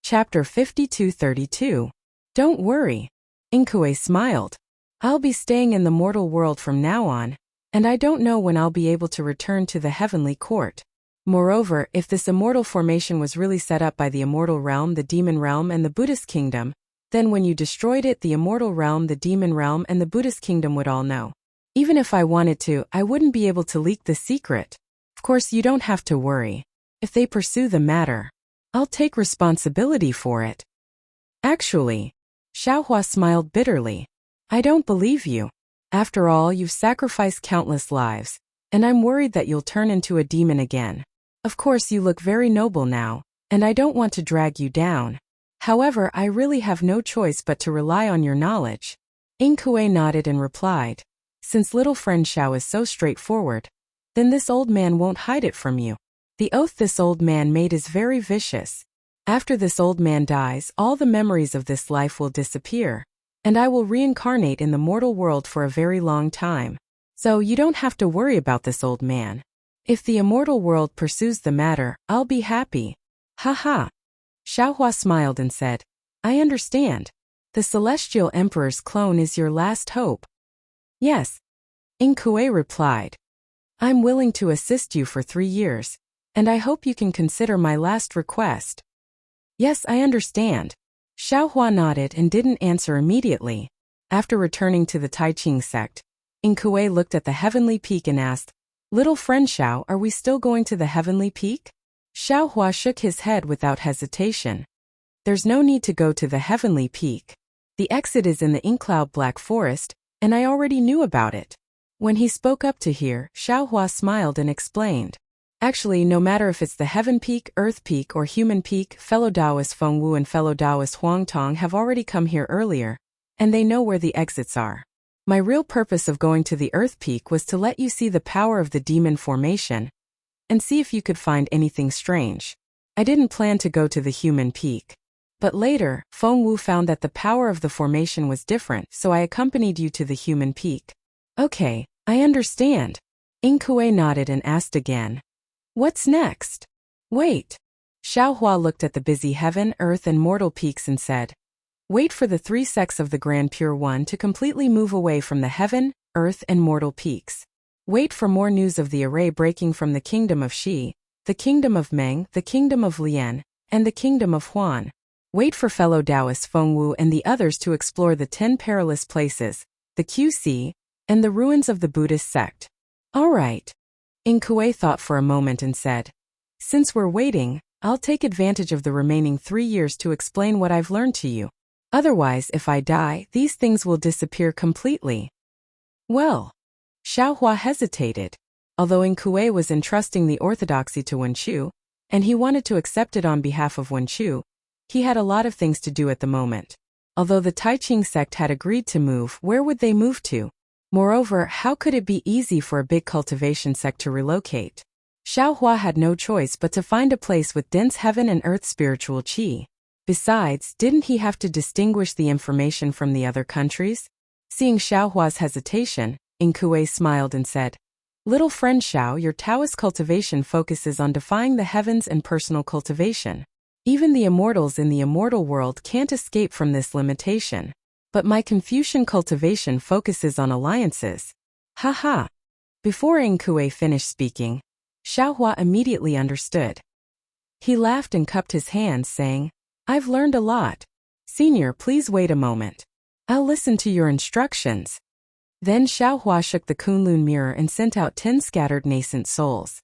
Chapter 52-32. Don't worry. Inkue smiled. I'll be staying in the mortal world from now on, and I don't know when I'll be able to return to the heavenly court. Moreover, if this immortal formation was really set up by the immortal realm, the demon realm, and the Buddhist kingdom, then when you destroyed it, the immortal realm, the demon realm, and the Buddhist kingdom would all know. Even if I wanted to, I wouldn't be able to leak the secret. Of course, you don't have to worry. If they pursue the matter, I'll take responsibility for it. Actually, Xiaohua smiled bitterly. I don't believe you. After all, you've sacrificed countless lives, and I'm worried that you'll turn into a demon again. Of course, you look very noble now, and I don't want to drag you down. However, I really have no choice but to rely on your knowledge. Inkue nodded and replied, since little friend Xiao is so straightforward, then this old man won't hide it from you. The oath this old man made is very vicious. After this old man dies, all the memories of this life will disappear, and I will reincarnate in the mortal world for a very long time. So you don't have to worry about this old man. If the immortal world pursues the matter, I'll be happy. Haha. Xiaohua smiled and said, I understand. The Celestial Emperor's clone is your last hope. Yes. Inkue replied. I'm willing to assist you for 3 years, and I hope you can consider my last request. Yes, I understand. Xiaohua nodded and didn't answer immediately. After returning to the Taiqing sect, Inkue looked at the heavenly peak and asked, Little friend Xiao, are we still going to the heavenly peak? Xiaohua shook his head without hesitation. There's no need to go to the heavenly peak. The exit is in the Inkcloud Black Forest, and I already knew about it. When he spoke up to hear, Xiaohua smiled and explained. Actually, no matter if it's the Heaven Peak, Earth Peak, or Human Peak, fellow Taoist Feng Wu and fellow Taoist Huang Tong have already come here earlier, and they know where the exits are. My real purpose of going to the Earth Peak was to let you see the power of the demon formation, and see if you could find anything strange. I didn't plan to go to the Human Peak. But later, Feng Wu found that the power of the formation was different, so I accompanied you to the Human Peak. Okay, I understand. Inkue nodded and asked again. What's next? Wait. Xiaohua looked at the busy heaven, earth, and mortal peaks and said, wait for the 3 sects of the Grand Pure One to completely move away from the heaven, earth, and mortal peaks. Wait for more news of the array breaking from the kingdom of Shi, the kingdom of Meng, the kingdom of Lian, and the kingdom of Huan. Wait for fellow Taoists Feng Wu and the others to explore the 10 perilous places, the QC, and the ruins of the Buddhist sect. All right. Inkue thought for a moment and said, since we're waiting, I'll take advantage of the remaining 3 years to explain what I've learned to you. Otherwise, if I die, these things will disappear completely. Well, Xiaohua hesitated. Although Inkue was entrusting the orthodoxy to Wenqiu, and he wanted to accept it on behalf of Wenqiu, he had a lot of things to do at the moment. Although the Taiqing sect had agreed to move, where would they move to? Moreover, how could it be easy for a big cultivation sect to relocate? Xiaohua had no choice but to find a place with dense heaven and earth spiritual qi. Besides, didn't he have to distinguish the information from the other countries? Seeing Xiaohua's hesitation, Inkue smiled and said, Little friend Xiao, your Taoist cultivation focuses on defying the heavens and personal cultivation. Even the immortals in the immortal world can't escape from this limitation. But my Confucian cultivation focuses on alliances. Haha. Before Inkue finished speaking, Xiaohua immediately understood. He laughed and cupped his hands, saying, I've learned a lot. Senior, please wait a moment. I'll listen to your instructions. Then Xiaohua shook the Kunlun mirror and sent out 10 scattered nascent souls.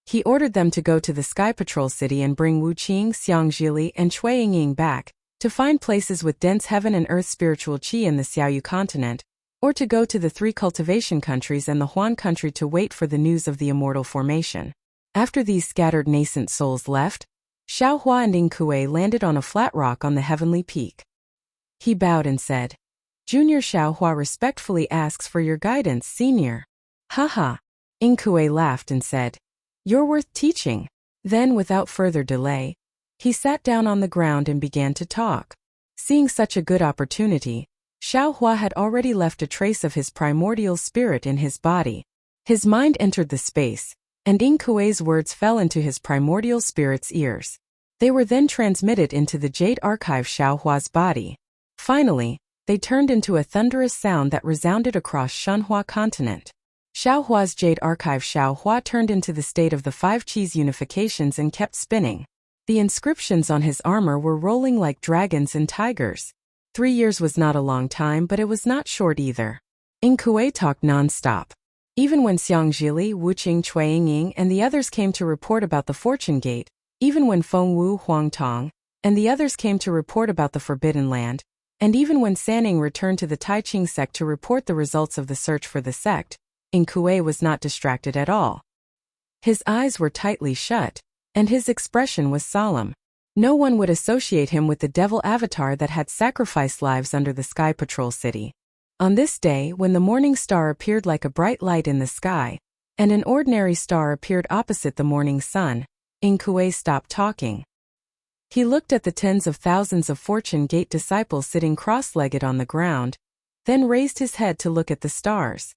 He ordered them to go to the Sky Patrol City and bring Wu Qing, Xiangjili, and Cui Yingying back, to find places with dense heaven and earth spiritual qi in the Xiaoyu continent, or to go to the 3 cultivation countries and the Huan country to wait for the news of the immortal formation. After these scattered nascent souls left, Xiaohua and Inkue landed on a flat rock on the heavenly peak. He bowed and said, Junior Xiaohua respectfully asks for your guidance, Senior. Haha. Inkue laughed and said, You're worth teaching. Then, without further delay, he sat down on the ground and began to talk. Seeing such a good opportunity, Xiaohua had already left a trace of his primordial spirit in his body. His mind entered the space, and Inkue's words fell into his primordial spirit's ears. They were then transmitted into the Jade Archive Xiaohua's body. Finally, they turned into a thunderous sound that resounded across Shenhua continent. Xiaohua's Jade Archive Xiaohua turned into the state of the 5 Qis unifications and kept spinning. The inscriptions on his armor were rolling like dragons and tigers. 3 years was not a long time, but it was not short either. Ing Kuei talked non-stop. Even when Xiang Zhili, Wu Qing, Cui Yingying, and the others came to report about the Fortune Gate, even when Feng Wu Huangtong and the others came to report about the Forbidden Land, and even when Sanning returned to the Taiqing sect to report the results of the search for the sect, Ing Kuei was not distracted at all. His eyes were tightly shut, and his expression was solemn. No one would associate him with the devil avatar that had sacrificed lives under the Sky Patrol City. On this day, when the morning star appeared like a bright light in the sky, and an ordinary star appeared opposite the morning sun, Ing Kuei stopped talking. He looked at the tens of thousands of Fortune Gate disciples sitting cross-legged on the ground, then raised his head to look at the stars.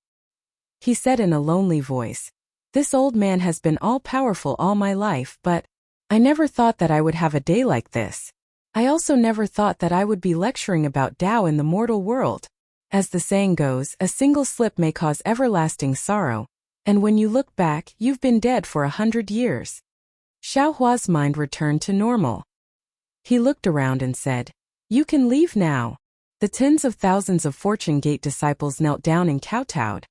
He said in a lonely voice, "This old man has been all-powerful all my life, but I never thought that I would have a day like this. I also never thought that I would be lecturing about Tao in the mortal world. As the saying goes, a single slip may cause everlasting sorrow, and when you look back, you've been dead for 100 years." Xiaohua's mind returned to normal. He looked around and said, "You can leave now." The tens of thousands of Fortune Gate disciples knelt down and kowtowed.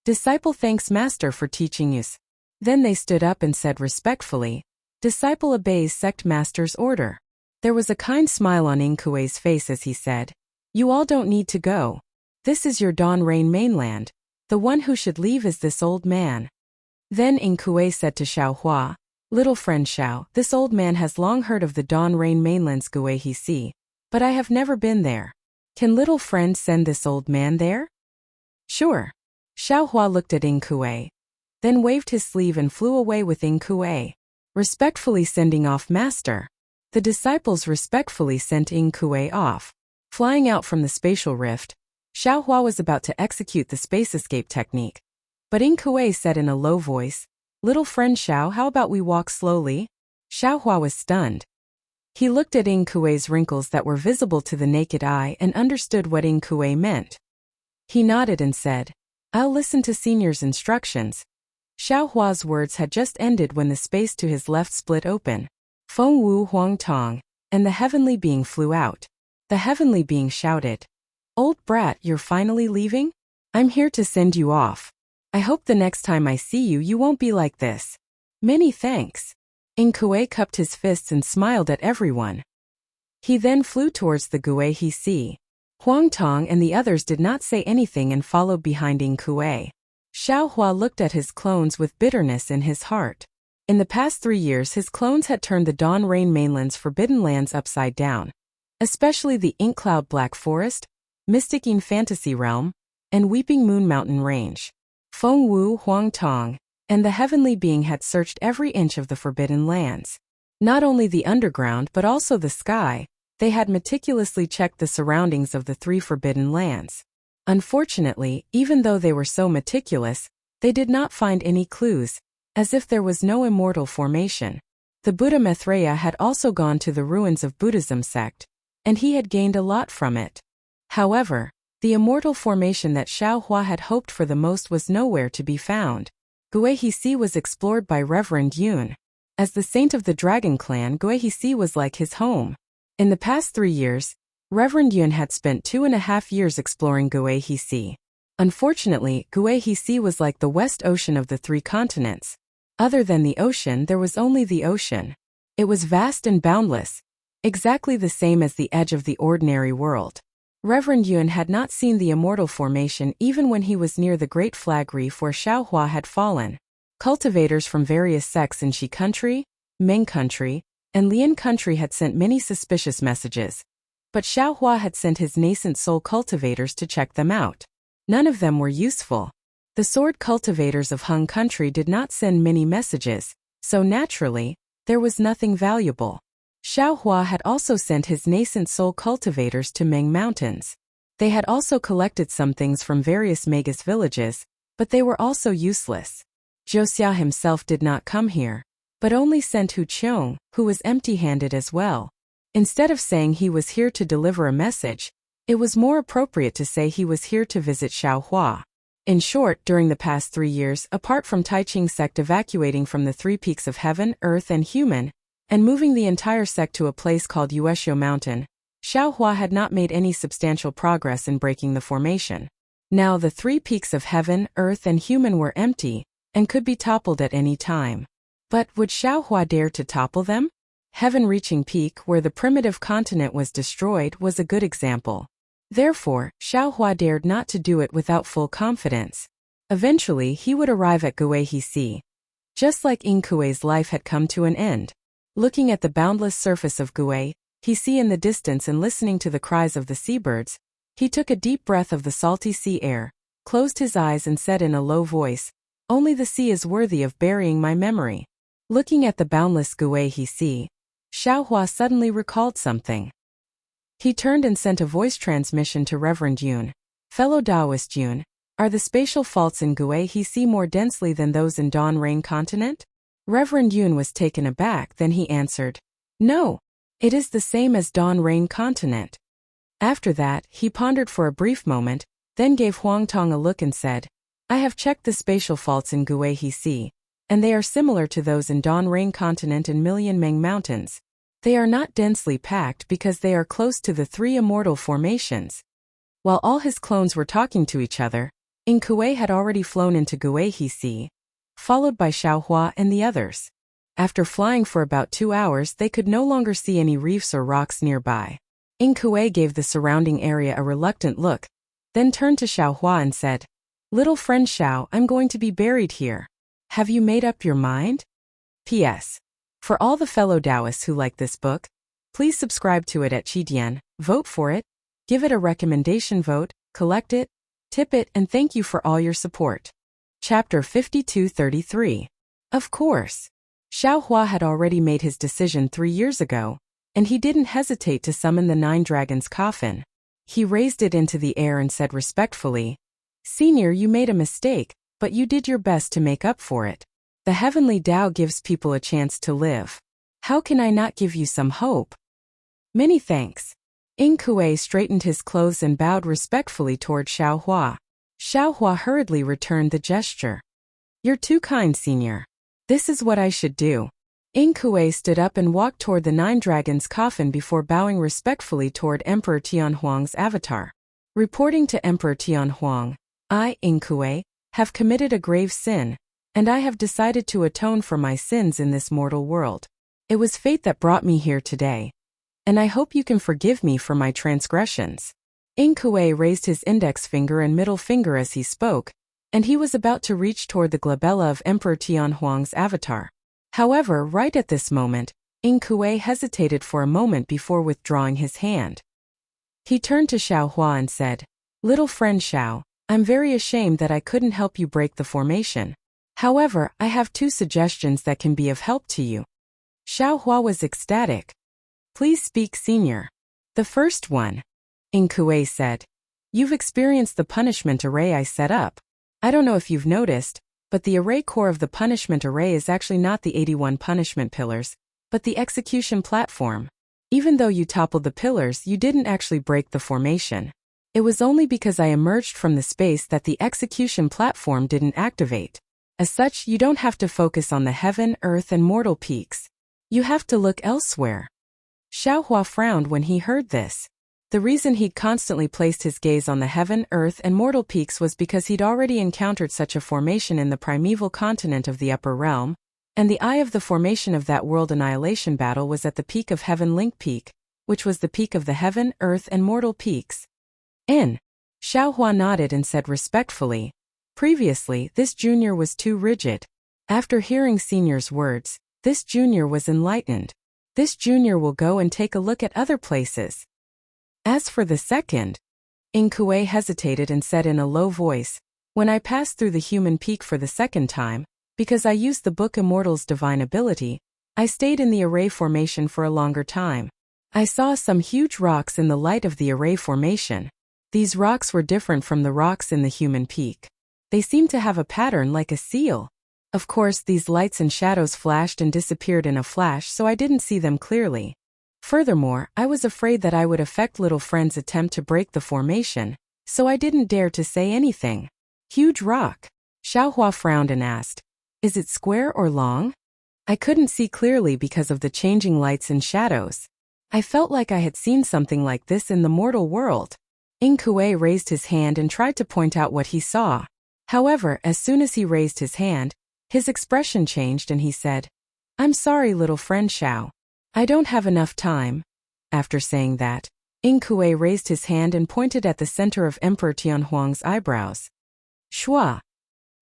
"Disciple thanks Master for teaching us." Then they stood up and said respectfully, "Disciple obeys sect Master's order." There was a kind smile on Ing Kuei's face as he said, "You all don't need to go. This is your Dawn Rain mainland. The one who should leave is this old man." Then Ing Kuei said to Xiaohua, "Little friend Xiao, this old man has long heard of the Dawn Rain mainland's Guihe, but I have never been there. Can little friend send this old man there?" "Sure." Xiaohua looked at Ing Kuei, then waved his sleeve and flew away with Ing Kuei, respectfully sending off Master. The disciples respectfully sent Ing Kuei off. Flying out from the spatial rift, Xiaohua was about to execute the space escape technique. But Ing Kuei said in a low voice, "Little friend Xiao, how about we walk slowly?" Xiaohua was stunned. He looked at Ing Kuei's wrinkles that were visible to the naked eye and understood what Ing Kuei meant. He nodded and said, "I'll listen to Senior's instructions." Xiaohua's words had just ended when the space to his left split open. Feng Wu Huangtong and the heavenly being flew out. The heavenly being shouted, "Old brat, you're finally leaving? I'm here to send you off. I hope the next time I see you, you won't be like this. Many thanks." Ing Kuei cupped his fists and smiled at everyone. He then flew towards the Guihe. Huangtong and the others did not say anything and followed behind Ing Kuei. Xiaohua looked at his clones with bitterness in his heart. In the past 3 years, his clones had turned the Dawn Rain mainland's forbidden lands upside down, especially the Ink Cloud Black Forest, Mystic Yin Fantasy Realm, and Weeping Moon Mountain Range. Feng Wu Huangtong and the heavenly being had searched every inch of the forbidden lands. Not only the underground but also the sky, they had meticulously checked the surroundings of the 3 forbidden lands. Unfortunately, even though they were so meticulous, they did not find any clues, as if there was no immortal formation. The Buddha Maitreya had also gone to the ruins of Buddhism sect, and he had gained a lot from it. However, the immortal formation that Xiaohua had hoped for the most was nowhere to be found. Guihe was explored by Reverend Yun. As the saint of the Dragon Clan, Guihe was like his home. In the past 3 years, Reverend Yun had spent 2.5 years exploring Guihe. Unfortunately, Guihe was like the West Ocean of the 3 continents. Other than the ocean, there was only the ocean. It was vast and boundless, exactly the same as the edge of the ordinary world. Reverend Yun had not seen the immortal formation even when he was near the Great Flag Reef where Xiaohua had fallen. Cultivators from various sects in Xi Country, Ming Country, and Lian Country had sent many suspicious messages. But Xiaohua had sent his nascent soul cultivators to check them out. None of them were useful. The sword cultivators of Hung Country did not send many messages, so naturally, there was nothing valuable. Xiaohua had also sent his nascent soul cultivators to Ming Mountains. They had also collected some things from various Magus villages, but they were also useless. Josiah himself did not come here, but only sent Hu Qiong, who was empty-handed as well. Instead of saying he was here to deliver a message, it was more appropriate to say he was here to visit Xiaohua. In short, during the past 3 years, apart from Taiqing sect evacuating from the 3 peaks of heaven, earth and human, and moving the entire sect to a place called Yueshio Mountain, Xiaohua had not made any substantial progress in breaking the formation. Now the 3 peaks of heaven, earth and human were empty, and could be toppled at any time. But would Xiaohua dare to topple them? Heaven-reaching peak, where the primitive continent was destroyed, was a good example. Therefore, Xiaohua dared not to do it without full confidence. Eventually he would arrive at Guihisi. Just like Yingkuei's life had come to an end. Looking at the boundless surface of Guihisi in the distance and listening to the cries of the seabirds, he took a deep breath of the salty sea air, closed his eyes and said in a low voice, "Only the sea is worthy of burying my memory." Looking at the boundless Guihisi, Xiaohua suddenly recalled something. He turned and sent a voice transmission to Reverend Yun. "Fellow Taoist Yun, are the spatial faults in Guihisi more densely than those in Dawn Rain Continent?" Reverend Yun was taken aback, then he answered, "No, it is the same as Dawn Rain Continent." After that, he pondered for a brief moment, then gave Huangtong a look and said, "I have checked the spatial faults in Guihisi, and they are similar to those in Dawn Rain Continent and Million Meng Mountains. They are not densely packed because they are close to the 3 immortal formations." While all his clones were talking to each other, Yingkuei had already flown into Guihisi, followed by Xiaohua and the others. After flying for about 2 hours, they could no longer see any reefs or rocks nearby. Yingkuei gave the surrounding area a reluctant look, then turned to Xiaohua and said, "Little friend Xiao, I'm going to be buried here. Have you made up your mind?" P.S. For all the fellow Taoists who like this book, please subscribe to it at Qidian, vote for it, give it a recommendation vote, collect it, tip it, and thank you for all your support. Chapter 5233. Of course. Xiaohua had already made his decision 3 years ago, and he didn't hesitate to summon the 9 dragons' coffin. He raised it into the air and said respectfully, "Senior, you made a mistake, but you did your best to make up for it. The heavenly Tao gives people a chance to live. How can I not give you some hope?" "Many thanks." Yingkuei straightened his clothes and bowed respectfully toward Xiaohua. Xiaohua hurriedly returned the gesture. "You're too kind, Senior. This is what I should do." Yingkuei stood up and walked toward the 9 dragons' coffin before bowing respectfully toward Emperor Tianhuang's avatar. Reporting to Emperor Tianhuang, "I, Yingkuei, have committed a grave sin, and I have decided to atone for my sins in this mortal world. It was fate that brought me here today, and I hope you can forgive me for my transgressions." Yingkuei raised his index finger and middle finger as he spoke, and he was about to reach toward the glabella of Emperor Tianhuang's avatar. However, right at this moment, Yingkuei hesitated for a moment before withdrawing his hand. He turned to Xiaohua and said, "Little friend Xiao, I'm very ashamed that I couldn't help you break the formation. However, I have 2 suggestions that can be of help to you." Xiaohua was ecstatic. "Please speak, Senior." "The first one," Yingkuei said. "You've experienced the punishment array I set up. I don't know if you've noticed, but the array core of the punishment array is actually not the 81 punishment pillars, but the execution platform. Even though you toppled the pillars, you didn't actually break the formation. It was only because I emerged from the space that the execution platform didn't activate. As such, you don't have to focus on the heaven, earth, and mortal peaks. You have to look elsewhere." Xiaohua frowned when he heard this. The reason he'd constantly placed his gaze on the heaven, earth, and mortal peaks was because he'd already encountered such a formation in the primeval continent of the upper realm, and the eye of the formation of that world annihilation battle was at the peak of Heaven Link Peak, which was the peak of the heaven, earth, and mortal peaks. Xiaohua nodded and said respectfully, "Previously, this junior was too rigid. After hearing Senior's words, this junior was enlightened. This junior will go and take a look at other places." As for the second, Yingkuei hesitated and said in a low voice, "When I passed through the human peak for the second time, because I used the Book Immortal's divine ability, I stayed in the array formation for a longer time. I saw some huge rocks in the light of the array formation. These rocks were different from the rocks in the human peak. They seemed to have a pattern like a seal. Of course, these lights and shadows flashed and disappeared in a flash, so I didn't see them clearly. Furthermore, I was afraid that I would affect little friend's attempt to break the formation, so I didn't dare to say anything. Huge rock. Xiaohua frowned and asked, "Is it square or long?" I couldn't see clearly because of the changing lights and shadows. I felt like I had seen something like this in the mortal world. Ing Kuei raised his hand and tried to point out what he saw. However, as soon as he raised his hand, his expression changed and he said, "I'm sorry, little friend Xiao. I don't have enough time." After saying that, Ing Kuei raised his hand and pointed at the center of Emperor Tianhuang's eyebrows. Shua!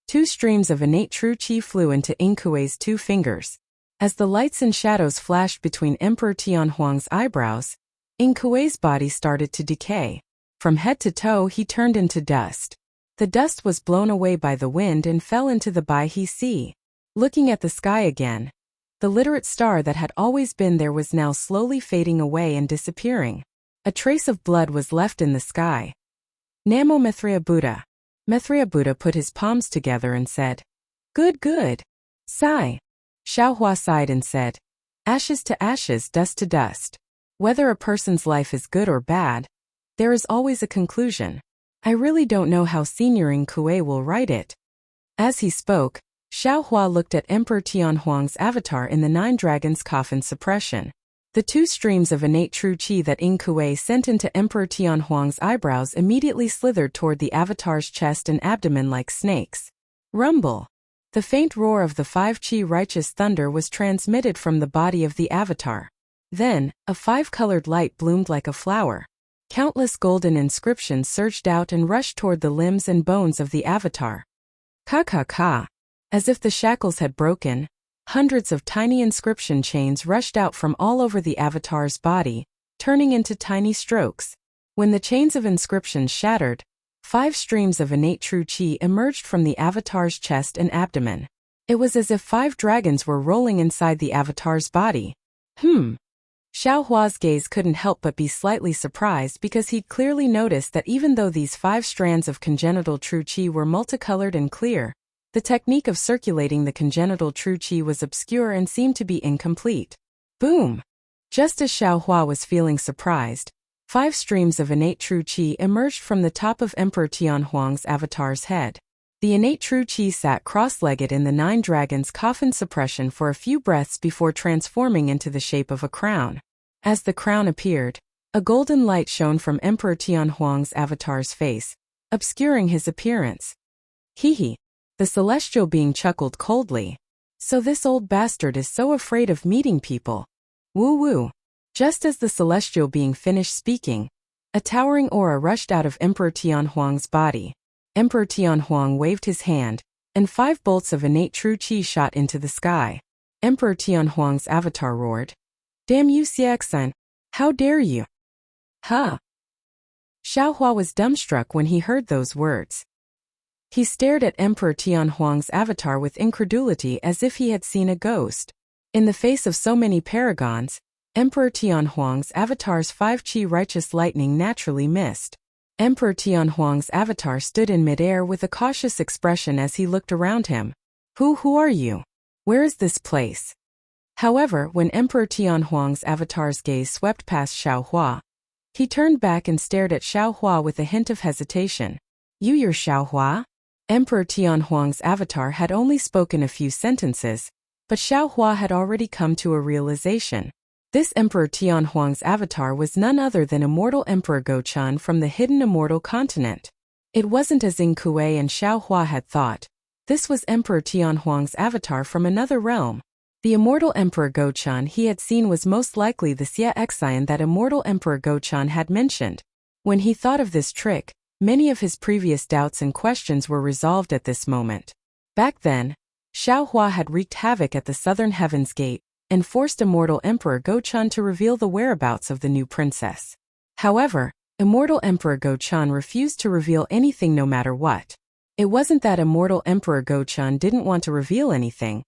2 streams of innate true qi flew into Ing Kuei's 2 fingers. As the lights and shadows flashed between Emperor Tianhuang's eyebrows, Ing Kuei's body started to decay. From head to toe he turned into dust. The dust was blown away by the wind and fell into the Baihe Sea. Looking at the sky again, the literate star that had always been there was now slowly fading away and disappearing. A trace of blood was left in the sky. Namo Mithria Buddha. Mithria Buddha put his palms together and said, "Good, good." Sigh. Xiaohua sighed and said, "Ashes to ashes, dust to dust. Whether a person's life is good or bad, there is always a conclusion. I really don't know how Senior Ing Kuei will write it." As he spoke, Xiaohua looked at Emperor Tianhuang's avatar in the 9 Dragons Coffin Suppression. The 2 streams of innate true qi that Ing Kuei sent into Emperor Tianhuang's eyebrows immediately slithered toward the avatar's chest and abdomen like snakes. Rumble. The faint roar of the 5 qi righteous thunder was transmitted from the body of the avatar. Then, a 5-colored light bloomed like a flower. Countless golden inscriptions surged out and rushed toward the limbs and bones of the avatar. Ka. As if the shackles had broken, hundreds of tiny inscription chains rushed out from all over the avatar's body, turning into tiny strokes. When the chains of inscriptions shattered, 5 streams of innate true qi emerged from the avatar's chest and abdomen. It was as if 5 dragons were rolling inside the avatar's body. Xiaohua's gaze couldn't help but be slightly surprised because he'd clearly noticed that even though these 5 strands of congenital true qi were multicolored and clear, the technique of circulating the congenital true qi was obscure and seemed to be incomplete. Boom! Just as Xiaohua was feeling surprised, 5 streams of innate true qi emerged from the top of Emperor Tianhuang's avatar's head. The innate true qi sat cross-legged in the 9 Dragons Coffin Suppression for a few breaths before transforming into the shape of a crown. As the crown appeared, a golden light shone from Emperor Tianhuang's avatar's face, obscuring his appearance. Hee. The celestial being chuckled coldly. So this old bastard is so afraid of meeting people. Woo. Just as the celestial being finished speaking, a towering aura rushed out of Emperor Tianhuang's body. Emperor Tianhuang waved his hand, and 5 bolts of innate true qi shot into the sky. Emperor Tianhuang's avatar roared, "Damn you, Xiexan! How dare you!" Huh! Xiaohua was dumbstruck when he heard those words. He stared at Emperor Tianhuang's avatar with incredulity as if he had seen a ghost. In the face of so many paragons, Emperor Tianhuang's avatar's 5 qi righteous lightning naturally missed. Emperor Tianhuang's avatar stood in midair with a cautious expression as he looked around him. Who are you? Where is this place?" However, when Emperor Tianhuang's avatar's gaze swept past Xiaohua, he turned back and stared at Xiaohua with a hint of hesitation. You're Xiaohua?" Emperor Tianhuang's avatar had only spoken a few sentences, but Xiaohua had already come to a realization. This Emperor Tianhuang's avatar was none other than Immortal Emperor Gochun from the hidden Immortal Continent. It wasn't as Ing Kuei and Xiaohua had thought. This was Emperor Tianhuang's avatar from another realm. The Immortal Emperor Gochun he had seen was most likely the Xie Xian that Immortal Emperor Gochun had mentioned. When he thought of this trick, many of his previous doubts and questions were resolved at this moment. Back then, Xiaohua had wreaked havoc at the Southern Heaven's Gate, and forced Immortal Emperor Gochun to reveal the whereabouts of the new princess. However, Immortal Emperor Gochun refused to reveal anything no matter what. It wasn't that Immortal Emperor Gochun didn't want to reveal anything.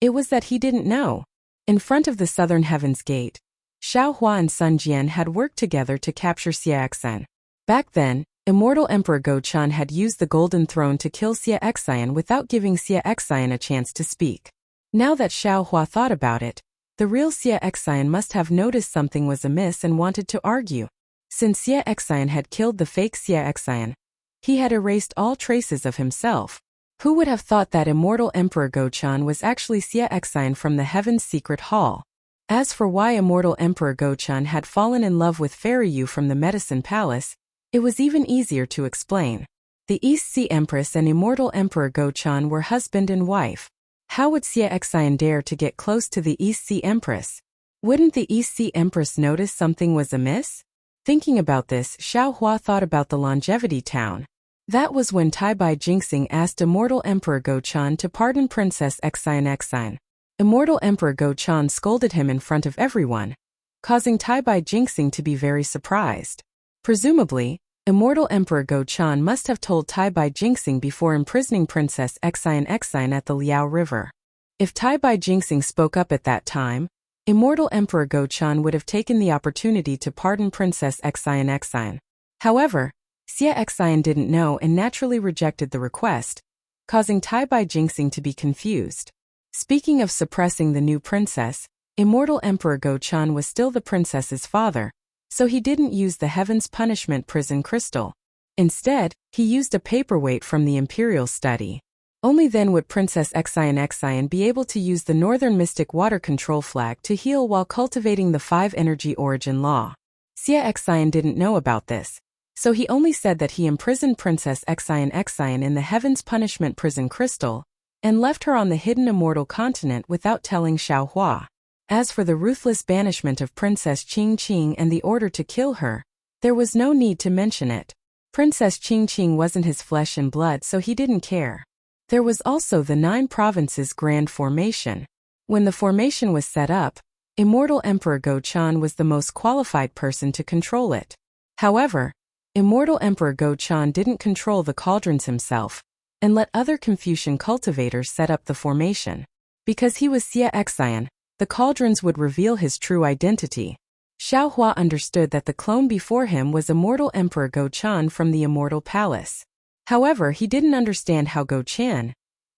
It was that he didn't know. In front of the Southern Heaven's Gate, Xiaohua and Sun Jian had worked together to capture Xiexan. Back then, Immortal Emperor Go-chan had used the Golden Throne to kill Xie Xian without giving Xie Xian a chance to speak. Now that Xiao Hua thought about it, the real Xie Xian must have noticed something was amiss and wanted to argue. Since Xie Xian had killed the fake Xie Xian, he had erased all traces of himself. Who would have thought that Immortal Emperor Go-chan was actually Xie Xian from the Heaven's Secret Hall? As for why Immortal Emperor Go-chan had fallen in love with Fairy Yu from the Medicine Palace, it was even easier to explain. The East Sea Empress and Immortal Emperor Go-chan were husband and wife. How would Xie Xian dare to get close to the East Sea Empress? Wouldn't the East Sea Empress notice something was amiss? Thinking about this, Xiao Hua thought about the Longevity Town. That was when Tai Bai Jingxing asked Immortal Emperor Go-chan to pardon Princess Xian. Immortal Emperor Go-chan scolded him in front of everyone, causing Tai Bai Jingxing to be very surprised. Presumably, Immortal Emperor Go-chan must have told Tai Bai Jingxing before imprisoning Princess Xian at the Liao River. If Tai Bai Jingxing spoke up at that time, Immortal Emperor Go-chan would have taken the opportunity to pardon Princess Xian. However, Xie Xian didn't know and naturally rejected the request, causing Tai Bai Jingxing to be confused. Speaking of suppressing the new princess, Immortal Emperor Go-chan was still the princess's father, so he didn't use the Heaven's Punishment Prison Crystal. Instead, he used a paperweight from the Imperial Study. Only then would Princess Xian be able to use the Northern Mystic Water Control Flag to heal while cultivating the 5-energy origin law. Xie Xian didn't know about this, so he only said that he imprisoned Princess Xian in the Heaven's Punishment Prison Crystal, and left her on the hidden immortal continent without telling Xiao Hua. As for the ruthless banishment of Princess Qing and the order to kill her, there was no need to mention it. Princess Qing wasn't his flesh and blood, so he didn't care. There was also the 9 Provinces Grand Formation. When the formation was set up, Immortal Emperor Go-chan was the most qualified person to control it. However, Immortal Emperor Go-chan didn't control the cauldrons himself, and let other Confucian cultivators set up the formation. Because he was Xie Xian, the cauldrons would reveal his true identity. Xiao Hua understood that the clone before him was Immortal Emperor Go-chan from the Immortal Palace. However, he didn't understand how Go-chan,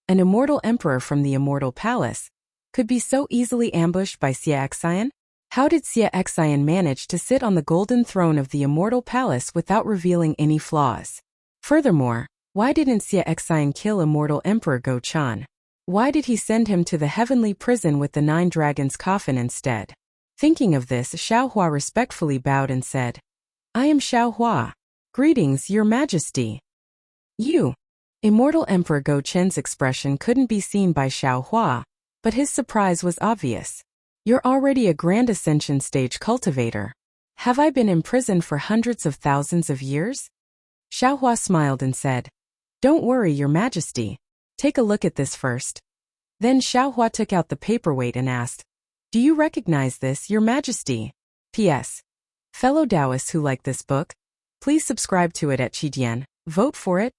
an immortal emperor from the Immortal Palace, could be so easily ambushed by Xie Xian. How did Xie Xian manage to sit on the golden throne of the Immortal Palace without revealing any flaws? Furthermore, why didn't Xie Xian kill Immortal Emperor Go-chan? Why did he send him to the heavenly prison with the 9 dragons' coffin instead? Thinking of this, Xiao Hua respectfully bowed and said, "I am Xiao Hua. Greetings, Your Majesty." You. Immortal Emperor Go-chen's expression couldn't be seen by Xiao Hua, but his surprise was obvious. "You're already a Grand Ascension stage cultivator. Have I been imprisoned for hundreds of thousands of years?" Xiao Hua smiled and said, "Don't worry, Your Majesty. Take a look at this first." Then Xiao Hua took out the paperweight and asked, "Do you recognize this, Your Majesty? P.S. Fellow Taoists who like this book, please subscribe to it at Qidian, vote for it,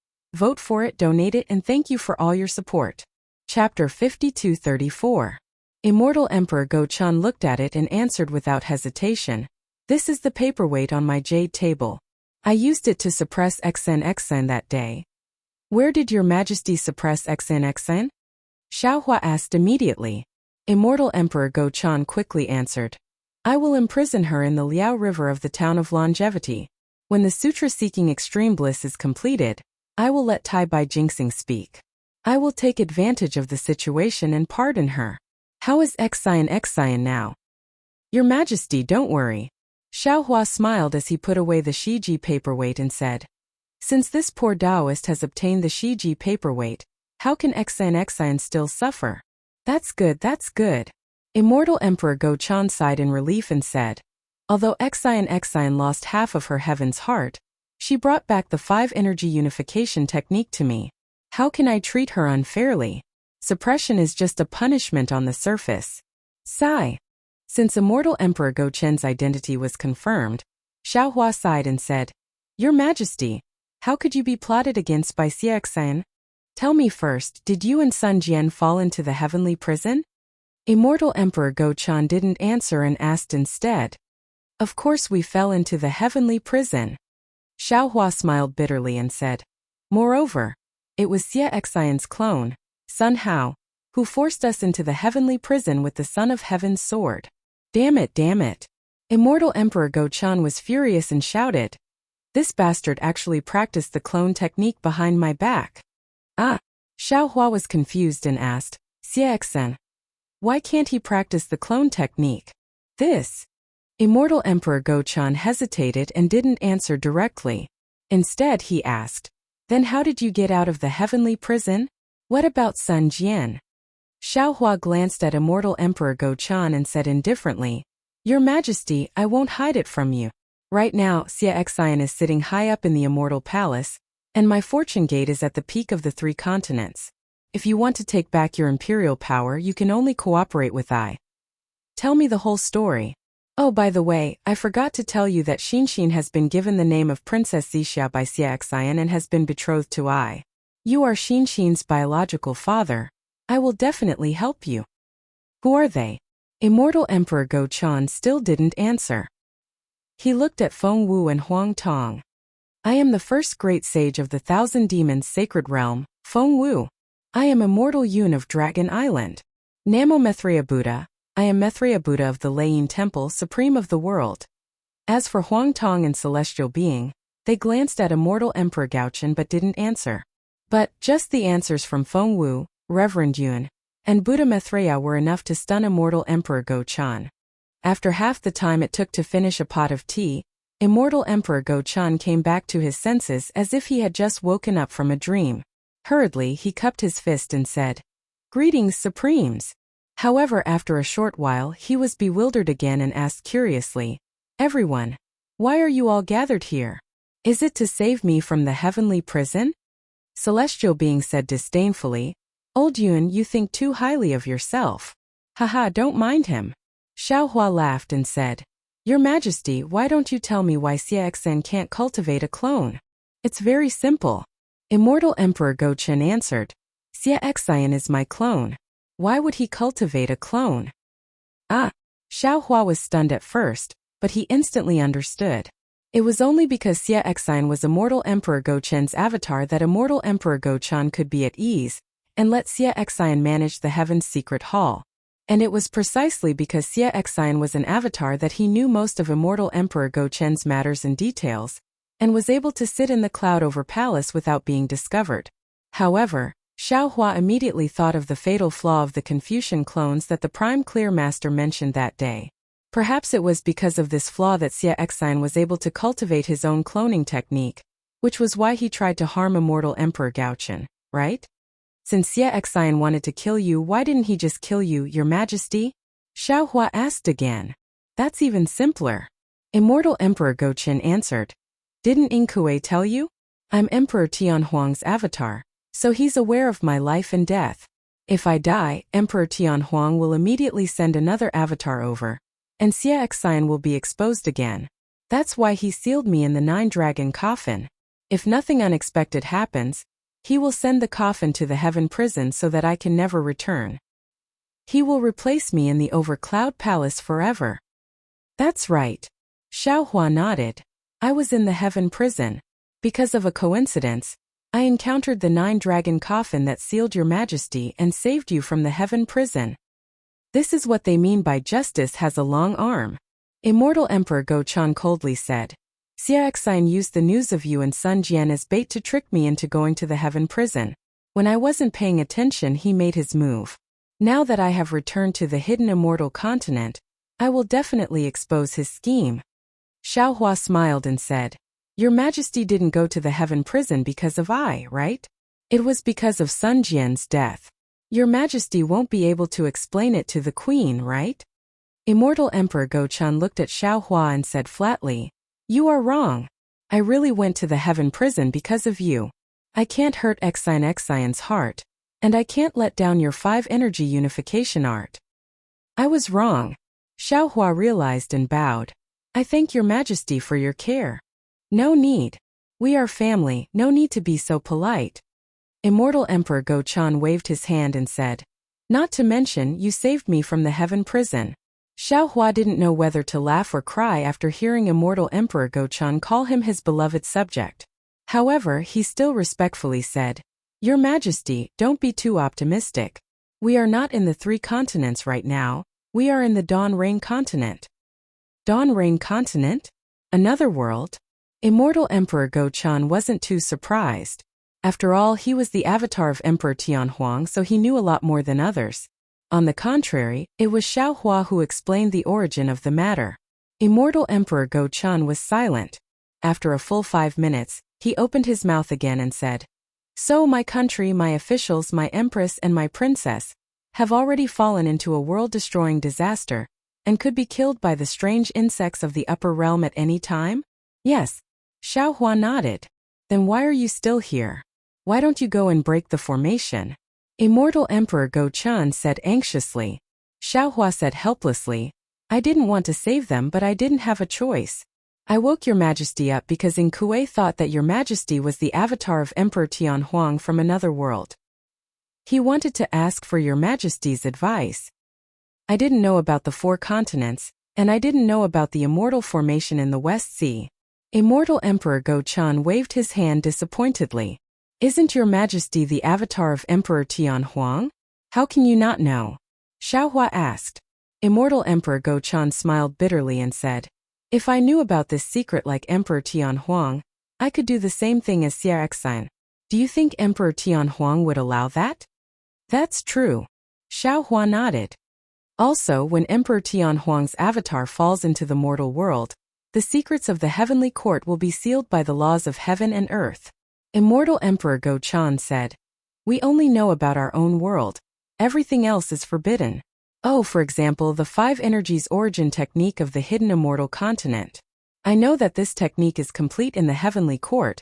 donate it, and thank you for all your support." Chapter 5234. Immortal Emperor Go-chan looked at it and answered without hesitation, "This is the paperweight on my jade table. I used it to suppress Xian that day." "Where did Your Majesty suppress Xian?" Xiao Hua asked immediately. Immortal Emperor Go-chan quickly answered, "I will imprison her in the Liao River of the town of Longevity. When the sutra-seeking extreme bliss is completed, I will let Tai Bai Jingxing speak. I will take advantage of the situation and pardon her." "How is Xian now?" "Your Majesty, don't worry." Xiao Hua smiled as he put away the Shiji paperweight and said, "Since this poor Taoist has obtained the Shiji paperweight, how can Xian still suffer?" That's good. Immortal Emperor Go-chan sighed in relief and said, "Although Xian lost half of her heaven's heart, she brought back the 5-energy unification technique to me. How can I treat her unfairly? Suppression is just a punishment on the surface." Sigh. Since Immortal Emperor Go-chen's identity was confirmed, Xiao Hua sighed and said, "Your Majesty, how could you be plotted against by Xie Xian? Tell me first, did you and Sun Jian fall into the heavenly prison?" Immortal Emperor Go-chan didn't answer and asked instead, "Of course we fell into the heavenly prison." Xiaohua smiled bitterly and said, "Moreover, it was Xie Xian's clone, Sun Hao, who forced us into the heavenly prison with the Son of Heaven's sword." Damn it, damn it. Immortal Emperor Go-chan was furious and shouted, "This bastard actually practiced the clone technique behind my back." Ah! Xiaohua was confused and asked, "Xie Xian, why can't he practice the clone technique?" This. Immortal Emperor Go-chan hesitated and didn't answer directly. Instead he asked, "Then how did you get out of the heavenly prison? What about Sun Jian?" Xiaohua glanced at Immortal Emperor Go-chan and said indifferently, "Your Majesty, I won't hide it from you. Right now, Xie Xian is sitting high up in the Immortal Palace, and my fortune gate is at the peak of the 3 continents. If you want to take back your imperial power, you can only cooperate with I. Tell me the whole story. Oh, by the way, I forgot to tell you that Xinxin has been given the name of Princess Xixia by Xie Xian and has been betrothed to I. You are Xinxin's biological father. I will definitely help you." "Who are they?" Immortal Emperor Go-chan still didn't answer. He looked at Feng Wu and Huang Tong. "I am the first great sage of the Thousand Demons Sacred Realm, Feng Wu. I am Immortal Yun of Dragon Island. Namo Mithria Buddha. I am Mithria Buddha of the Lane Temple, supreme of the world." As for Huang Tong and Celestial Being, they glanced at Immortal Emperor Gao-chen but didn't answer. But just the answers from Feng Wu, Reverend Yun, and Buddha Mithria were enough to stun Immortal Emperor Go-chan. After half the time it took to finish a pot of tea, Immortal Emperor Go-chan came back to his senses as if he had just woken up from a dream. Hurriedly he cupped his fist and said, "Greetings, Supremes." However, after a short while he was bewildered again and asked curiously, "Everyone, why are you all gathered here? Is it to save me from the heavenly prison?" Celestial Being said disdainfully, "Old Yun, you think too highly of yourself. Haha, don't mind him." Xiaohua laughed and said, "Your Majesty, why don't you tell me why Xie Xian can't cultivate a clone? It's very simple." Immortal Emperor Go-chen answered, "Xie Xian is my clone. Why would he cultivate a clone?" Ah! Xiaohua was stunned at first, but he instantly understood. It was only because Xie Xian was Immortal Emperor Go-chen's avatar that Immortal Emperor Go-chan could be at ease and let Xie Xian manage the Heaven's Secret Hall. And it was precisely because Xie Xian was an avatar that he knew most of Immortal Emperor Go-chen's matters and details, and was able to sit in the cloud over palace without being discovered. However, Xiaohua immediately thought of the fatal flaw of the Confucian clones that the Prime Clear Master mentioned that day. Perhaps it was because of this flaw that Xie Xian was able to cultivate his own cloning technique, which was why he tried to harm Immortal Emperor Gao-chen, right? Since Xie Xian wanted to kill you, why didn't he just kill you, Your Majesty? Xiaohua asked again. That's even simpler. Immortal Emperor Go-chen answered. Didn't Inkue tell you? I'm Emperor Tianhuang's avatar, so he's aware of my life and death. If I die, Emperor Tianhuang will immediately send another avatar over, and Xie Xian will be exposed again. That's why he sealed me in the 9-dragon coffin. If nothing unexpected happens, he will send the coffin to the heaven prison so that I can never return. He will replace me in the Overcloud Palace forever. That's right. Xiaohua nodded. I was in the heaven prison. Because of a coincidence, I encountered the 9-dragon coffin that sealed Your Majesty and saved you from the heaven prison. This is what they mean by justice has a long arm. Immortal Emperor Go-chan coldly said. Xie Xian used the news of you and Sun Jian as bait to trick me into going to the heaven prison. When I wasn't paying attention, he made his move. Now that I have returned to the hidden immortal continent, I will definitely expose his scheme. Xiaohua smiled and said, Your Majesty didn't go to the heaven prison because of I, right? It was because of Sun Jian's death. Your Majesty won't be able to explain it to the Queen, right? Immortal Emperor Go-chan looked at Xiaohua and said flatly, You are wrong. I really went to the heaven prison because of you. I can't hurt Xian's heart, and I can't let down your 5-energy unification art. I was wrong. Xiaohua realized and bowed. I thank Your Majesty for your care. No need. We are family, no need to be so polite. Immortal Emperor Go-chan waved his hand and said, Not to mention, you saved me from the heaven prison. Xiao Hua didn't know whether to laugh or cry after hearing Immortal Emperor Go-chan call him his beloved subject. However, he still respectfully said, "Your Majesty, don't be too optimistic. We are not in the 3 continents right now, we are in the Dawn Rain continent." Dawn Rain continent? Another world? Immortal Emperor Go-chan wasn't too surprised. After all, he was the avatar of Emperor Tianhuang, so he knew a lot more than others. On the contrary, it was Xiao Hua who explained the origin of the matter. Immortal Emperor Go-chan was silent. After a full 5 minutes, he opened his mouth again and said, "So my country, my officials, my empress and my princess have already fallen into a world-destroying disaster and could be killed by the strange insects of the upper realm at any time?" "Yes." Xiao Hua nodded. "Then why are you still here? Why don't you go and break the formation?" Immortal Emperor Go-chan said anxiously. Xiao Hua said helplessly, "I didn't want to save them, but I didn't have a choice. I woke your majesty up because Kuei thought that your majesty was the avatar of Emperor Tianhuang from another world. He wanted to ask for your majesty's advice. I didn't know about the 4 continents, and I didn't know about the immortal formation in the West Sea." Immortal Emperor Go-chan waved his hand disappointedly. "Isn't your majesty the avatar of Emperor Tianhuang? How can you not know?" Xiao Hua asked. Immortal Emperor Go-chan smiled bitterly and said, "If I knew about this secret like Emperor Tianhuang, I could do the same thing as Xie Exine. Do you think Emperor Tianhuang would allow that?" "That's true." Xiao Hua nodded. "Also, when Emperor Tianhuang's avatar falls into the mortal world, the secrets of the heavenly court will be sealed by the laws of heaven and earth." Immortal Emperor Go-chan said, "We only know about our own world. Everything else is forbidden. Oh, for example, the 5 energies origin technique of the hidden immortal continent. I know that this technique is complete in the heavenly court,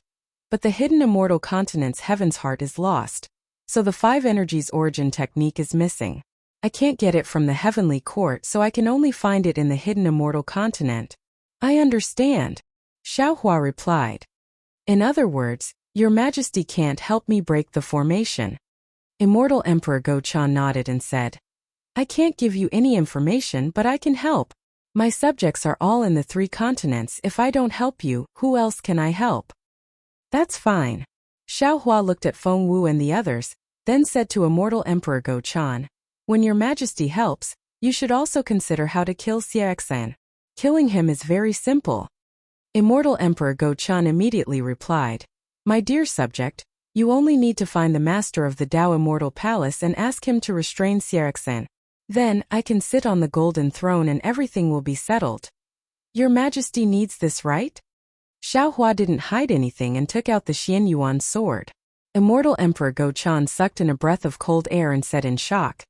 but the hidden immortal continent's heaven's heart is lost. So the 5 energies origin technique is missing. I can't get it from the heavenly court, so I can only find it in the hidden immortal continent." "I understand," Xiao Hua replied. "In other words, your majesty can't help me break the formation." Immortal Emperor Go-chan nodded and said, "I can't give you any information, but I can help. My subjects are all in the 3 continents. If I don't help you, who else can I help?" "That's fine." Xiao Hua looked at Feng Wu and the others, then said to Immortal Emperor Go-chan, "When your majesty helps, you should also consider how to kill Xie Exine. Killing him is very simple." Immortal Emperor Go-chan immediately replied, "My dear subject, you only need to find the master of the Tao Immortal Palace and ask him to restrain Xie Exine. Then, I can sit on the golden throne and everything will be settled." "Your majesty needs this, right?" Xiao Hua didn't hide anything and took out the Xianyuan sword. Immortal Emperor Go-chan sucked in a breath of cold air and said in shock,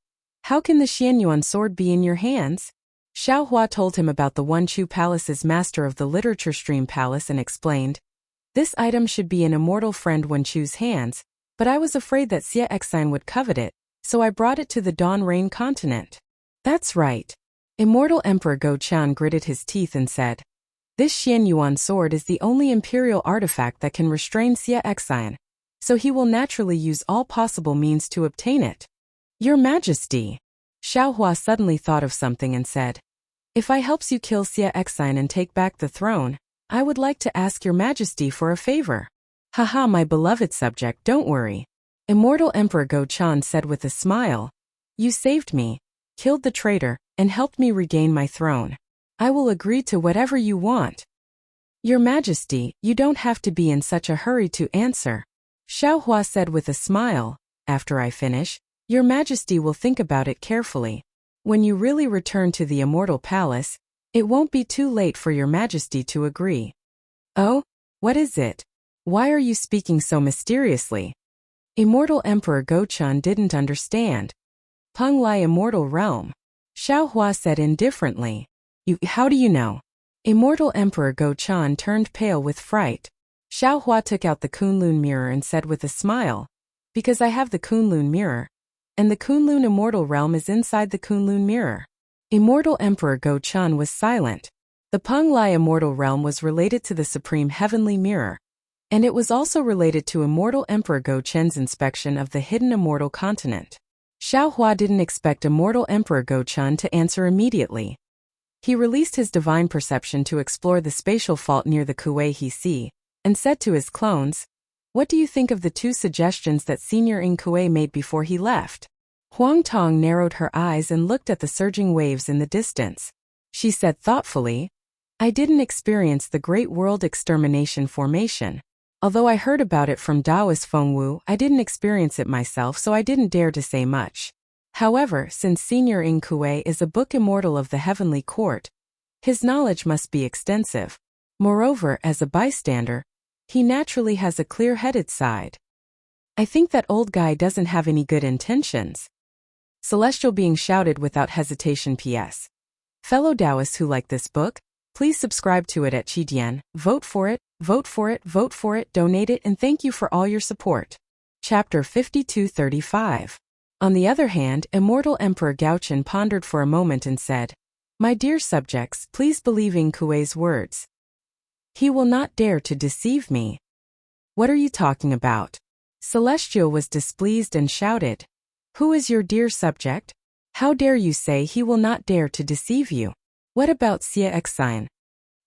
"How can the Xianyuan sword be in your hands?" Xiao Hua told him about the Wenchu Palace's master of the Literature Stream Palace and explained, "This item should be in immortal friend Wenchu's hands, but I was afraid that Xie Exine would covet it, so I brought it to the Dawn Rain continent." "That's right." Immortal Emperor Go-chan gritted his teeth and said, "This Xianyuan sword is the only imperial artifact that can restrain Xie Exine, so he will naturally use all possible means to obtain it." "Your Majesty!" Xiao Hua suddenly thought of something and said, "If I helps you kill Xie Exine and take back the throne, I would like to ask your majesty for a favor." "Haha, my beloved subject, don't worry." Immortal Emperor Go-chan said with a smile, "You saved me, killed the traitor, and helped me regain my throne. I will agree to whatever you want." "Your majesty, you don't have to be in such a hurry to answer," Xiao Hua said with a smile. "After I finish, your majesty will think about it carefully. When you really return to the Immortal Palace, it won't be too late for your majesty to agree." "Oh? What is it? Why are you speaking so mysteriously?" Immortal Emperor Go-chan didn't understand. "Peng Lai Immortal Realm," Xiao Hua said indifferently. How do you know?" Immortal Emperor Go-chan turned pale with fright. Xiao Hua took out the Kunlun mirror and said with a smile, "Because I have the Kunlun mirror, and the Kunlun Immortal Realm is inside the Kunlun mirror." Immortal Emperor Go-chan was silent. The Peng Lai Immortal Realm was related to the Supreme Heavenly Mirror, and it was also related to Immortal Emperor Go-chan's inspection of the hidden immortal continent. Xiao Hua didn't expect Immortal Emperor Go-chan to answer immediately. He released his divine perception to explore the spatial fault near the Kuei he see, and said to his clones, "What do you think of the two suggestions that Senior In Kuei made before he left?" Huang Tong narrowed her eyes and looked at the surging waves in the distance. She said thoughtfully, "I didn't experience the Great World Extermination formation. Although I heard about it from Taoist Fengwu, I didn't experience it myself, so I didn't dare to say much. However, since Senior In Kuei is a book immortal of the heavenly court, his knowledge must be extensive. Moreover, as a bystander, he naturally has a clear-headed side. I think that old guy doesn't have any good intentions." Celestial being shouted without hesitation. P.S. Fellow Taoists who like this book, please subscribe to it at Qidian, vote for it, vote for it, vote for it, donate it, and thank you for all your support. Chapter 5235. On the other hand, Immortal Emperor Gaochen pondered for a moment and said, "My dear subjects, please believe In Kuei's words. He will not dare to deceive me." "What are you talking about?" Celestial was displeased and shouted. "Who is your dear subject? How dare you say he will not dare to deceive you? What about Xie Xine?"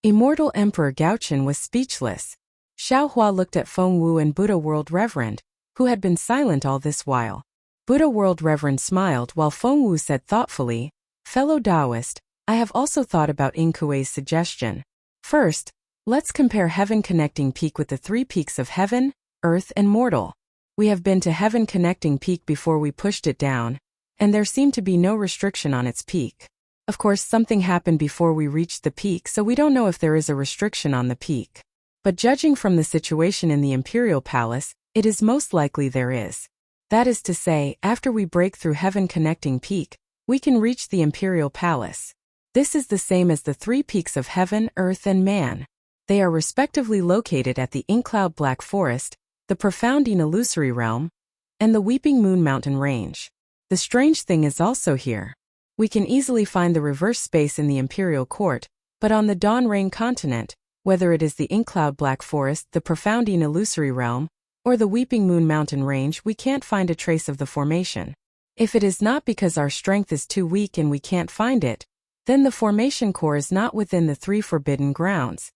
Immortal Emperor Gaochen was speechless. Xiao Hua looked at Fengwu and Buddha World Reverend, who had been silent all this while. Buddha World Reverend smiled while Fengwu said thoughtfully, "Fellow Taoist, I have also thought about In Kuei's suggestion. First, let's compare Heaven Connecting Peak with the three peaks of Heaven, Earth and Mortal. We have been to Heaven Connecting Peak before we pushed it down, and there seemed to be no restriction on its peak. Of course, something happened before we reached the peak, so we don't know if there is a restriction on the peak. But judging from the situation in the Imperial Palace, it is most likely there is. That is to say, after we break through Heaven Connecting Peak, we can reach the Imperial Palace. This is the same as the three peaks of Heaven, Earth and Man. They are respectively located at the Inkcloud Black Forest, the Profounding Illusory Realm, and the Weeping Moon Mountain Range. The strange thing is also here. We can easily find the reverse space in the Imperial Court, but on the Dawn Rain continent, whether it is the Inkcloud Black Forest, the Profounding Illusory Realm, or the Weeping Moon Mountain Range, we can't find a trace of the formation. If it is not because our strength is too weak and we can't find it, then the formation core is not within the three forbidden grounds."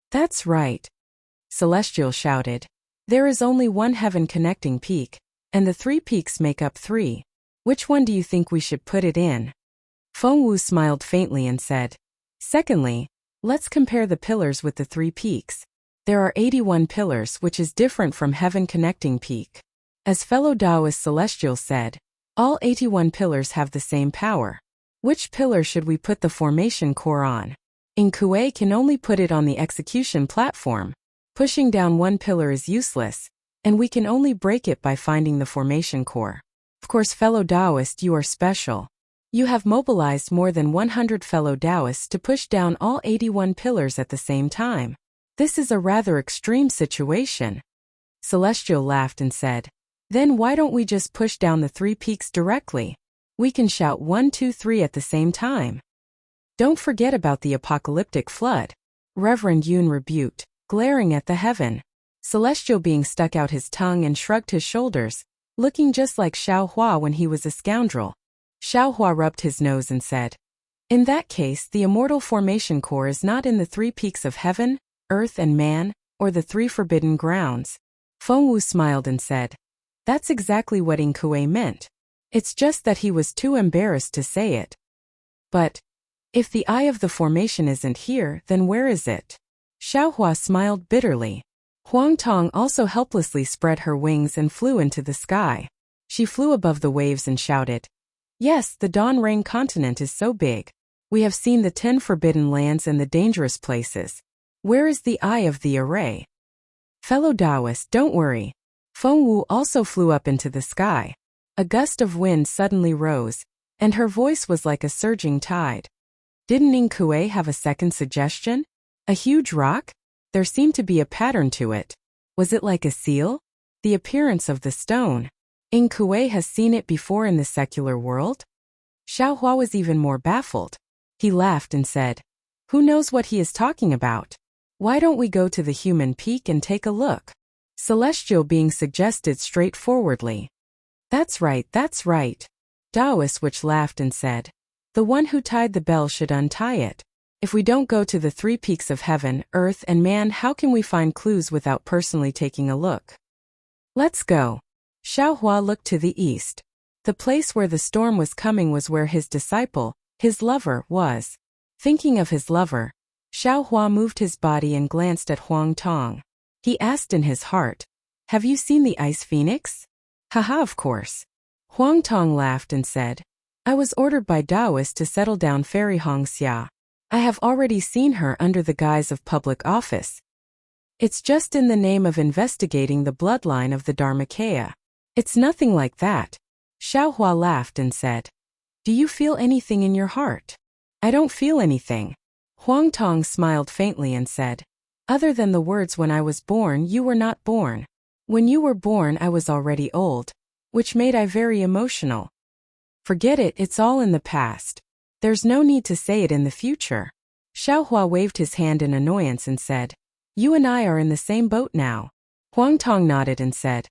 "That's right," Celestial shouted. "There is only one Heaven Connecting Peak, and the three peaks make up three. Which one do you think we should put it in?" Fengwu smiled faintly and said, "Secondly, let's compare the pillars with the three peaks. There are 81 pillars, which is different from Heaven Connecting Peak. As fellow Taoist Celestial said, all 81 pillars have the same power. Which pillar should we put the formation core on? In Kuei can only put it on the execution platform. Pushing down one pillar is useless, and we can only break it by finding the formation core. Of course, fellow Taoist, you are special. You have mobilized more than 100 fellow Taoists to push down all 81 pillars at the same time. This is a rather extreme situation." Celestial laughed and said, "Then why don't we just push down the three peaks directly? We can shout 1, 2, 3 at the same time." "Don't forget about the apocalyptic flood," Reverend Yun rebuked, glaring at the heaven. Celestial being stuck out his tongue and shrugged his shoulders, looking just like Xiao Hua when he was a scoundrel. Xiao Hua rubbed his nose and said, "In that case, the immortal formation core is not in the three peaks of Heaven, Earth and Man, or the three forbidden grounds." Fengwu smiled and said, "That's exactly what In Kuei meant. It's just that he was too embarrassed to say it." "But if the eye of the formation isn't here, then where is it?" Xiao Hua smiled bitterly. Huang Tong also helplessly spread her wings and flew into the sky. She flew above the waves and shouted, "Yes, the Dawn Rain continent is so big. We have seen the 10 forbidden lands and the dangerous places. Where is the eye of the array?" "Fellow Taoists, don't worry." Fengwu also flew up into the sky. A gust of wind suddenly rose, and her voice was like a surging tide. "Didn't In Kuei have a second suggestion? A huge rock? There seemed to be a pattern to it. Was it like a seal? The appearance of the stone. In Kuei has seen it before in the secular world?" Xiao Hua was even more baffled. He laughed and said, "Who knows what he is talking about? Why don't we go to the human peak and take a look?" Celestial being suggested straightforwardly. That's right. Taoist which laughed and said, "The one who tied the bell should untie it." If we don't go to the three peaks of heaven, earth, and man, how can we find clues without personally taking a look? Let's go. Xiaohua looked to the east. The place where the storm was coming was where his disciple, his lover, was. Thinking of his lover, Xiaohua moved his body and glanced at Huang Tong. He asked in his heart, "Have you seen the ice phoenix?" "Haha, of course." Huang Tong laughed and said, "I was ordered by Taoists to settle down Fairy Hongxia. I have already seen her under the guise of public office. It's just in the name of investigating the bloodline of the Dharmakaya. It's nothing like that." Xiaohua laughed and said, "Do you feel anything in your heart?" "I don't feel anything." Huang Tong smiled faintly and said, "Other than the words 'when I was born, you were not born. When you were born, I was already old,' which made I very emotional." "Forget it, it's all in the past. There's no need to say it in the future." Xiaohua waved his hand in annoyance and said, "You and I are in the same boat now." Huang Tong nodded and said,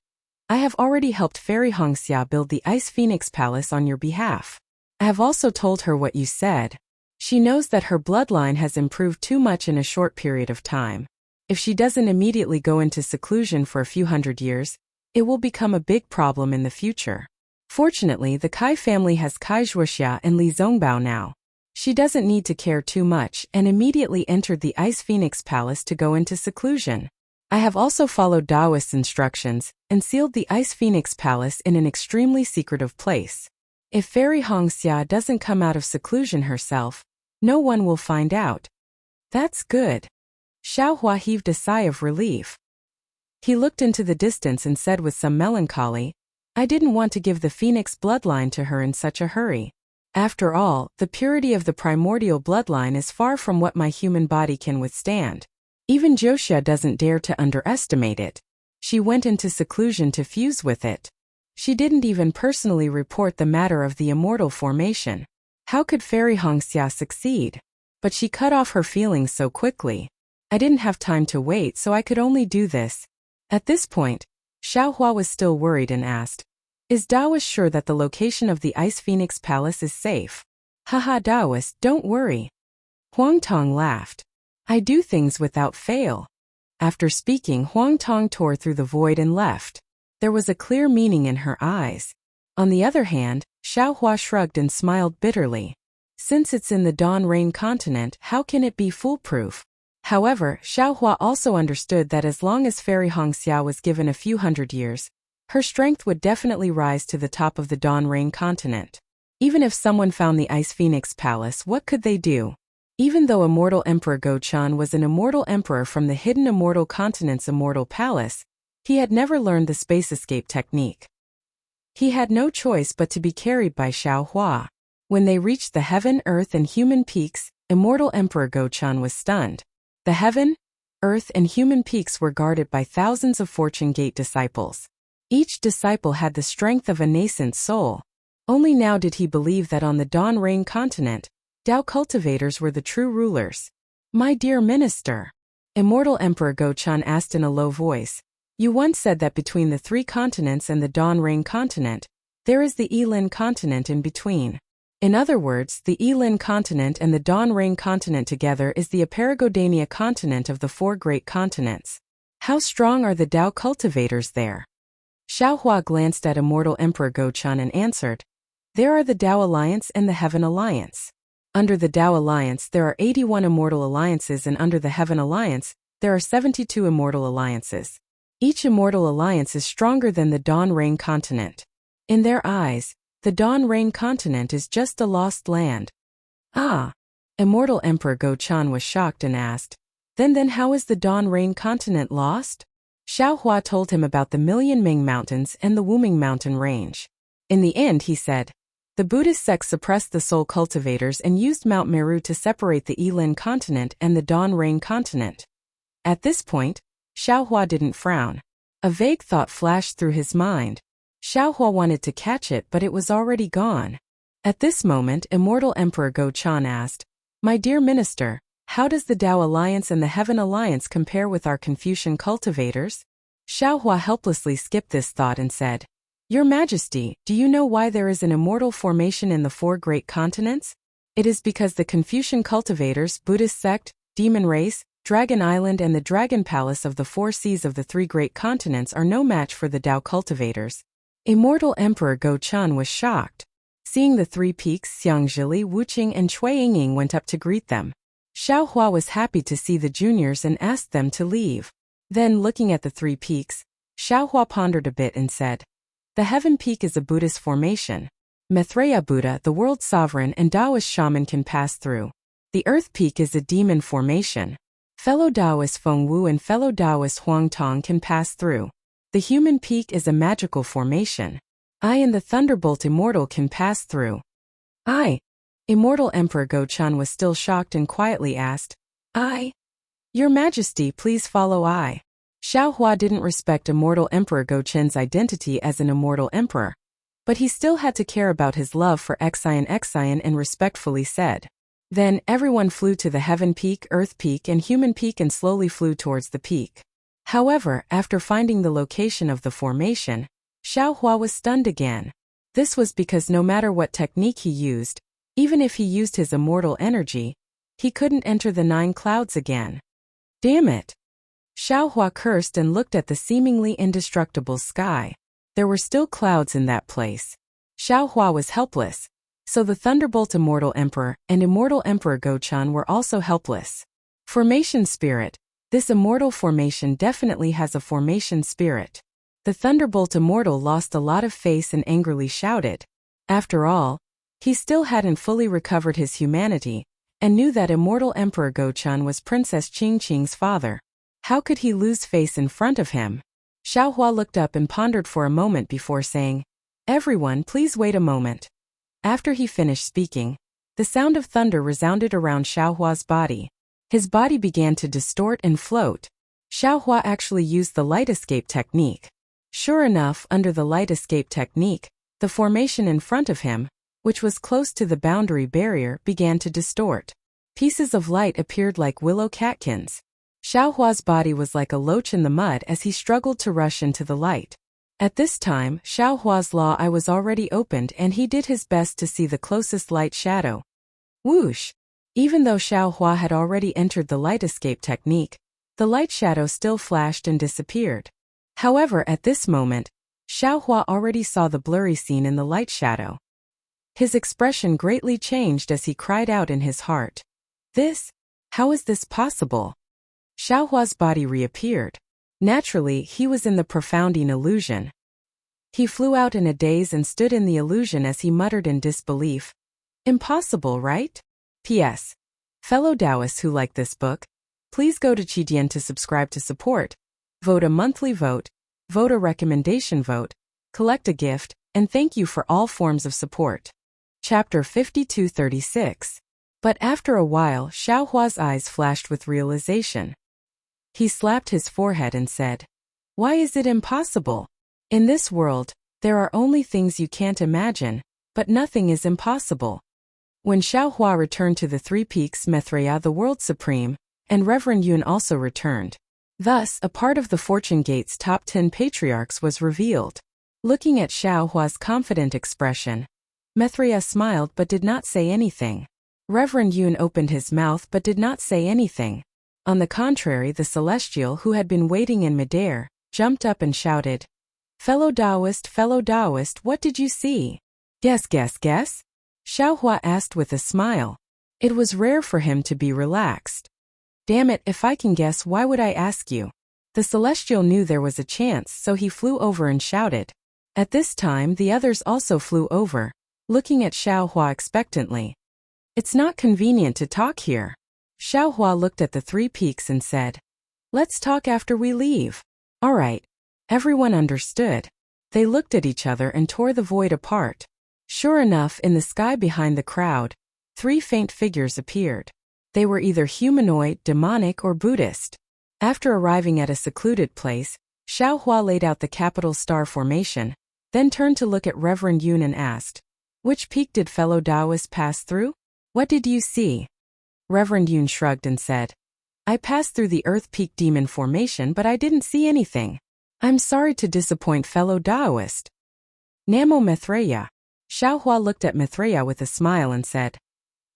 "I have already helped Fairy Hongxia build the Ice Phoenix Palace on your behalf. I have also told her what you said. She knows that her bloodline has improved too much in a short period of time. If she doesn't immediately go into seclusion for a few hundred years, it will become a big problem in the future. Fortunately, the Kai family has Kai Wuxia and Li Zongbao now. She doesn't need to care too much and immediately entered the Ice Phoenix Palace to go into seclusion. I have also followed Taoist instructions and sealed the Ice Phoenix Palace in an extremely secretive place. If Fairy Hongxia doesn't come out of seclusion herself, no one will find out." "That's good." Xiaohua heaved a sigh of relief. He looked into the distance and said with some melancholy, "I didn't want to give the Phoenix bloodline to her in such a hurry. After all, the purity of the primordial bloodline is far from what my human body can withstand. Even Joshua doesn't dare to underestimate it. She went into seclusion to fuse with it. She didn't even personally report the matter of the immortal formation. How could Fairy Hongxia succeed? But she cut off her feelings so quickly. I didn't have time to wait, so I could only do this." At this point, Xiaohua was still worried and asked, "Is Taoist sure that the location of the Ice Phoenix Palace is safe?" "Haha, Taoist, don't worry." Huang Tong laughed. "I do things without fail." After speaking, Huang Tong tore through the void and left. There was a clear meaning in her eyes. On the other hand, Xiaohua shrugged and smiled bitterly. Since it's in the Dawn Rain continent, how can it be foolproof? However, Xiaohua also understood that as long as Fairy Hongxia was given a few hundred years, her strength would definitely rise to the top of the Dawn Rain continent. Even if someone found the Ice Phoenix Palace, what could they do? Even though Immortal Emperor Go-chan was an immortal emperor from the hidden Immortal Continent's Immortal Palace, he had never learned the space escape technique. He had no choice but to be carried by Xiaohua. When they reached the heaven, earth, and human peaks, Immortal Emperor Go-chan was stunned. The heaven, earth, and human peaks were guarded by thousands of Fortune Gate disciples. Each disciple had the strength of a nascent soul. Only now did he believe that on the Dawn Rain continent, Tao cultivators were the true rulers. "My dear minister," Immortal Emperor Go-chan asked in a low voice, "you once said that between the three continents and the Dawn Rain continent, there is the Elin continent in between. In other words, the Elin continent and the Dawn Rain continent together is the Aparagodania continent of the four great continents. How strong are the Tao cultivators there?" Xiaohua glanced at Immortal Emperor Go-chan and answered, "There are the Tao Alliance and the Heaven Alliance. Under the Tao Alliance there are 81 immortal alliances, and under the Heaven Alliance, there are 72 immortal alliances. Each immortal alliance is stronger than the Dawn Rain continent. In their eyes, the Dawn Rain continent is just a lost land." "Ah!" Immortal Emperor Go-chan was shocked and asked, Then how is the Dawn Rain continent lost?" Xiaohua told him about the Million Ming Mountains and the Wuming Mountain Range. In the end, he said, the Buddhist sect suppressed the soul cultivators and used Mount Meru to separate the Elin continent and the Dawn Rain continent. At this point, Xiaohua didn't frown. A vague thought flashed through his mind. Xiaohua wanted to catch it, but it was already gone. At this moment, Immortal Emperor Go-chan asked, "My dear minister, how does the Tao Alliance and the Heaven Alliance compare with our Confucian cultivators?" Xiaohua helplessly skipped this thought and said, "Your Majesty, do you know why there is an immortal formation in the four great continents?" It is because the Confucian cultivators, Buddhist sect, demon race, Dragon Island and the Dragon Palace of the four seas of the three great continents are no match for the Tao cultivators. Immortal Emperor Go Chun was shocked. Seeing the three peaks, Xiang Zhili, Wuqing and Cui Yingying went up to greet them. Xiao Hua was happy to see the juniors and asked them to leave. Then, looking at the three peaks, Xiao Hua pondered a bit and said, "The Heaven Peak is a Buddhist formation. Maitreya Buddha, the world sovereign and Taoist shaman can pass through. The Earth Peak is a demon formation. Fellow Taoist Feng Wu and fellow Taoist Huang Tong can pass through. The Human Peak is a magical formation. I and the Thunderbolt Immortal can pass through." "I?" Immortal Emperor Go Chun was still shocked and quietly asked, "I? Your Majesty, please follow I." Xiao Hua didn't respect Immortal Emperor Go Chun's identity as an immortal emperor. But he still had to care about his love for Xian and respectfully said. Then, everyone flew to the Heaven Peak, Earth Peak and Human Peak and slowly flew towards the peak. However, after finding the location of the formation, Xiao Hua was stunned again. This was because no matter what technique he used, even if he used his immortal energy, he couldn't enter the 9 clouds again. Damn it! Xiao Hua cursed and looked at the seemingly indestructible sky. There were still clouds in that place. Xiao Hua was helpless, so the Thunderbolt Immortal Emperor and Immortal Emperor Go Chun were also helpless. Formation Spirit. This immortal formation definitely has a formation spirit. The Thunderbolt Immortal lost a lot of face and angrily shouted. After all, he still hadn't fully recovered his humanity, and knew that Immortal Emperor Go Chun was Princess Qing's father. How could he lose face in front of him? Xiao Hua looked up and pondered for a moment before saying, "Everyone, please wait a moment." After he finished speaking, the sound of thunder resounded around Xiao Hua's body. His body began to distort and float. Xiao Hua actually used the light escape technique. Sure enough, under the light escape technique, the formation in front of him, which was close to the boundary barrier, began to distort. Pieces of light appeared like willow catkins. Xiao Hua's body was like a loach in the mud as he struggled to rush into the light. At this time, Xiao Hua's law eye was already opened and he did his best to see the closest light shadow. Whoosh! Even though Xiao Hua had already entered the light escape technique, the light shadow still flashed and disappeared. However, at this moment, Xiao Hua already saw the blurry scene in the light shadow. His expression greatly changed as he cried out in his heart. How is this possible? Xiao Hua's body reappeared. Naturally, he was in the profound illusion. He flew out in a daze and stood in the illusion as he muttered in disbelief. Impossible, right? P.S. Fellow Taoists who like this book, please go to Qidian to subscribe to support, vote a monthly vote, vote a recommendation vote, collect a gift, and thank you for all forms of support. Chapter 5236. But after a while, Xiao Hua's eyes flashed with realization. He slapped his forehead and said, "Why is it impossible? In this world, there are only things you can't imagine, but nothing is impossible." When Xiao Hua returned to the three peaks, Maitreya, the world supreme, and Reverend Yun also returned. Thus, a part of the Fortune Gate's top 10 patriarchs was revealed. Looking at Xiao Hua's confident expression, Maitreya smiled but did not say anything. Reverend Yun opened his mouth but did not say anything. On the contrary, the Celestial, who had been waiting in midair, jumped up and shouted, fellow Taoist, what did you see?" Guess. Xiao Hua asked with a smile. It was rare for him to be relaxed. "Damn it, if I can guess, why would I ask you?" The Celestial knew there was a chance, so he flew over and shouted. At this time, the others also flew over, looking at Xiao Hua expectantly. "It's not convenient to talk here." Xiao Hua looked at the three peaks and said, "Let's talk after we leave." "All right." Everyone understood. They looked at each other and tore the void apart. Sure enough, in the sky behind the crowd, 3 faint figures appeared. They were either humanoid, demonic, or Buddhist. After arriving at a secluded place, Xiao Hua laid out the capital star formation, then turned to look at Reverend Yun and asked, "Which peak did fellow Taoists pass through? What did you see?" Reverend Yun shrugged and said, "I passed through the Earth Peak Demon Formation, but I didn't see anything. I'm sorry to disappoint fellow Taoist." "Namo Maitreya." Xiao Hua looked at Maitreya with a smile and said,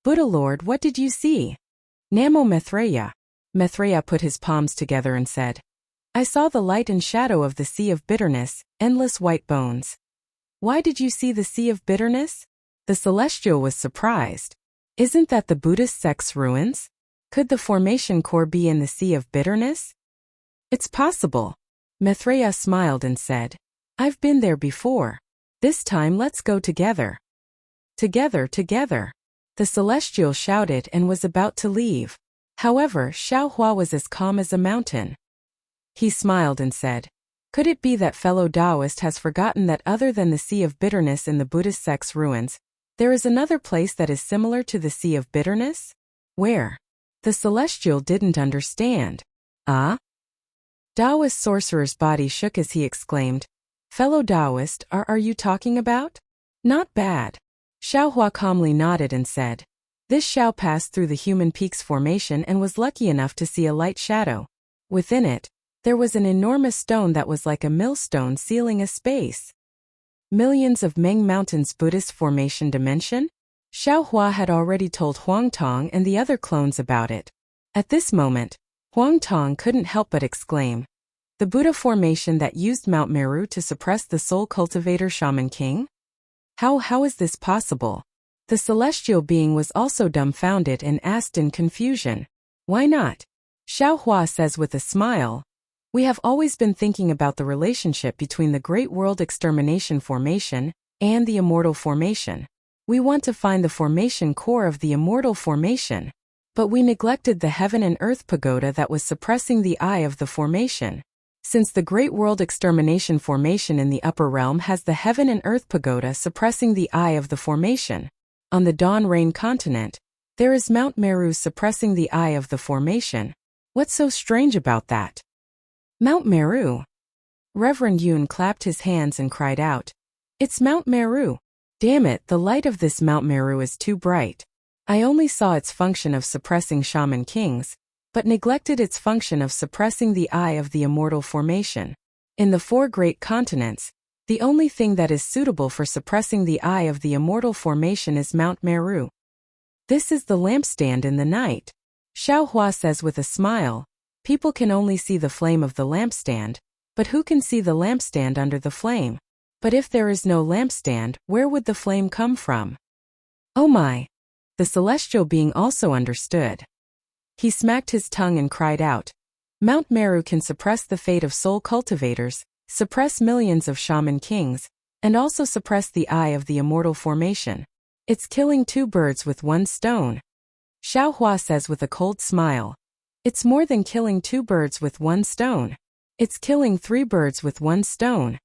Buddha Lord, what did you see? Namo Maitreya. Maitreya put his palms together and said, I saw the light and shadow of the sea of bitterness, endless white bones. Why did you see the sea of bitterness? The celestial was surprised. Isn't that the Buddhist sect's ruins? Could the formation core be in the sea of bitterness? It's possible. Maitreya smiled and said, I've been there before. This time let's go together. Together, together. The celestial shouted and was about to leave. However, Xiao Hua was as calm as a mountain. He smiled and said, Could it be that fellow Taoist has forgotten that other than the sea of bitterness in the Buddhist sect's ruins, there is another place that is similar to the sea of bitterness? Where? The celestial didn't understand. Ah? Taoist sorcerer's body shook as he exclaimed, Fellow Taoist, are you talking about? Not bad. Xiao Hua calmly nodded and said, This Xiao passed through the human peaks formation and was lucky enough to see a light shadow. Within it, there was an enormous stone that was like a millstone sealing a space. Millions of Meng Mountains Buddhist formation dimension? Xiao Hua had already told Huang Tong and the other clones about it. At this moment, Huang Tong couldn't help but exclaim, The Buddha formation that used Mount Meru to suppress the soul cultivator Shaman King? How is this possible? The celestial being was also dumbfounded and asked in confusion. Why not? Xiao Hua says with a smile, We have always been thinking about the relationship between the Great World Extermination Formation and the Immortal Formation. We want to find the formation core of the Immortal Formation. But we neglected the Heaven and Earth Pagoda that was suppressing the eye of the formation. Since the Great World Extermination Formation in the upper realm has the Heaven and Earth Pagoda suppressing the eye of the formation, on the Dawn Rain continent, there is Mount Meru suppressing the eye of the formation. What's so strange about that? Mount Meru. Reverend Yun clapped his hands and cried out, It's Mount Meru. Damn it, the light of this Mount Meru is too bright. I only saw its function of suppressing shaman kings, but neglected its function of suppressing the eye of the immortal formation. In the 4 great continents, the only thing that is suitable for suppressing the eye of the immortal formation is Mount Meru. This is the lampstand in the night. Xiao Hua says with a smile, People can only see the flame of the lampstand, but who can see the lampstand under the flame? But if there is no lampstand, where would the flame come from? Oh my! The celestial being also understood. He smacked his tongue and cried out, Mount Meru can suppress the fate of soul cultivators, suppress millions of shaman kings, and also suppress the eye of the immortal formation. It's killing 2 birds with 1 stone. Xiao Hua says with a cold smile, It's more than killing 2 birds with 1 stone. It's killing 3 birds with 1 stone.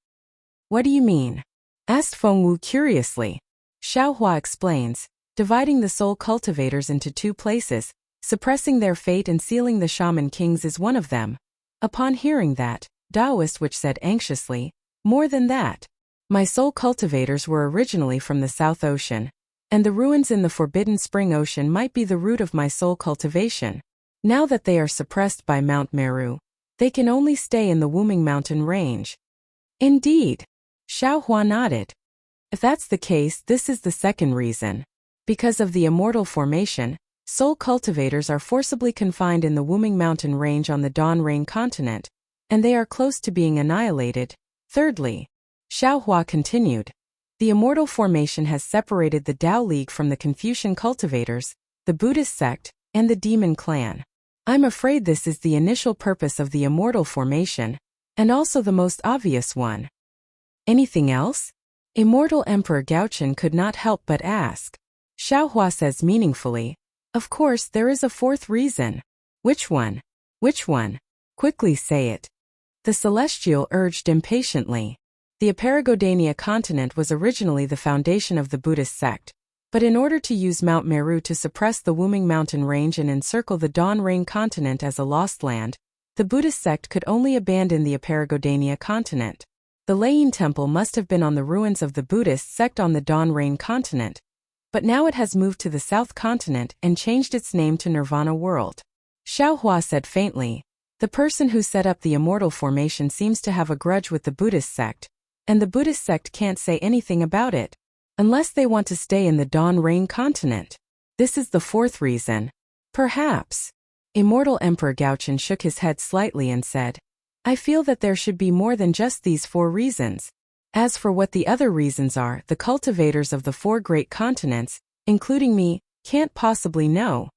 What do you mean? Asked Feng Wu curiously. Xiao Hua explains, dividing the soul cultivators into 2 places, suppressing their fate and sealing the shaman kings is one of them. Upon hearing that, Taoist which said anxiously, More than that. My soul cultivators were originally from the South Ocean, and the ruins in the Forbidden Spring Ocean might be the root of my soul cultivation. Now that they are suppressed by Mount Meru, they can only stay in the Wuming Mountain range. Indeed. Xiao Hua nodded. If that's the case, this is the second reason. Because of the immortal formation, soul cultivators are forcibly confined in the Wuming Mountain range on the Dawn Rain continent, and they are close to being annihilated. Thirdly, Xiao Hua continued, the immortal formation has separated the Tao League from the Confucian cultivators, the Buddhist sect, and the demon clan. I'm afraid this is the initial purpose of the immortal formation, and also the most obvious one. Anything else? Immortal Emperor Gaochen could not help but ask. Xiao Hua says meaningfully, Of course there is a 4th reason. Which one? Which one? Quickly say it. The celestial urged impatiently. The Aparagodania continent was originally the foundation of the Buddhist sect, but in order to use Mount Meru to suppress the Wuming Mountain range and encircle the Dawn Rain continent as a lost land, the Buddhist sect could only abandon the Aparagodania continent. The Layin Temple must have been on the ruins of the Buddhist sect on the Dawn Rain continent, but now it has moved to the South continent and changed its name to Nirvana World. Xiao Hua said faintly, the person who set up the immortal formation seems to have a grudge with the Buddhist sect, and the Buddhist sect can't say anything about it, unless they want to stay in the Dawn Rain continent. This is the fourth reason. Perhaps. Immortal Emperor Gaochen shook his head slightly and said, I feel that there should be more than just these 4 reasons. As for what the other reasons are, the cultivators of the 4 great continents, including me, can't possibly know.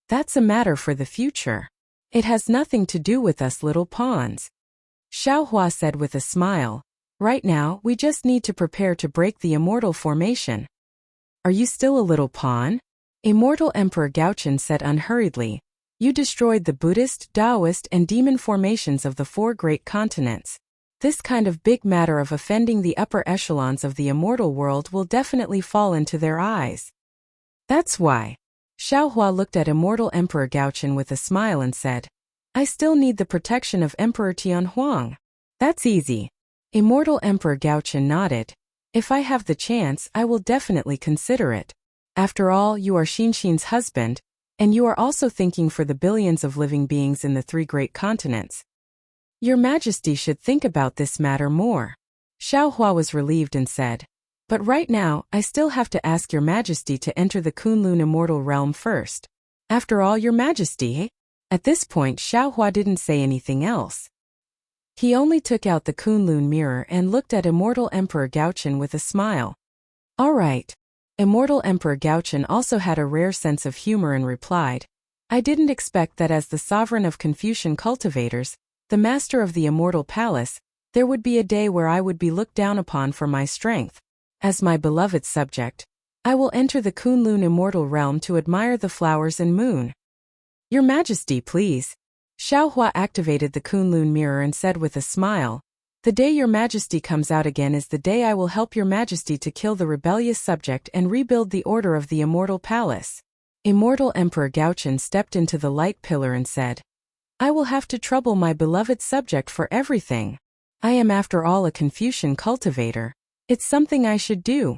That's a matter for the future. It has nothing to do with us little pawns. Xiaohua said with a smile, right now we just need to prepare to break the immortal formation. Are you still a little pawn? Immortal Emperor Gaochen said unhurriedly, you destroyed the Buddhist, Taoist and demon formations of the 4 great continents. This kind of big matter of offending the upper echelons of the immortal world will definitely fall into their eyes. That's why. Xiaohua looked at Immortal Emperor Gaochen with a smile and said, I still need the protection of Emperor Tianhuang. That's easy. Immortal Emperor Gaochen nodded. If I have the chance, I will definitely consider it. After all, you are Xinxin's husband, and you are also thinking for the billions of living beings in the 3 great continents. Your Majesty should think about this matter more. Xiaohua was relieved and said, but right now, I still have to ask Your Majesty to enter the Kunlun immortal realm first. After all, Your Majesty, eh? At this point, Xiaohua didn't say anything else. He only took out the Kunlun mirror and looked at Immortal Emperor Gaochen with a smile. All right. Immortal Emperor Gaochen also had a rare sense of humor and replied, I didn't expect that as the sovereign of Confucian cultivators, the master of the immortal palace, there would be a day where I would be looked down upon for my strength. As my beloved subject, I will enter the Kunlun immortal realm to admire the flowers and moon. Your Majesty, please. Xiaohua activated the Kunlun mirror and said with a smile, the day Your Majesty comes out again is the day I will help Your Majesty to kill the rebellious subject and rebuild the order of the immortal palace. Immortal Emperor Gaochen stepped into the light pillar and said, I will have to trouble my beloved subject for everything. I am after all a Confucian cultivator. It's something I should do.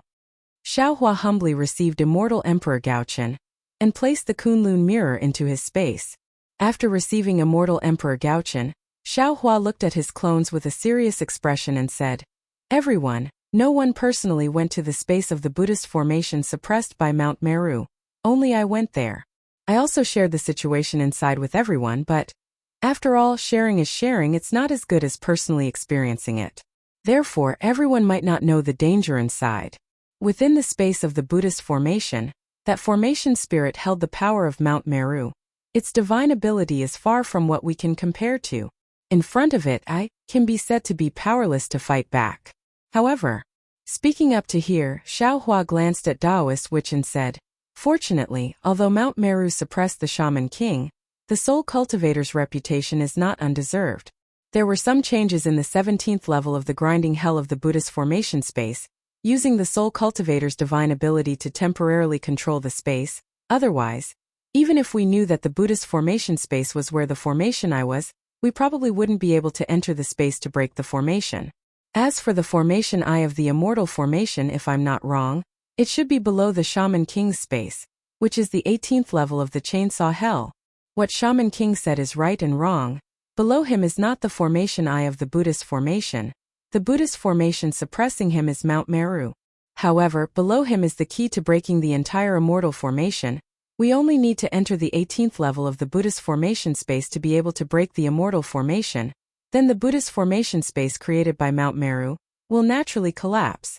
Xiaohua humbly received Immortal Emperor Gaochen and placed the Kunlun mirror into his space. After receiving Immortal Emperor Gaochen, Xiaohua looked at his clones with a serious expression and said, everyone, no one personally went to the space of the Buddhist formation suppressed by Mount Meru. Only I went there. I also shared the situation inside with everyone, but after all, sharing is sharing, it's not as good as personally experiencing it. Therefore, everyone might not know the danger inside. Within the space of the Buddhist formation, that formation spirit held the power of Mount Meru. Its divine ability is far from what we can compare to. In front of it, I can be said to be powerless to fight back. However, speaking up to here, Xiaohua glanced at Taoist Witch and said, fortunately, although Mount Meru suppressed the Shaman King, the Soul Cultivator's reputation is not undeserved. There were some changes in the 17th level of the grinding hell of the Buddhist formation space, using the Soul Cultivator's divine ability to temporarily control the space. Otherwise, even if we knew that the Buddhist formation space was where the formation eye was, we probably wouldn't be able to enter the space to break the formation. As for the formation eye of the immortal formation, if I'm not wrong, it should be below the Shaman King's space, which is the 18th level of the Chainsaw Hell. What Shaman King said is right and wrong. Below him is not the formation eye of the Buddhist formation. The Buddhist formation suppressing him is Mount Meru. However, below him is the key to breaking the entire immortal formation. We only need to enter the 18th level of the Buddhist formation space to be able to break the immortal formation. Then the Buddhist formation space created by Mount Meru will naturally collapse.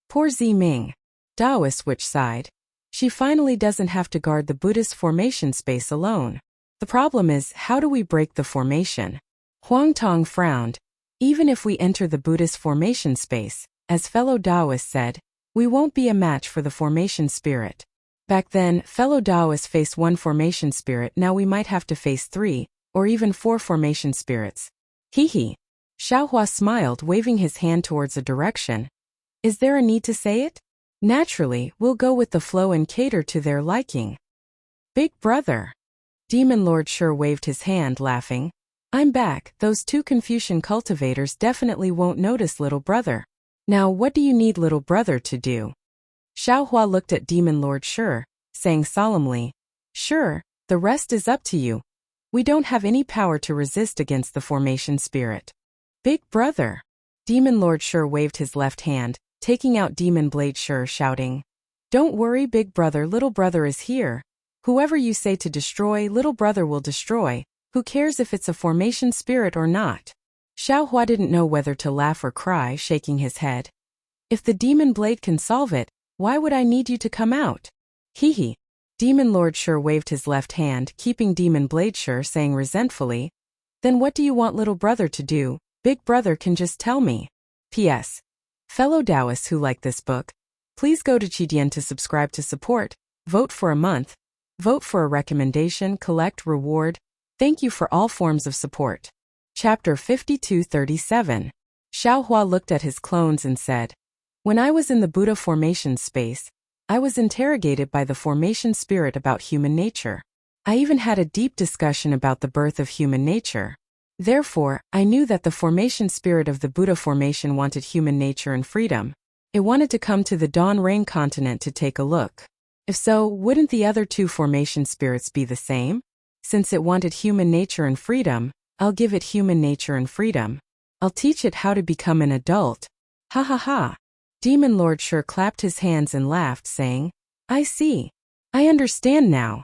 Poor Ziming. Taoist Witch sighed. She finally doesn't have to guard the Buddhist formation space alone. The problem is, how do we break the formation? Huang Tong frowned. Even if we enter the Buddhist formation space, as fellow Taoists said, we won't be a match for the formation spirit. Back then, fellow Taoists faced 1 formation spirit, now we might have to face 3, or even 4 formation spirits. Hee. Xiaohua smiled, waving his hand towards a direction. Is there a need to say it? Naturally, we'll go with the flow and cater to their liking. Big brother. Demon Lord sure waved his hand, laughing. I'm back, those 2 Confucian cultivators definitely won't notice little brother. Now what do you need little brother to do? Xiaohua looked at Demon Lord Sure, saying solemnly, sure, the rest is up to you. We don't have any power to resist against the formation spirit. Big brother. Demon Lord Sure waved his left hand, taking out Demon Blade Sure, shouting, Don't worry, big brother, little brother is here. Whoever you say to destroy, little brother will destroy. Who cares if it's a formation spirit or not? Xiaohua didn't know whether to laugh or cry, shaking his head. If the demon blade can solve it, why would I need you to come out? Hee hee. Demon Lord Sure waved his left hand, keeping Demon Blade Sure, saying resentfully, Then what do you want little brother to do? Big brother can just tell me. P.S. Fellow Taoists who like this book, please go to Qidian to subscribe to support, vote for a month, vote for a recommendation, collect reward. Thank you for all forms of support. Chapter 5237. Xiaohua looked at his clones and said, When I was in the Buddha formation space, I was interrogated by the formation spirit about human nature. I even had a deep discussion about the birth of human nature. Therefore, I knew that the formation spirit of the Buddha formation wanted human nature and freedom. It wanted to come to the Dawn Rain continent to take a look. If so, wouldn't the other two formation spirits be the same? Since it wanted human nature and freedom, I'll give it human nature and freedom. I'll teach it how to become an adult. Ha ha ha. Demon Lord Sure clapped his hands and laughed, saying, I see. I understand now.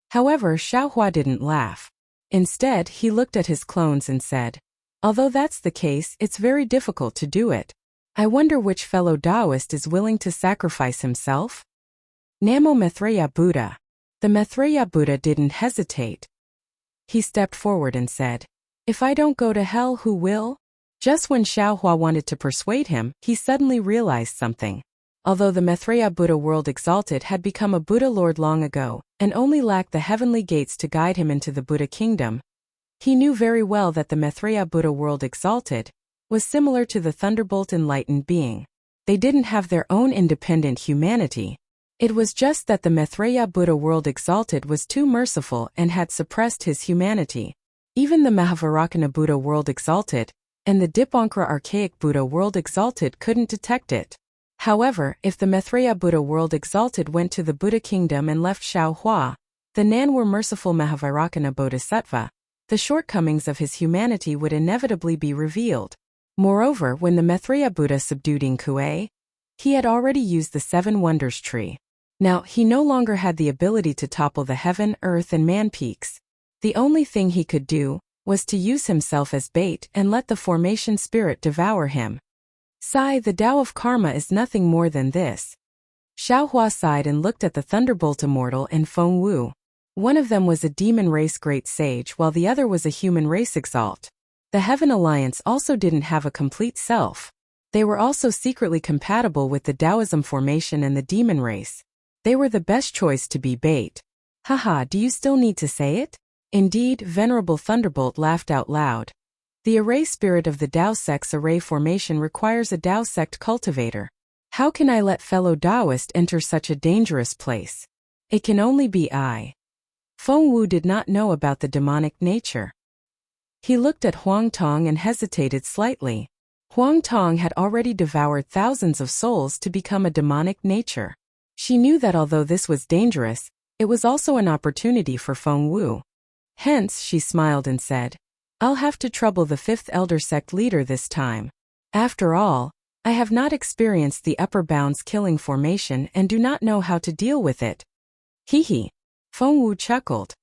However, Xiaohua didn't laugh. Instead, he looked at his clones and said, Although that's the case, it's very difficult to do it. I wonder which fellow Taoist is willing to sacrifice himself? Namo Maitreya Buddha. The Maitreya Buddha didn't hesitate. He stepped forward and said, If I don't go to hell, who will? Just when Xiaohua wanted to persuade him, he suddenly realized something. Although the Maitreya Buddha World Exalted had become a Buddha Lord long ago, and only lacked the heavenly gates to guide him into the Buddha kingdom, he knew very well that the Maitreya Buddha World Exalted was similar to the Thunderbolt Enlightened Being. They didn't have their own independent humanity. It was just that the Maitreya Buddha World Exalted was too merciful and had suppressed his humanity. Even the Mahavarakana Buddha World Exalted and the Dipankara Archaic Buddha World Exalted couldn't detect it. However, if the Maitreya Buddha World Exalted went to the Buddha Kingdom and left Xiaohua, the Nanwar merciful Mahavarakana Bodhisattva, the shortcomings of his humanity would inevitably be revealed. Moreover, when the Maitreya Buddha subdued Inkue, he had already used the Seven Wonders tree. Now, he no longer had the ability to topple the heaven, earth, and man peaks. The only thing he could do was to use himself as bait and let the formation spirit devour him. Sigh, the Tao of Karma is nothing more than this. Xiaohua sighed and looked at the Thunderbolt Immortal and Feng Wu. One of them was a demon race great sage while the other was a human race exalt. The Heaven Alliance also didn't have a complete self. They were also secretly compatible with the Taoism formation and the demon race. They were the best choice to be bait. Haha, do you still need to say it? Indeed, Venerable Thunderbolt laughed out loud. The array spirit of the Tao sect's array formation requires a Tao sect cultivator. How can I let fellow Taoist enter such a dangerous place? It can only be I. Feng Wu did not know about the demonic nature. He looked at Huang Tong and hesitated slightly. Huang Tong had already devoured thousands of souls to become a demonic nature. She knew that although this was dangerous, it was also an opportunity for Feng Wu. Hence, she smiled and said, I'll have to trouble the fifth elder sect leader this time. After all, I have not experienced the upper bounds killing formation and do not know how to deal with it. Hee hee. Feng Wu chuckled.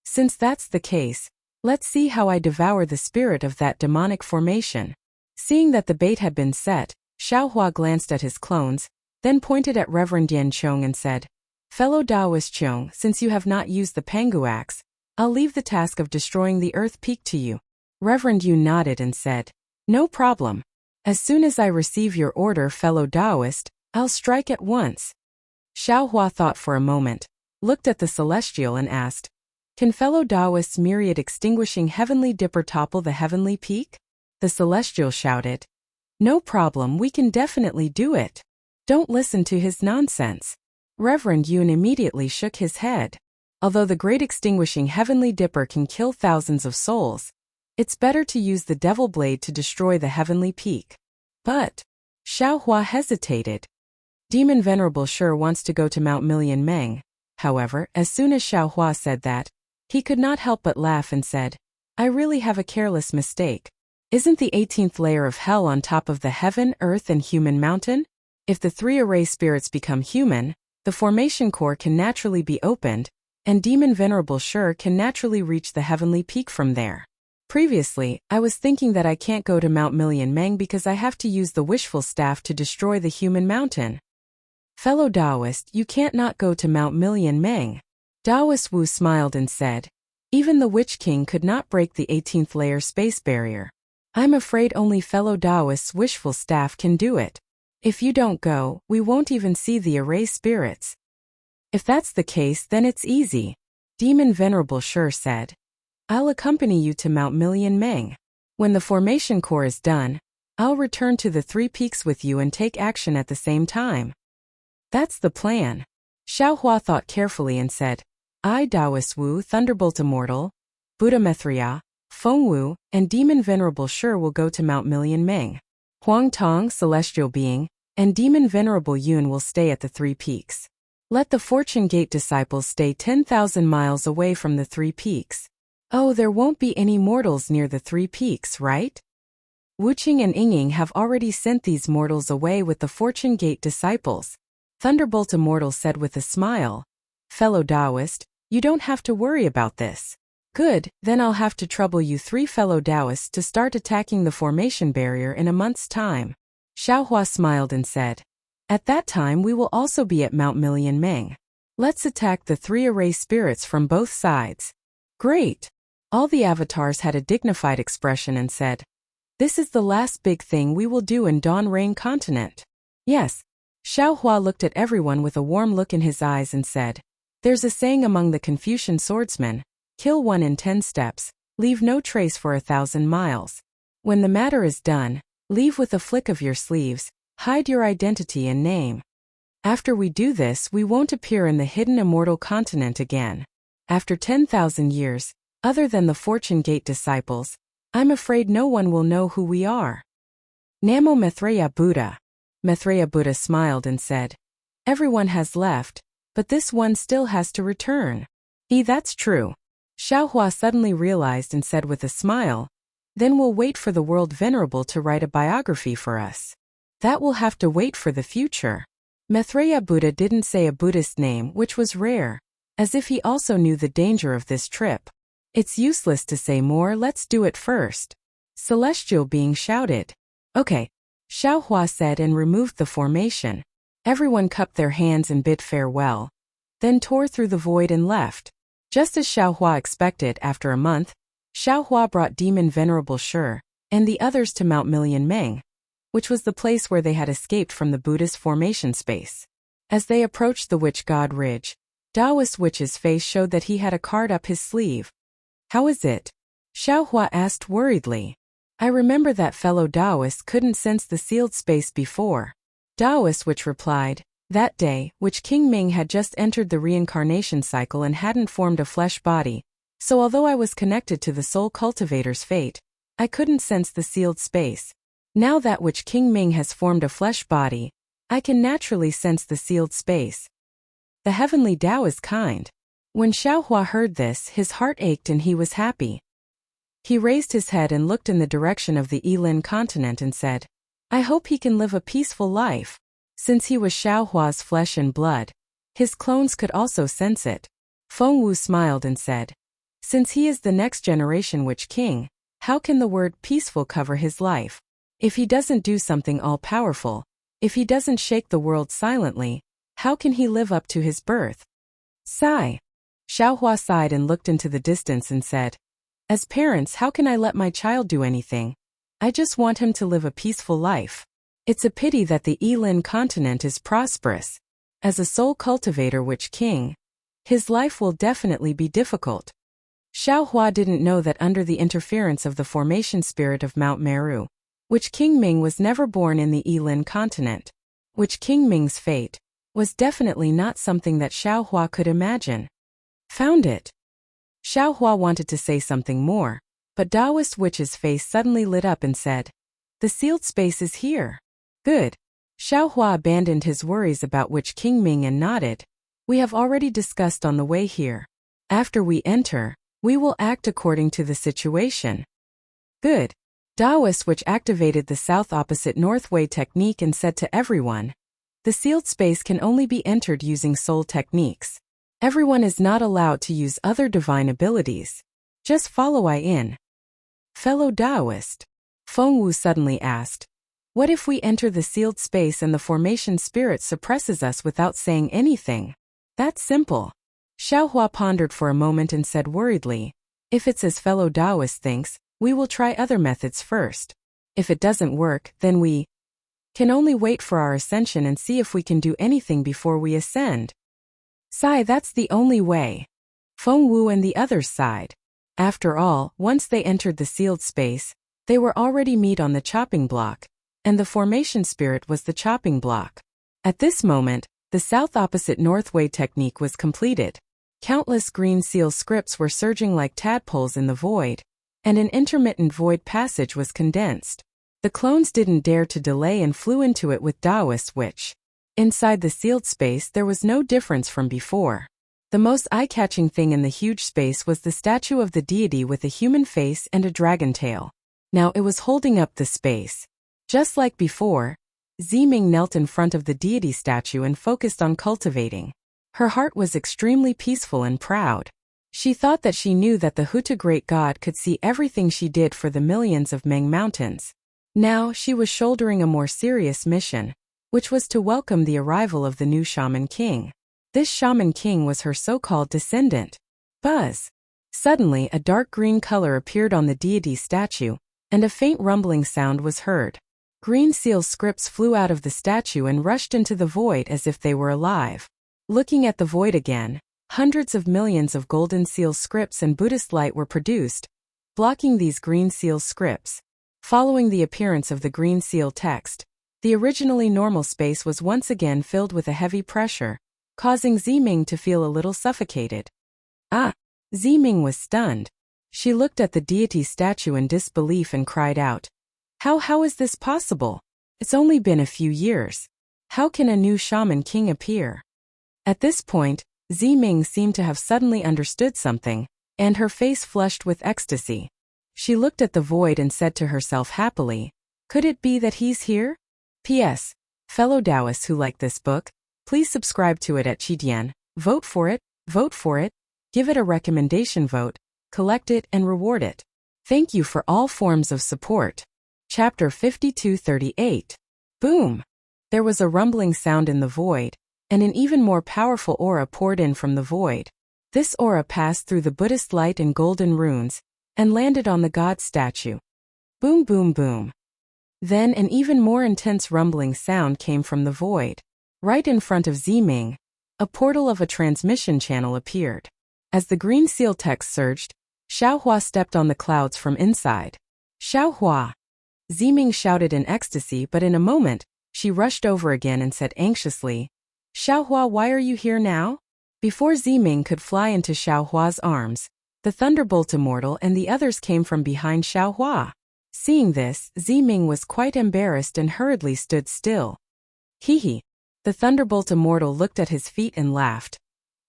Since that's the case, let's see how I devour the spirit of that demonic formation. Seeing that the bait had been set, Xiaohua glanced at his clones, then pointed at Reverend Yan Chong and said, Fellow Taoist Chong, since you have not used the Pangu axe, I'll leave the task of destroying the earth peak to you. Reverend Yu nodded and said, No problem. As soon as I receive your order, fellow Taoist, I'll strike at once. Xiaohua thought for a moment, looked at the celestial and asked, Can fellow Taoist's myriad extinguishing heavenly dipper topple the heavenly peak? The celestial shouted, No problem, we can definitely do it. Don't listen to his nonsense. Reverend Yun immediately shook his head. Although the great extinguishing heavenly dipper can kill thousands of souls, it's better to use the devil blade to destroy the heavenly peak. But Xiaohua hesitated. Demon Venerable sure wants to go to Mount Million Meng. However, as soon as Xiaohua said that, he could not help but laugh and said, I really have a careless mistake. Isn't the 18th layer of hell on top of the heaven, earth, and human mountain? If the three array spirits become human, the formation core can naturally be opened, and Demon Venerable Shi can naturally reach the heavenly peak from there. Previously, I was thinking that I can't go to Mount Million Meng because I have to use the wishful staff to destroy the human mountain. Fellow Taoist, you can't not go to Mount Million Meng. Taoist Wu smiled and said, even the Witch King could not break the 18th layer space barrier. I'm afraid only fellow Taoist's wishful staff can do it. If you don't go, we won't even see the array spirits. If that's the case, then it's easy. Demon Venerable Shi said. I'll accompany you to Mount Million Meng. When the formation core is done, I'll return to the 3 peaks with you and take action at the same time. That's the plan. Xiaohua thought carefully and said, I, Taoist Wu, Thunderbolt Immortal, Buddha Mithria, Feng Wu, and Demon Venerable Shi will go to Mount Million Meng. Huang Tong, Celestial Being, and Demon Venerable Yun will stay at the 3 peaks. Let the Fortune Gate disciples stay 10,000 miles away from the 3 peaks. Oh, there won't be any mortals near the 3 peaks, right? Wuqing and Yingying have already sent these mortals away with the Fortune Gate disciples. Thunderbolt Immortal said with a smile. Fellow Taoist, you don't have to worry about this. Good, then I'll have to trouble you 3 fellow Taoists to start attacking the formation barrier in a month's time. Xiaohua smiled and said. At that time we will also be at Mount Million Meng. Let's attack the 3 array spirits from both sides. Great! All the avatars had a dignified expression and said, this is the last big thing we will do in Dawn Rain Continent. Yes. Xiaohua looked at everyone with a warm look in his eyes and said, there's a saying among the Confucian swordsmen, kill one in 10 steps, leave no trace for 1,000 miles. When the matter is done, leave with a flick of your sleeves, hide your identity and name. After we do this, we won't appear in the hidden immortal continent again. After 10,000 years, other than the Fortune Gate disciples, I'm afraid no one will know who we are. Namo Maitreya Buddha. Maitreya Buddha smiled and said, everyone has left, but this one still has to return. That's true. Xiaohua suddenly realized and said with a smile, then we'll wait for the World Venerable to write a biography for us. That will have to wait for the future. Maitreya Buddha didn't say a Buddhist name, which was rare, as if he also knew the danger of this trip. It's useless to say more, let's do it first. Celestial Being shouted. Okay. Xiaohua said and removed the formation. Everyone cupped their hands and bid farewell, then tore through the void and left. Just as Xiaohua expected, after a month, Xiaohua brought Demon Venerable Shi and the others to Mount Million Meng, which was the place where they had escaped from the Buddhist formation space. As they approached the Witch God Ridge, Taoist Witch's face showed that he had a card up his sleeve. How is it? Xiaohua asked worriedly. I remember that fellow Taoist couldn't sense the sealed space before. Taoist Witch replied, that day, Witch King Ming had just entered the reincarnation cycle and hadn't formed a flesh body, so although I was connected to the soul cultivator's fate, I couldn't sense the sealed space. Now that Witch King Ming has formed a flesh body, I can naturally sense the sealed space. The heavenly Tao is kind. When Xiaohua heard this, his heart ached and he was happy. He raised his head and looked in the direction of the Yilin continent and said, I hope he can live a peaceful life. Since he was Xiaohua's flesh and blood, his clones could also sense it. Feng Wu smiled and said, since he is the next generation Witch King, how can the word peaceful cover his life? If he doesn't do something all-powerful, if he doesn't shake the world silently, how can he live up to his birth? Sigh. Xiaohua sighed and looked into the distance and said, as parents, how can I let my child do anything? I just want him to live a peaceful life. It's a pity that the Yilin continent is prosperous. As a soul cultivator Witch King, his life will definitely be difficult. Xiaohua didn't know that under the interference of the formation spirit of Mount Meru, Witch King Ming was never born in the Yilin continent. Witch King Ming's fate was definitely not something that Xiaohua could imagine. Found it. Xiaohua wanted to say something more, but Taoist Witch's face suddenly lit up and said, the sealed space is here. Good. Xiaohua abandoned his worries about Witch King Ming and nodded. We have already discussed on the way here. After we enter, we will act according to the situation. Good. Taoist Witch activated the south opposite north way technique and said to everyone, The sealed space can only be entered using soul techniques. Everyone is not allowed to use other divine abilities. Just follow I in. Fellow Taoist, Feng Wu suddenly asked, what if we enter the sealed space and the formation spirit suppresses us without saying anything? That's simple. Xiaohua pondered for a moment and said worriedly, if it's as fellow Taoist thinks, we will try other methods first. If it doesn't work, then we can only wait for our ascension and see if we can do anything before we ascend. Sigh, that's the only way. Feng Wu and the others sighed. After all, once they entered the sealed space, they were already meat on the chopping block, and the formation spirit was the chopping block. At this moment, the south opposite north way technique was completed. Countless green seal scripts were surging like tadpoles in the void, and an intermittent void passage was condensed. The clones didn't dare to delay and flew into it with Taoist which. Inside the sealed space there was no difference from before. The most eye-catching thing in the huge space was the statue of the deity with a human face and a dragon tail. Now it was holding up the space. Just like before, Ziming knelt in front of the deity statue and focused on cultivating. Her heart was extremely peaceful and proud. She thought that she knew that the Huta great god could see everything she did for the millions of Meng mountains. Now she was shouldering a more serious mission, which was to welcome the arrival of the new shaman king. This shaman king was her so-called descendant. Buzz! Suddenly a dark green color appeared on the deity statue, and a faint rumbling sound was heard. Green seal scripts flew out of the statue and rushed into the void as if they were alive. Looking at the void again, hundreds of millions of golden seal scripts and Buddhist light were produced, blocking these green seal scripts. Following the appearance of the green seal text, the originally normal space was once again filled with a heavy pressure, causing Ziming to feel a little suffocated. Ziming was stunned. She looked at the deity statue in disbelief and cried out, How is this possible? It's only been a few years. How can a new shaman king appear? At this point, Ziming seemed to have suddenly understood something, and her face flushed with ecstasy. She looked at the void and said to herself happily, could it be that he's here? P.S. Fellow Taoists who like this book, please subscribe to it at Qidian, vote for it, give it a recommendation vote, collect it and reward it. Thank you for all forms of support. Chapter 5238. Boom! There was a rumbling sound in the void, and an even more powerful aura poured in from the void. This aura passed through the Buddhist light and golden runes, and landed on the god statue. Boom boom boom. Then an even more intense rumbling sound came from the void. Right in front of Ziming, a portal of a transmission channel appeared. As the green seal text surged, Xiaohua stepped on the clouds from inside. Xiaohua! Ziming shouted in ecstasy, but in a moment, she rushed over again and said anxiously, Xiaohua, why are you here now? Before Ziming could fly into Xiaohua's arms, the Thunderbolt Immortal and the others came from behind Xiaohua. Seeing this, Ziming was quite embarrassed and hurriedly stood still. Hee. The Thunderbolt Immortal looked at his feet and laughed.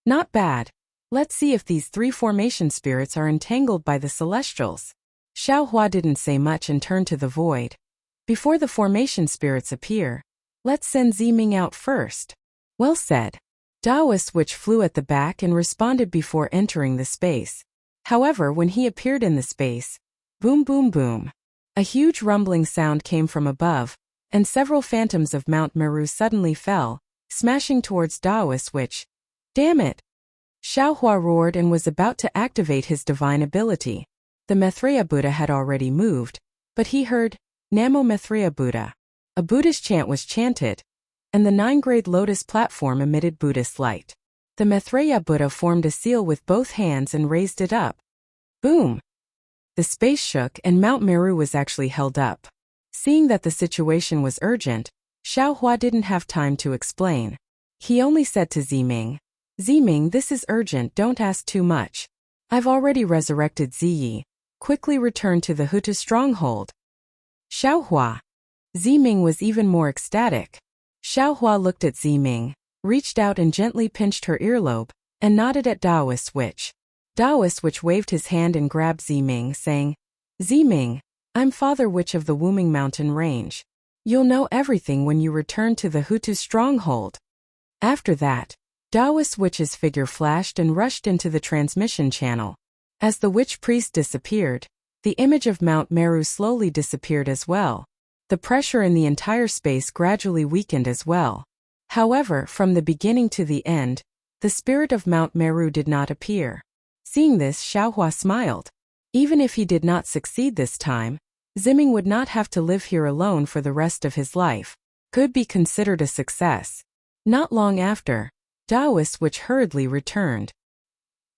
Not bad. Let's see if these three formation spirits are entangled by the celestials. Xiaohua didn't say much and turned to the void. Before the formation spirits appear, let's send Ziming out first. Well said. Taoist Witch flew at the back and responded before entering the space. However, when he appeared in the space, boom boom boom, a huge rumbling sound came from above, and several phantoms of Mount Meru suddenly fell, smashing towards Taoist Witch. Damn it! Xiaohua roared and was about to activate his divine ability. The Maitreya Buddha had already moved, but he heard, Namo Maitreya Buddha. A Buddhist chant was chanted, and the 9-grade lotus platform emitted Buddhist light. The Maitreya Buddha formed a seal with both hands and raised it up. Boom! The space shook and Mount Meru was actually held up. Seeing that the situation was urgent, Xiaohua didn't have time to explain. He only said to Ziming, Ziming, this is urgent, don't ask too much. I've already resurrected Ziyi. Quickly return to the Huta stronghold. Xiaohua. Ziming was even more ecstatic. Xiaohua looked at Ziming, reached out and gently pinched her earlobe, and nodded at Taoist Witch. Taoist Witch waved his hand and grabbed Ziming, saying, Ziming, I'm Father Witch of the Wuming Mountain Range. You'll know everything when you return to the Hutu stronghold. After that, Taoist witch's figure flashed and rushed into the transmission channel. As the witch priest disappeared, the image of Mount Meru slowly disappeared as well. The pressure in the entire space gradually weakened as well. However, from the beginning to the end, the spirit of Mount Meru did not appear. Seeing this, Xiaohua smiled. Even if he did not succeed this time, Ziming would not have to live here alone for the rest of his life. Could be considered a success. Not long after, Taoist witch hurriedly returned.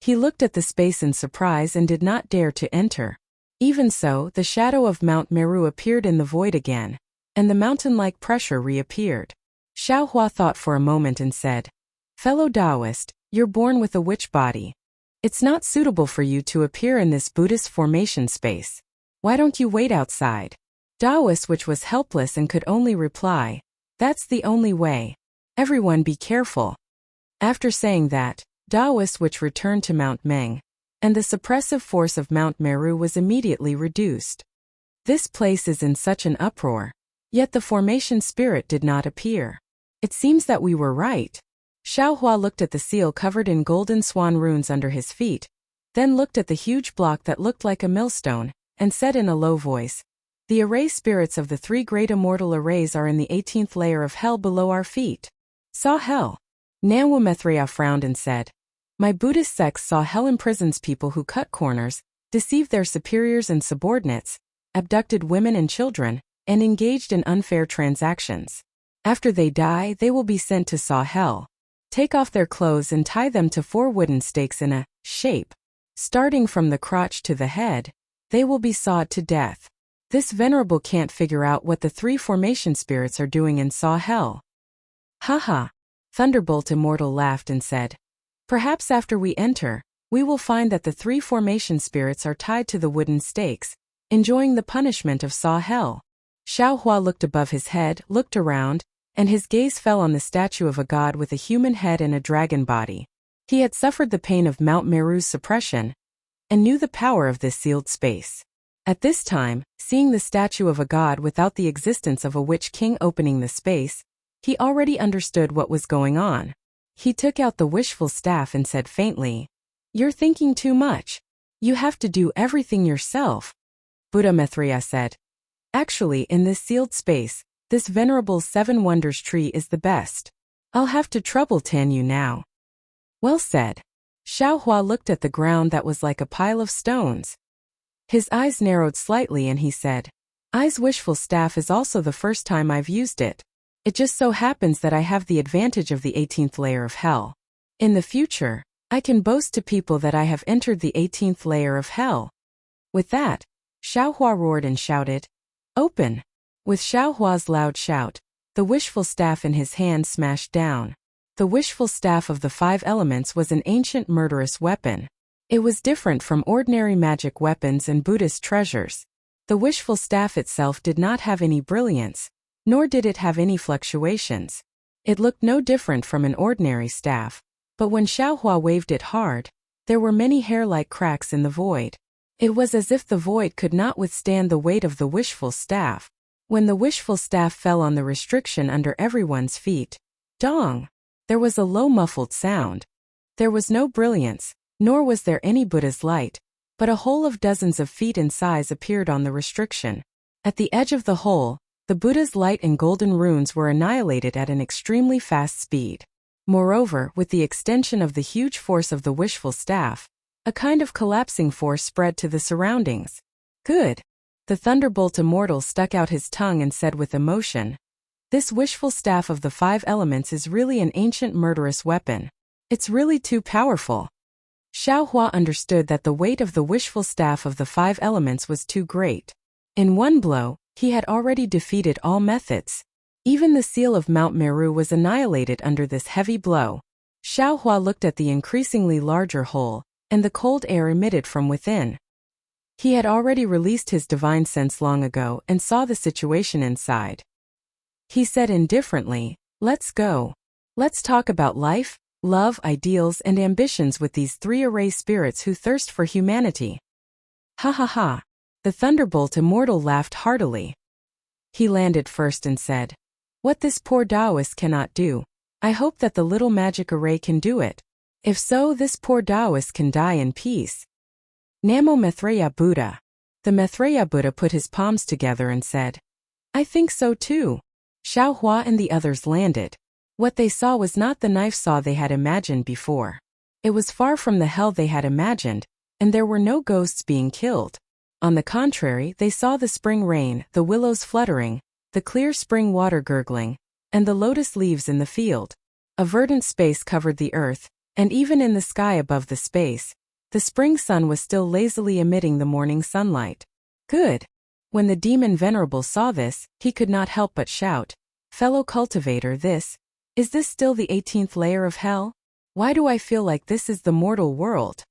He looked at the space in surprise and did not dare to enter. Even so, the shadow of Mount Meru appeared in the void again, and the mountain-like pressure reappeared. Xiaohua thought for a moment and said, "Fellow Taoist, you're born with a witch body. It's not suitable for you to appear in this Buddhist formation space. Why don't you wait outside?" Taoist witch was helpless and could only reply, "That's the only way. Everyone be careful." After saying that, Taoist witch returned to Mount Meng, and the suppressive force of Mount Meru was immediately reduced. This place is in such an uproar, yet the formation spirit did not appear. It seems that we were right. Xiaohua looked at the seal covered in golden swan runes under his feet, then looked at the huge block that looked like a millstone, and said in a low voice, "The array spirits of the three great immortal arrays are in the 18th layer of hell below our feet." Saw hell. Nanwamethria frowned and said, "My Buddhist sect saw hell imprisons people who cut corners, deceived their superiors and subordinates, abducted women and children, and engaged in unfair transactions. After they die, they will be sent to Saw hell. Take off their clothes and tie them to 4 wooden stakes in a shape. Starting from the crotch to the head, they will be sawed to death. This venerable can't figure out what the 3 formation spirits are doing in Saw hell." "Haha." Thunderbolt Immortal laughed and said, "Perhaps after we enter, we will find that the 3 formation spirits are tied to the wooden stakes, enjoying the punishment of Saw hell." Xiaohua looked above his head, looked around, and his gaze fell on the statue of a god with a human head and a dragon body. He had suffered the pain of Mount Meru's suppression, and knew the power of this sealed space. At this time, seeing the statue of a god without the existence of a witch king opening the space, he already understood what was going on. He took out the wishful staff and said faintly, "You're thinking too much. You have to do everything yourself." Buddha Mithriya said, "Actually, in this sealed space, this venerable 7 wonders tree is the best. I'll have to trouble tan you now." "Well said." Xiaohua looked at the ground that was like a pile of stones. His eyes narrowed slightly and he said, "I's wishful staff is also the first time I've used it. It just so happens that I have the advantage of the 18th layer of hell. In the future, I can boast to people that I have entered the 18th layer of hell." With that, Xiaohua roared and shouted, "Open!" With Xiaohua's loud shout, the wishful staff in his hand smashed down. The wishful staff of the 5 elements was an ancient murderous weapon. It was different from ordinary magic weapons and Buddhist treasures. The wishful staff itself did not have any brilliance, nor did it have any fluctuations. It looked no different from an ordinary staff, but when Xiaohua waved it hard, there were many hair-like cracks in the void. It was as if the void could not withstand the weight of the wishful staff. When the wishful staff fell on the restriction under everyone's feet, dong! There was a low muffled sound. There was no brilliance, nor was there any Buddha's light, but a hole of dozens of feet in size appeared on the restriction. At the edge of the hole, the Buddha's light and golden runes were annihilated at an extremely fast speed. Moreover, with the extension of the huge force of the wishful staff, a kind of collapsing force spread to the surroundings. "Good." The Thunderbolt Immortal stuck out his tongue and said with emotion, "This wishful staff of the 5 elements is really an ancient murderous weapon. It's really too powerful." Xiaohua understood that the weight of the wishful staff of the 5 elements was too great. In one blow, he had already defeated all methods. Even the seal of Mount Meru was annihilated under this heavy blow. Xiaohua looked at the increasingly larger hole, and the cold air emitted from within. He had already released his divine sense long ago and saw the situation inside. He said indifferently, "Let's go. Let's talk about life, love, ideals, and ambitions with these 3 array spirits who thirst for humanity." "Ha ha ha." The Thunderbolt Immortal laughed heartily. He landed first and said, "What this poor Taoist cannot do, I hope that the little magic array can do it. If so, this poor Taoist can die in peace." Namo Maitreya Buddha. The Maitreya Buddha put his palms together and said, "I think so too." Xiao Hua and the others landed. What they saw was not the knife saw they had imagined before. It was far from the hell they had imagined, and there were no ghosts being killed. On the contrary, they saw the spring rain, the willows fluttering, the clear spring water gurgling, and the lotus leaves in the field. A verdant space covered the earth, and even in the sky above the space, the spring sun was still lazily emitting the morning sunlight. Good. When the demon venerable saw this, he could not help but shout, "Fellow cultivator, is this still the 18th layer of hell? Why do I feel like this is the mortal world?"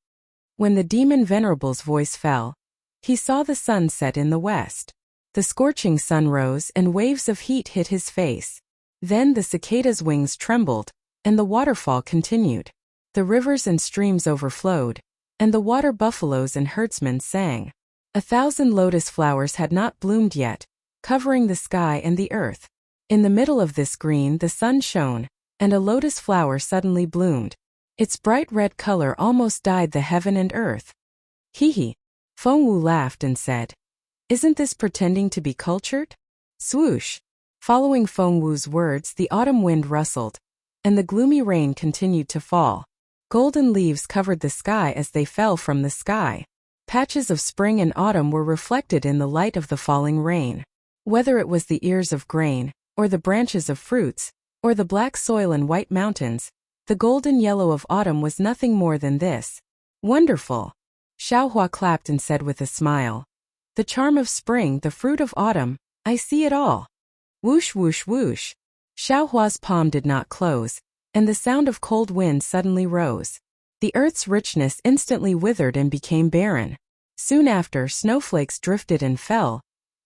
When the demon venerable's voice fell, he saw the sun set in the west. The scorching sun rose and waves of heat hit his face. Then the cicada's wings trembled, and the waterfall continued. The rivers and streams overflowed, and the water buffaloes and herdsmen sang. 1,000 lotus flowers had not bloomed yet, covering the sky and the earth. In the middle of this green the sun shone, and a lotus flower suddenly bloomed. Its bright red color almost dyed the heaven and earth. Hee hee. Feng Wu laughed and said, "Isn't this pretending to be cultured?" Swoosh. Following Feng Wu's words, the autumn wind rustled, and the gloomy rain continued to fall. Golden leaves covered the sky as they fell from the sky. Patches of spring and autumn were reflected in the light of the falling rain. Whether it was the ears of grain, or the branches of fruits, or the black soil and white mountains, the golden yellow of autumn was nothing more than this. Wonderful. Xiao Hua clapped and said with a smile, "The charm of spring, the fruit of autumn, I see it all." Whoosh whoosh whoosh. Xiao Hua's palm did not close, and the sound of cold wind suddenly rose. The earth's richness instantly withered and became barren. Soon after, snowflakes drifted and fell,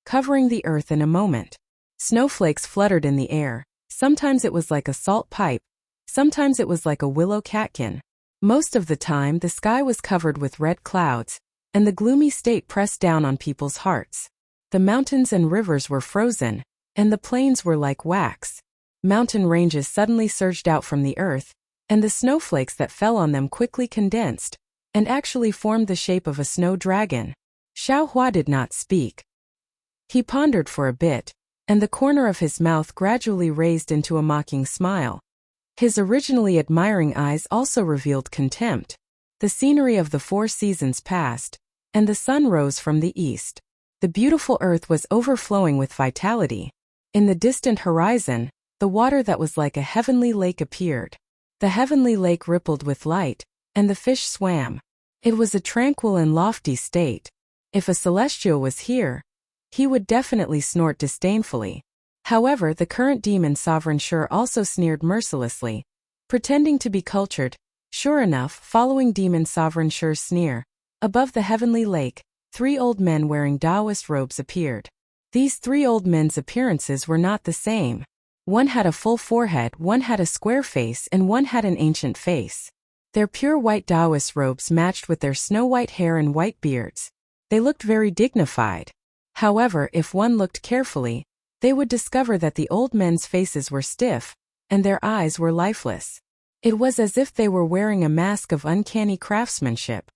covering the earth in a moment. Snowflakes fluttered in the air. Sometimes it was like a salt pipe, sometimes it was like a willow catkin. Most of the time the sky was covered with red clouds, and the gloomy state pressed down on people's hearts. The mountains and rivers were frozen, and the plains were like wax. Mountain ranges suddenly surged out from the earth, and the snowflakes that fell on them quickly condensed, and actually formed the shape of a snow dragon. Xiao Hua did not speak. He pondered for a bit, and the corner of his mouth gradually raised into a mocking smile. His originally admiring eyes also revealed contempt. The scenery of the 4 seasons passed, and the sun rose from the east. The beautiful earth was overflowing with vitality. In the distant horizon, the water that was like a heavenly lake appeared. The heavenly lake rippled with light, and the fish swam. It was a tranquil and lofty state. If a celestial was here, he would definitely snort disdainfully. However, the current demon sovereign sure also sneered mercilessly, pretending to be cultured. Sure enough, following demon sovereign sure's sneer, above the heavenly lake, 3 old men wearing Taoist robes appeared. These 3 old men's appearances were not the same. One had a full forehead, one had a square face, and one had an ancient face. Their pure white Taoist robes matched with their snow-white hair and white beards. They looked very dignified. However, if one looked carefully, they would discover that the old men's faces were stiff, and their eyes were lifeless. It was as if they were wearing a mask of uncanny craftsmanship.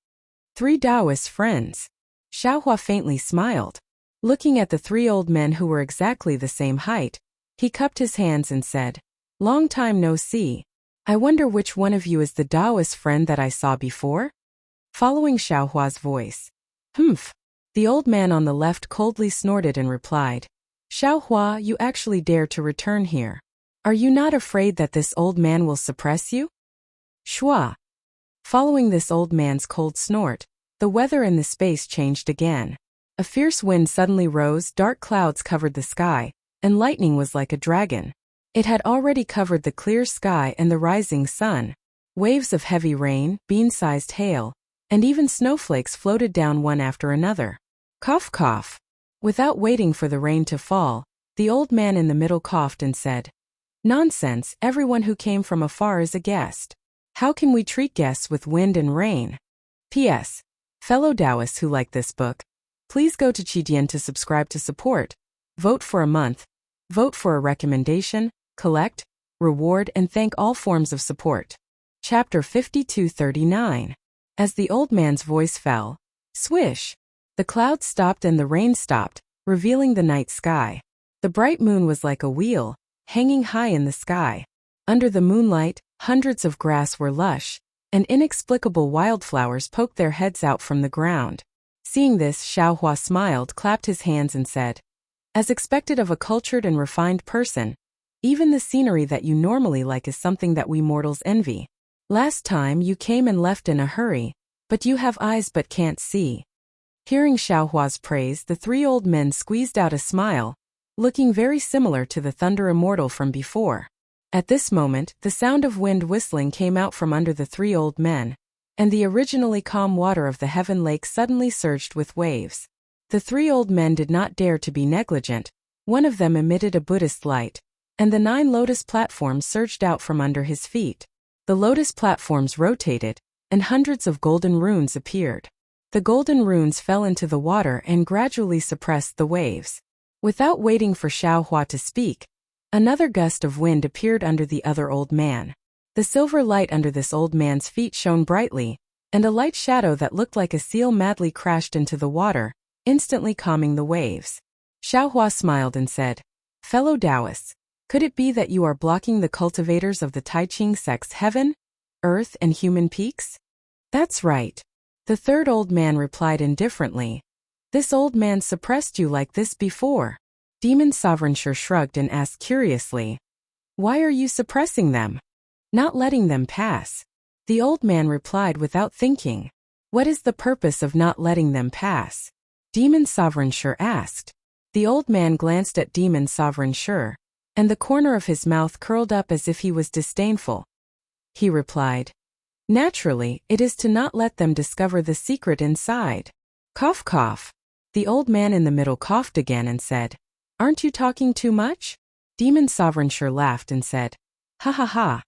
3 Taoist friends. Xiao Hua faintly smiled. Looking at the 3 old men who were exactly the same height, he cupped his hands and said, "Long time no see. I wonder which one of you is the Taoist friend that I saw before?" Following Xiao Hua's voice. "Humph." The old man on the left coldly snorted and replied, "Xiao Hua, you actually dare to return here. Are you not afraid that this old man will suppress you?" Shua. Following this old man's cold snort, the weather in the space changed again. A fierce wind suddenly rose, dark clouds covered the sky, and lightning was like a dragon. It had already covered the clear sky and the rising sun. Waves of heavy rain, bean-sized hail, and even snowflakes floated down one after another. Cough cough. Without waiting for the rain to fall, the old man in the middle coughed and said, "Nonsense, everyone who came from afar is a guest. How can we treat guests with wind and rain?" P.S. Fellow Taoists who like this book, please go to Qidian to subscribe to support. vote for a month, vote for a recommendation, collect, reward and thank all forms of support. Chapter 52:39. As the old man's voice fell, swish, the clouds stopped and the rain stopped, revealing the night sky. The bright moon was like a wheel, hanging high in the sky. Under the moonlight, hundreds of grass were lush, and inexplicable wildflowers poked their heads out from the ground. Seeing this, Xiaohua smiled, clapped his hands and said, "As expected of a cultured and refined person, even the scenery that you normally like is something that we mortals envy. Last time you came and left in a hurry, but you have eyes but can't see." Hearing Xiaohua's praise, the three old men squeezed out a smile, looking very similar to the Thunder Immortal from before. At this moment, the sound of wind whistling came out from under the three old men, and the originally calm water of the heaven lake suddenly surged with waves. The three old men did not dare to be negligent. One of them emitted a Buddhist light, and the 9 lotus platforms surged out from under his feet. The lotus platforms rotated, and hundreds of golden runes appeared. The golden runes fell into the water and gradually suppressed the waves. Without waiting for Xiaohua to speak, another gust of wind appeared under the other old man. The silver light under this old man's feet shone brightly, and a light shadow that looked like a seal madly crashed into the water, instantly calming the waves. Xiaohua smiled and said, "Fellow Taoists, could it be that you are blocking the cultivators of the Taiqing sect's heaven, earth and human peaks?" "That's right." The third old man replied indifferently. "This old man suppressed you like this before." Demon Sovranshir shrugged and asked curiously, "Why are you suppressing them? Not letting them pass?" The old man replied without thinking, "What is the purpose of not letting them pass?" Demon Sovranshir asked. The old man glanced at Demon Sovranshir, and the corner of his mouth curled up as if he was disdainful. He replied, "Naturally, it is to not let them discover the secret inside." Cough cough. The old man in the middle coughed again and said, "Aren't you talking too much?" Demon Sovranshir laughed and said, "Ha ha ha.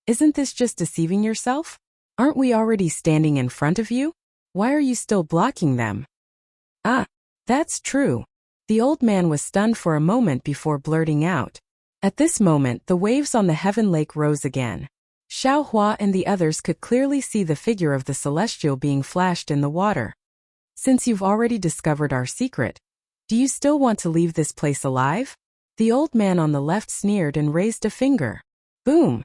Isn't this just deceiving yourself? Aren't we already standing in front of you? Why are you still blocking them?" "Ah, that's true." The old man was stunned for a moment before blurting out. At this moment, the waves on the heaven lake rose again. Xiaohua and the others could clearly see the figure of the celestial being flashed in the water. "Since you've already discovered our secret, do you still want to leave this place alive?" The old man on the left sneered and raised a finger. Boom!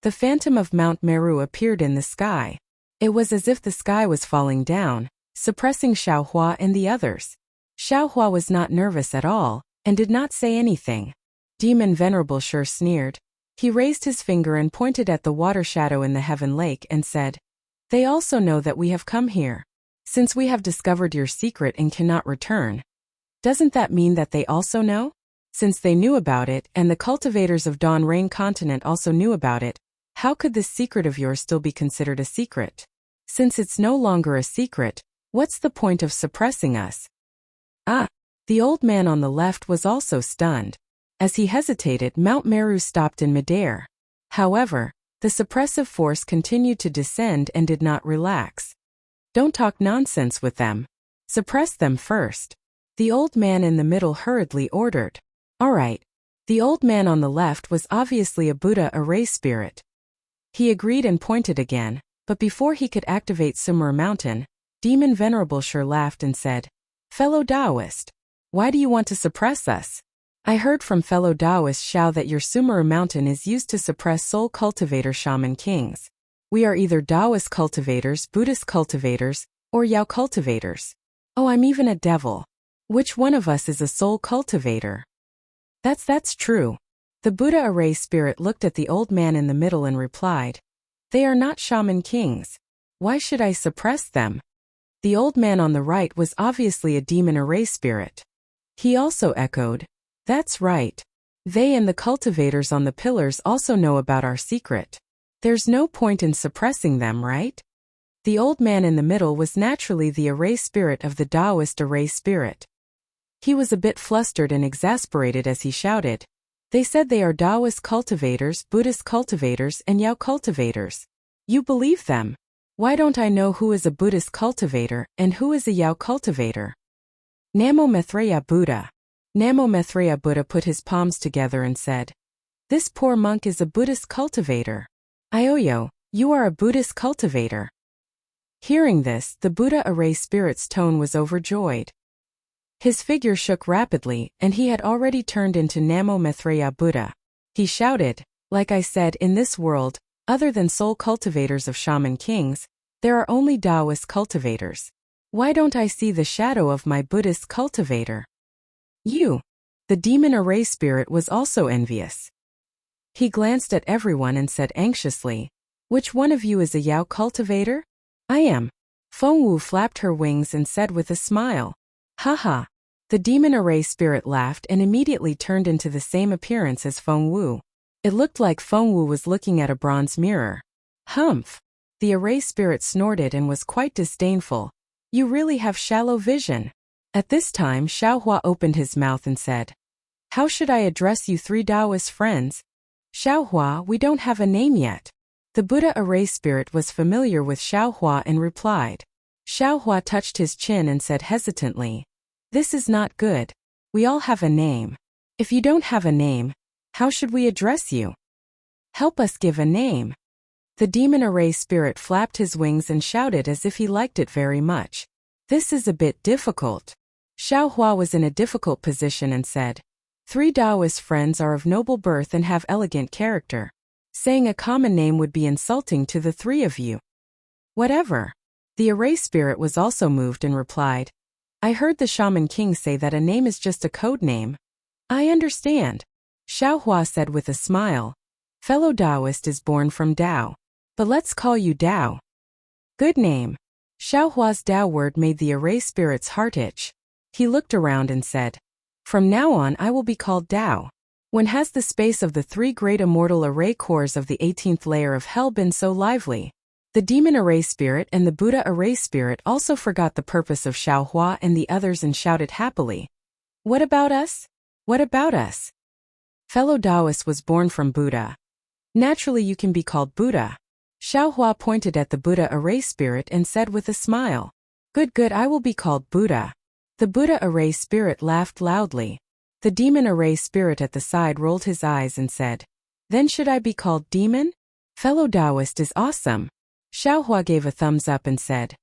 The phantom of Mount Meru appeared in the sky. It was as if the sky was falling down, suppressing Xiaohua and the others. Xiaohua was not nervous at all, and did not say anything. Demon Venerable Shur sneered. He raised his finger and pointed at the water shadow in the heaven lake and said, "They also know that we have come here. Since we have discovered your secret and cannot return. Doesn't that mean that they also know? Since they knew about it and the cultivators of Dawn Rain Continent also knew about it, how could this secret of yours still be considered a secret? Since it's no longer a secret, what's the point of suppressing us?" "Ah!" The old man on the left was also stunned. As he hesitated, Mount Meru stopped in midair. However, the suppressive force continued to descend and did not relax. "Don't talk nonsense with them. Suppress them first." The old man in the middle hurriedly ordered. "All right." The old man on the left was obviously a Buddha array spirit. He agreed and pointed again, but before he could activate Sumer Mountain, Demon Venerable Shur laughed and said, "Fellow Taoist, why do you want to suppress us? I heard from fellow Taoist Xiao that your Sumer Mountain is used to suppress soul cultivator shaman kings. We are either Taoist cultivators, Buddhist cultivators, or Yao cultivators. Oh, I'm even a devil. Which one of us is a soul cultivator?" That's true." The Buddha array spirit looked at the old man in the middle and replied, "They are not shaman kings. Why should I suppress them?" The old man on the right was obviously a demon array spirit. He also echoed, "That's right. They and the cultivators on the pillars also know about our secret. There's no point in suppressing them, right?" The old man in the middle was naturally the array spirit of the Taoist array spirit. He was a bit flustered and exasperated as he shouted, "They said they are Taoist cultivators, Buddhist cultivators, and Yao cultivators. You believe them? Why don't I know who is a Buddhist cultivator and who is a Yao cultivator?" "Namo Maitreya Buddha." Namo Maitreya Buddha put his palms together and said, "This poor monk is a Buddhist cultivator. Ioyo, you are a Buddhist cultivator." Hearing this, the Buddha array spirit's tone was overjoyed. His figure shook rapidly, and he had already turned into Namo Maitreya Buddha. He shouted, "Like I said, in this world, other than soul cultivators of shaman kings, there are only Taoist cultivators. Why don't I see the shadow of my Buddhist cultivator?" You. The demon array spirit was also envious. He glanced at everyone and said anxiously, "Which one of you is a Yao cultivator?" "I am." Fengwu flapped her wings and said with a smile, "Haha." The demon array spirit laughed and immediately turned into the same appearance as Fengwu. It looked like Fengwu was looking at a bronze mirror. "Humph." The array spirit snorted and was quite disdainful. "You really have shallow vision." At this time Xiaohua opened his mouth and said, "How should I address you three Taoist friends?" "Xiaohua, we don't have a name yet." The Buddha array spirit was familiar with Xiaohua and replied. Xiaohua touched his chin and said hesitantly, "This is not good. We all have a name. If you don't have a name, how should we address you? Help us give a name." The demon array spirit flapped his wings and shouted as if he liked it very much. "This is a bit difficult." Xiaohua was in a difficult position and said, "Three Taoist friends are of noble birth and have elegant character. Saying a common name would be insulting to the three of you." "Whatever." The array spirit was also moved and replied, "I heard the shaman king say that a name is just a code name." "I understand." Xiaohua said with a smile, "Fellow Taoist is born from Tao. But let's call you Tao." "Good name." Xiaohua's Tao word made the array spirit's heart itch. He looked around and said, "From now on I will be called Tao." When has the space of the three great immortal array cores of the 18th layer of hell been so lively? The demon array spirit and the Buddha array spirit also forgot the purpose of Xiaohua and the others and shouted happily, "What about us? What about us? Fellow Taoist was born from Buddha. Naturally you can be called Buddha." Xiaohua pointed at the Buddha array spirit and said with a smile, "Good, good, I will be called Buddha." The Buddha array spirit laughed loudly. The demon array spirit at the side rolled his eyes and said, "Then should I be called demon? Fellow Taoist is awesome." Xiaohua gave a thumbs up and said,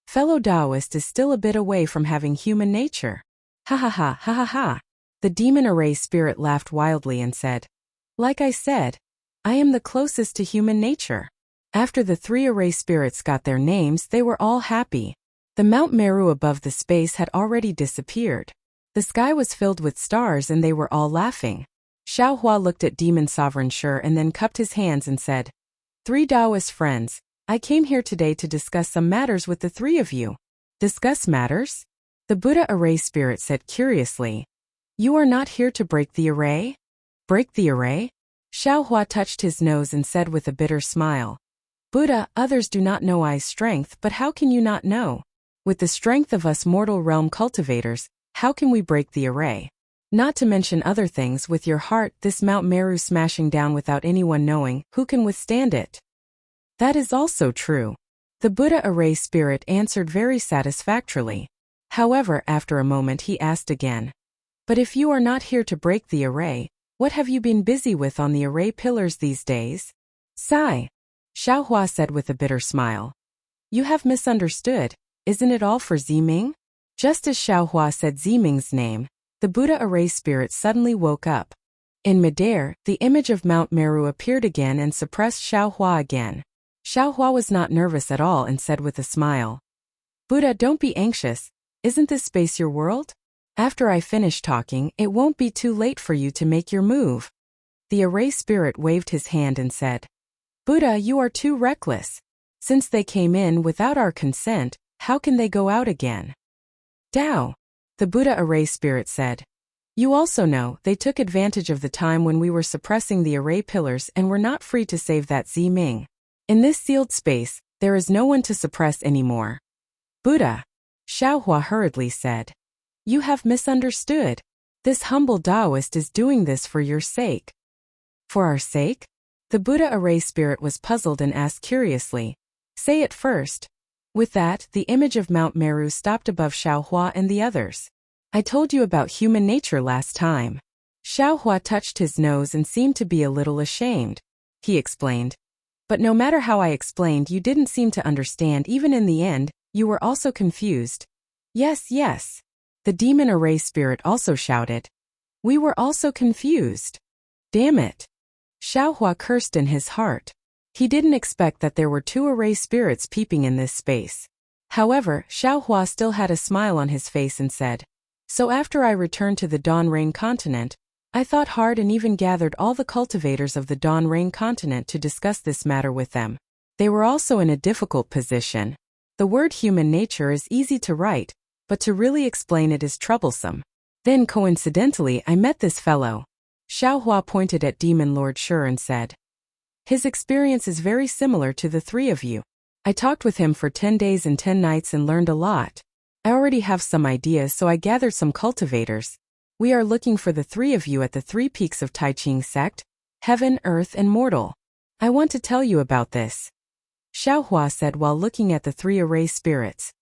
"Fellow Taoist is still a bit away from having human nature." "Ha ha ha ha ha ha." The demon array spirit laughed wildly and said, "Like I said, I am the closest to human nature." After the three array spirits got their names, they were all happy. The Mount Meru above the space had already disappeared. The sky was filled with stars and they were all laughing. Xiaohua looked at Demon Sovereign Shi and then cupped his hands and said, "Three Taoist friends, I came here today to discuss some matters with the three of you." "Discuss matters?" The Buddha array spirit said curiously. "You are not here to break the array?" "Break the array?" Xiaohua touched his nose and said with a bitter smile, "Buddha, others do not know I's strength, but how can you not know? With the strength of us mortal realm cultivators, how can we break the array? Not to mention other things, with your heart, this Mount Meru smashing down without anyone knowing, who can withstand it?" "That is also true." The Buddha array spirit answered very satisfactorily. However, after a moment he asked again, "But if you are not here to break the array, what have you been busy with on the array pillars these days?" "Sigh." Xiaohua said with a bitter smile. "You have misunderstood. Isn't it all for Ziming?" Just as Xiaohua said Ziming's name, the Buddha array spirit suddenly woke up. In midair, the image of Mount Meru appeared again and suppressed Xiaohua again. Xiaohua was not nervous at all and said with a smile, "Buddha, don't be anxious. Isn't this space your world? After I finish talking, it won't be too late for you to make your move." The array spirit waved his hand and said, "Buddha, you are too reckless. Since they came in without our consent, how can they go out again?" "Tao," the Buddha array spirit said. "You also know, they took advantage of the time when we were suppressing the array pillars and were not free to save that Ziming. In this sealed space, there is no one to suppress anymore." "Buddha," Xiaohua hurriedly said, "you have misunderstood. This humble Taoist is doing this for your sake." "For our sake?" The Buddha array spirit was puzzled and asked curiously, "Say it first." With that, the image of Mount Meru stopped above Xiaohua and the others. I told you about human nature last time. Xiaohua touched his nose and seemed to be a little ashamed. He explained. But no matter how I explained, you didn't seem to understand. Even in the end, you were also confused. Yes, yes. The demon array spirit also shouted. We were also confused. Damn it. Xiaohua cursed in his heart. He didn't expect that there were two array spirits peeping in this space. However, Xiaohua still had a smile on his face and said, So after I returned to the Dawn Rain continent, I thought hard and even gathered all the cultivators of the Dawn Rain continent to discuss this matter with them. They were also in a difficult position. The word human nature is easy to write, but to really explain it is troublesome. Then coincidentally I met this fellow. Xiaohua pointed at Demon Lord Shi and said, His experience is very similar to the three of you. I talked with him for 10 days and 10 nights and learned a lot. I already have some ideas, so I gathered some cultivators. We are looking for the three of you at the 3 peaks of Taiqing sect, heaven, earth, and mortal. I want to tell you about this. Xiaohua said while looking at the 3 array spirits.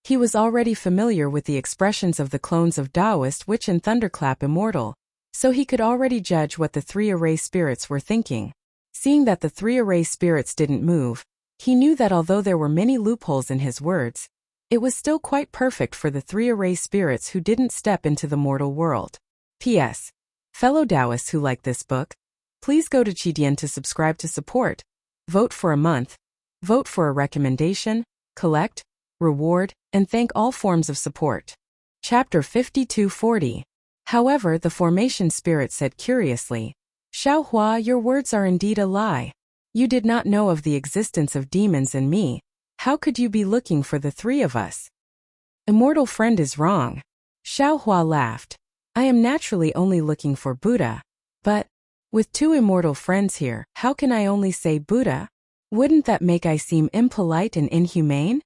He was already familiar with the expressions of the clones of Taoist Witch and Thunderclap Immortal, so he could already judge what the 3 array spirits were thinking. Seeing that the 3 array spirits didn't move, he knew that although there were many loopholes in his words, it was still quite perfect for the 3 array spirits who didn't step into the mortal world. P.S. Fellow Taoists who like this book, please go to Qidian to subscribe to support, vote for a month, vote for a recommendation, collect, reward, and thank all forms of support. Chapter 5240. However, the formation spirit said curiously, Xiaohua, your words are indeed a lie. You did not know of the existence of demons and me. How could you be looking for the 3 of us? Immortal friend is wrong. Xiaohua laughed. I am naturally only looking for Buddha. But, with 2 immortal friends here, how can I only say Buddha? Wouldn't that make I seem impolite and inhumane?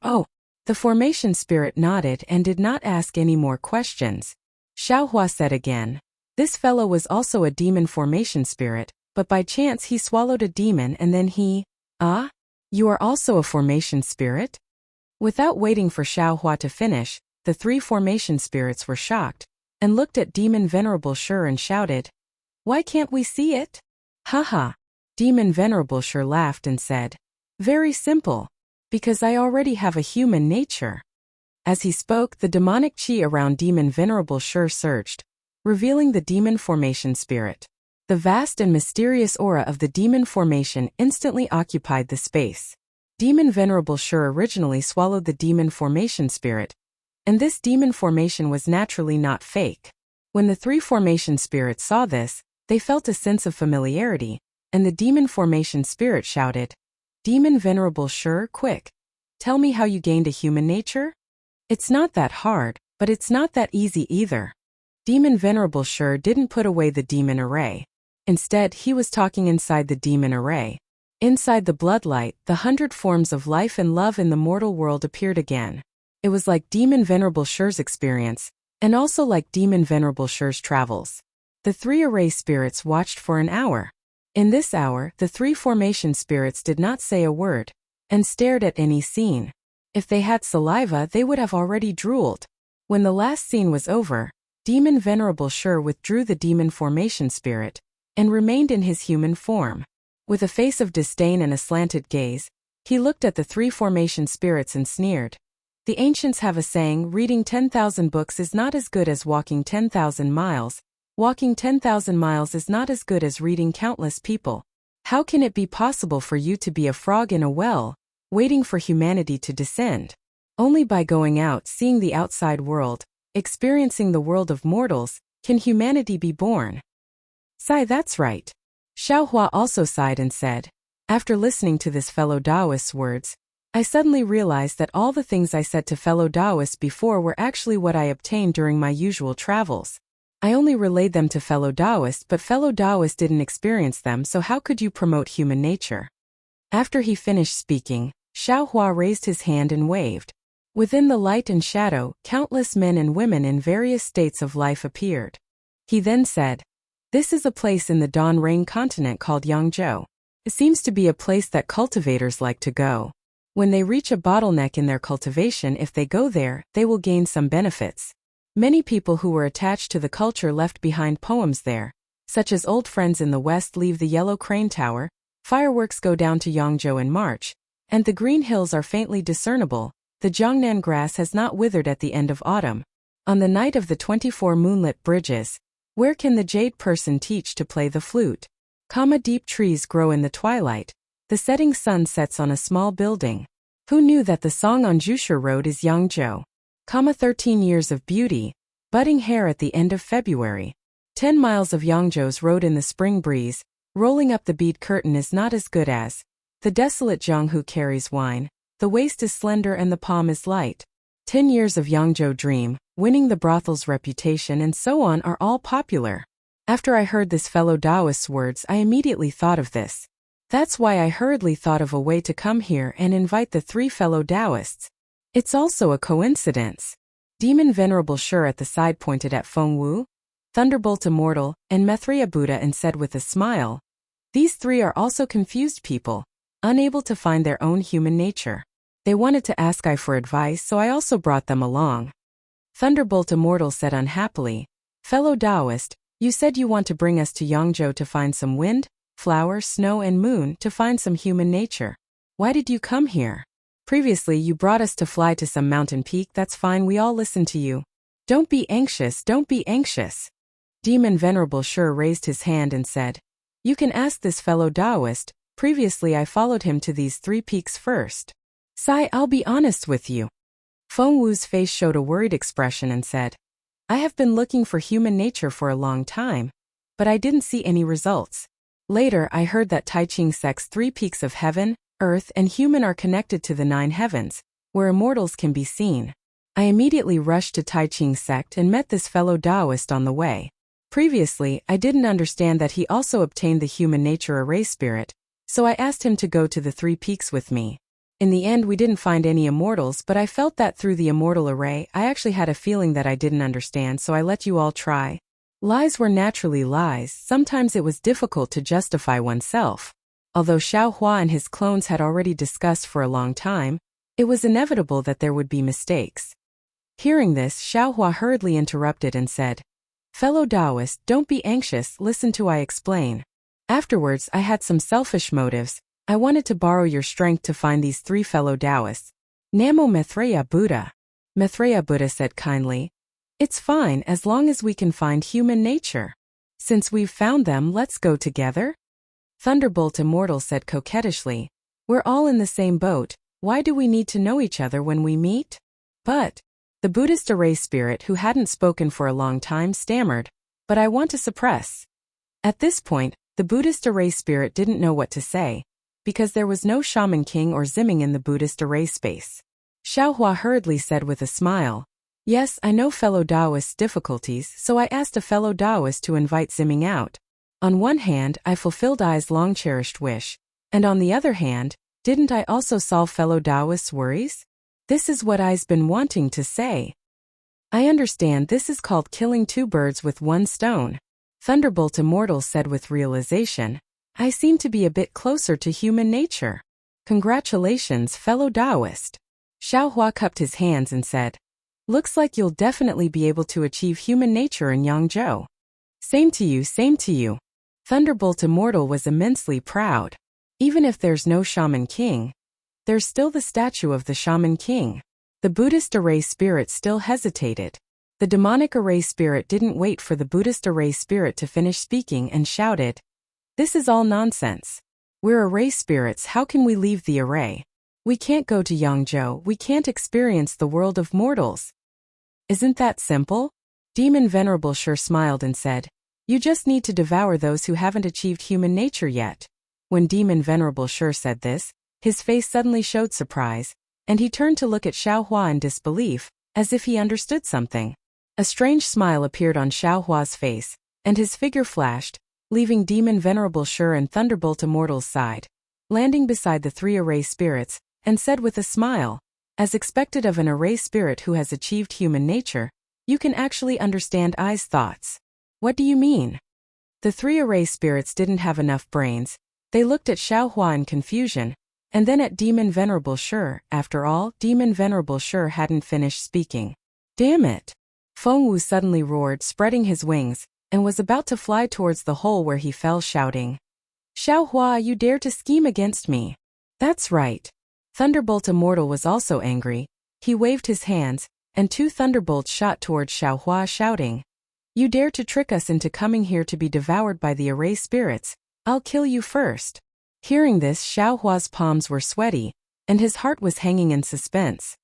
Oh, the formation spirit nodded and did not ask any more questions. Xiaohua said again. This fellow was also a demon formation spirit, but by chance he swallowed a demon and then he... Ah? You are also a formation spirit? Without waiting for Xiaohua to finish, the 3 formation spirits were shocked, and looked at Demon Venerable Shi and shouted, Why can't we see it? Haha. Demon Venerable Shi laughed and said, Very simple. Because I already have a human nature. As he spoke, the demonic qi around Demon Venerable Shi surged, revealing the demon formation spirit. The vast and mysterious aura of the demon formation instantly occupied the space. Demon Venerable Shi originally swallowed the demon formation spirit, and this demon formation was naturally not fake. When the 3 formation spirits saw this, they felt a sense of familiarity, and the demon formation spirit shouted, Demon Venerable Shi, quick! Tell me how you gained a human nature? It's not that hard, but it's not that easy either. Demon Venerable Shi didn't put away the demon array. Instead, he was talking inside the demon array. Inside the bloodlight, the 100 forms of life and love in the mortal world appeared again. It was like Demon Venerable Shi's experience, and also like Demon Venerable Shi's travels. The 3 array spirits watched for an hour. In this hour, the 3 formation spirits did not say a word, and stared at any scene. If they had saliva, they would have already drooled. When the last scene was over, Demon Venerable Shi withdrew the demon formation spirit, and remained in his human form. With a face of disdain and a slanted gaze, he looked at the 3 formation spirits and sneered. The ancients have a saying, reading 10,000 books is not as good as walking 10,000 miles. Walking 10,000 miles is not as good as reading countless people. How can it be possible for you to be a frog in a well, waiting for humanity to descend? Only by going out, seeing the outside world, experiencing the world of mortals, can humanity be born. Sigh, that's right. Xiaohua also sighed and said, After listening to this fellow Taoist's words, I suddenly realized that all the things I said to fellow Taoists before were actually what I obtained during my usual travels. I only relayed them to fellow Taoists, but fellow Taoists didn't experience them, so how could you promote human nature? After he finished speaking, Xiaohua raised his hand and waved. Within the light and shadow, countless men and women in various states of life appeared. He then said, This is a place in the Dawn Rain continent called Yangzhou. It seems to be a place that cultivators like to go. When they reach a bottleneck in their cultivation, if they go there, they will gain some benefits. Many people who were attached to the culture left behind poems there, such as Old Friends in the West leave the Yellow Crane Tower, Fireworks go down to Yangzhou in March, and the green hills are faintly discernible, the Jiangnan grass has not withered at the end of autumn. On the night of the 24 moonlit bridges, where can the jade person teach to play the flute? Deep trees grow in the twilight, the setting sun sets on a small building. Who knew that the song on Jushu Road is Yangzhou? 13 years of beauty, budding hair at the end of February. 10 miles of Yangzhou's road in the spring breeze, rolling up the bead curtain is not as good as the desolate Jianghu carries wine, the waist is slender and the palm is light. 10 years of Yangzhou dream, winning the brothel's reputation and so on are all popular. After I heard this fellow Taoist's words, I immediately thought of this. That's why I hurriedly thought of a way to come here and invite the 3 fellow Taoists. It's also a coincidence. Demon Venerable Sure at the side pointed at Feng Wu, Thunderbolt Immortal, and Maitreya Buddha and said with a smile, "These 3 are also confused people, unable to find their own human nature. They wanted to ask I for advice, so I also brought them along." Thunderbolt Immortal said unhappily, "Fellow Taoist, you said you want to bring us to Yangzhou to find some wind, flower, snow and moon, to find some human nature. Why did you come here? Previously you brought us to fly to some mountain peak. That's fine, we all listen to you. Don't be anxious, don't be anxious." Demon Venerable Sure raised his hand and said, "You can ask this fellow Taoist. Previously I followed him to these 3 peaks first. Sai, I'll be honest with you." Feng Wu's face showed a worried expression and said, "I have been looking for human nature for a long time, but I didn't see any results. Later I heard that Tai Ching sect's 3 peaks of heaven, earth and human are connected to the 9 heavens, where immortals can be seen. I immediately rushed to Tai Ching sect and met this fellow Taoist on the way. Previously, I didn't understand that he also obtained the human nature array spirit, so I asked him to go to the 3 peaks with me. In the end we didn't find any immortals, but I felt that through the immortal array I actually had a feeling that I didn't understand, so I let you all try. Lies were naturally lies, sometimes it was difficult to justify oneself. Although Xiao Hua and his clones had already discussed for a long time, it was inevitable that there would be mistakes." Hearing this, Xiao Hua hurriedly interrupted and said, "Fellow Taoist, don't be anxious, listen to I explain. Afterwards I had some selfish motives. I wanted to borrow your strength to find these 3 fellow Taoists." "Namo Maitreya Buddha." Maitreya Buddha said kindly, "It's fine as long as we can find human nature. Since we've found them, let's go together." Thunderbolt Immortal said coquettishly, "We're all in the same boat, why do we need to know each other when we meet?" But the Buddhist array spirit, who hadn't spoken for a long time, stammered, "But I want to suppress." At this point, the Buddhist array spirit didn't know what to say, because there was no shaman king or zimming in the Buddhist array space. Xiao Hua hurriedly said with a smile, "Yes, I know fellow Taoist's difficulties, so I asked a fellow Taoist to invite zimming out. On one hand, I fulfilled I's long-cherished wish, and on the other hand, didn't I also solve fellow Taoist's worries? This is what I's been wanting to say. I understand this is called killing 2 birds with 1 stone." Thunderbolt Immortal said with realization, "I seem to be a bit closer to human nature. Congratulations, fellow Taoist." Xiao Hua cupped his hands and said, "Looks like you'll definitely be able to achieve human nature in Yangzhou." "Same to you, same to you." Thunderbolt Immortal was immensely proud. Even if there's no shaman king, there's still the statue of the shaman king. The Buddhist array spirit still hesitated. The demonic array spirit didn't wait for the Buddhist array spirit to finish speaking and shouted, "This is all nonsense. We're array spirits, how can we leave the array? We can't go to Yangzhou, we can't experience the world of mortals. Isn't that simple?" Demon Venerable Sure smiled and said, "You just need to devour those who haven't achieved human nature yet." When Demon Venerable Sure said this, his face suddenly showed surprise, and he turned to look at Xiao Hua in disbelief, as if he understood something. A strange smile appeared on Xiao Hua's face, and his figure flashed, leaving Demon Venerable Sure and Thunderbolt Immortal's side, landing beside the 3 array spirits, and said with a smile, "As expected of an array spirit who has achieved human nature, you can actually understand I's thoughts." "What do you mean?" The 3 array spirits didn't have enough brains. They looked at Xiao Hua in confusion, and then at Demon Venerable Sure. After all, Demon Venerable Sure hadn't finished speaking. "Damn it. Fengwu suddenly roared, spreading his wings, and was about to fly towards the hole where he fell, shouting, "Xiaohua, you dare to scheme against me!" That's right. Thunderbolt Immortal was also angry. He waved his hands, and 2 thunderbolts shot towards Xiaohua, shouting, "You dare to trick us into coming here to be devoured by the array spirits? I'll kill you first." Hearing this, Xiaohua's palms were sweaty, and his heart was hanging in suspense.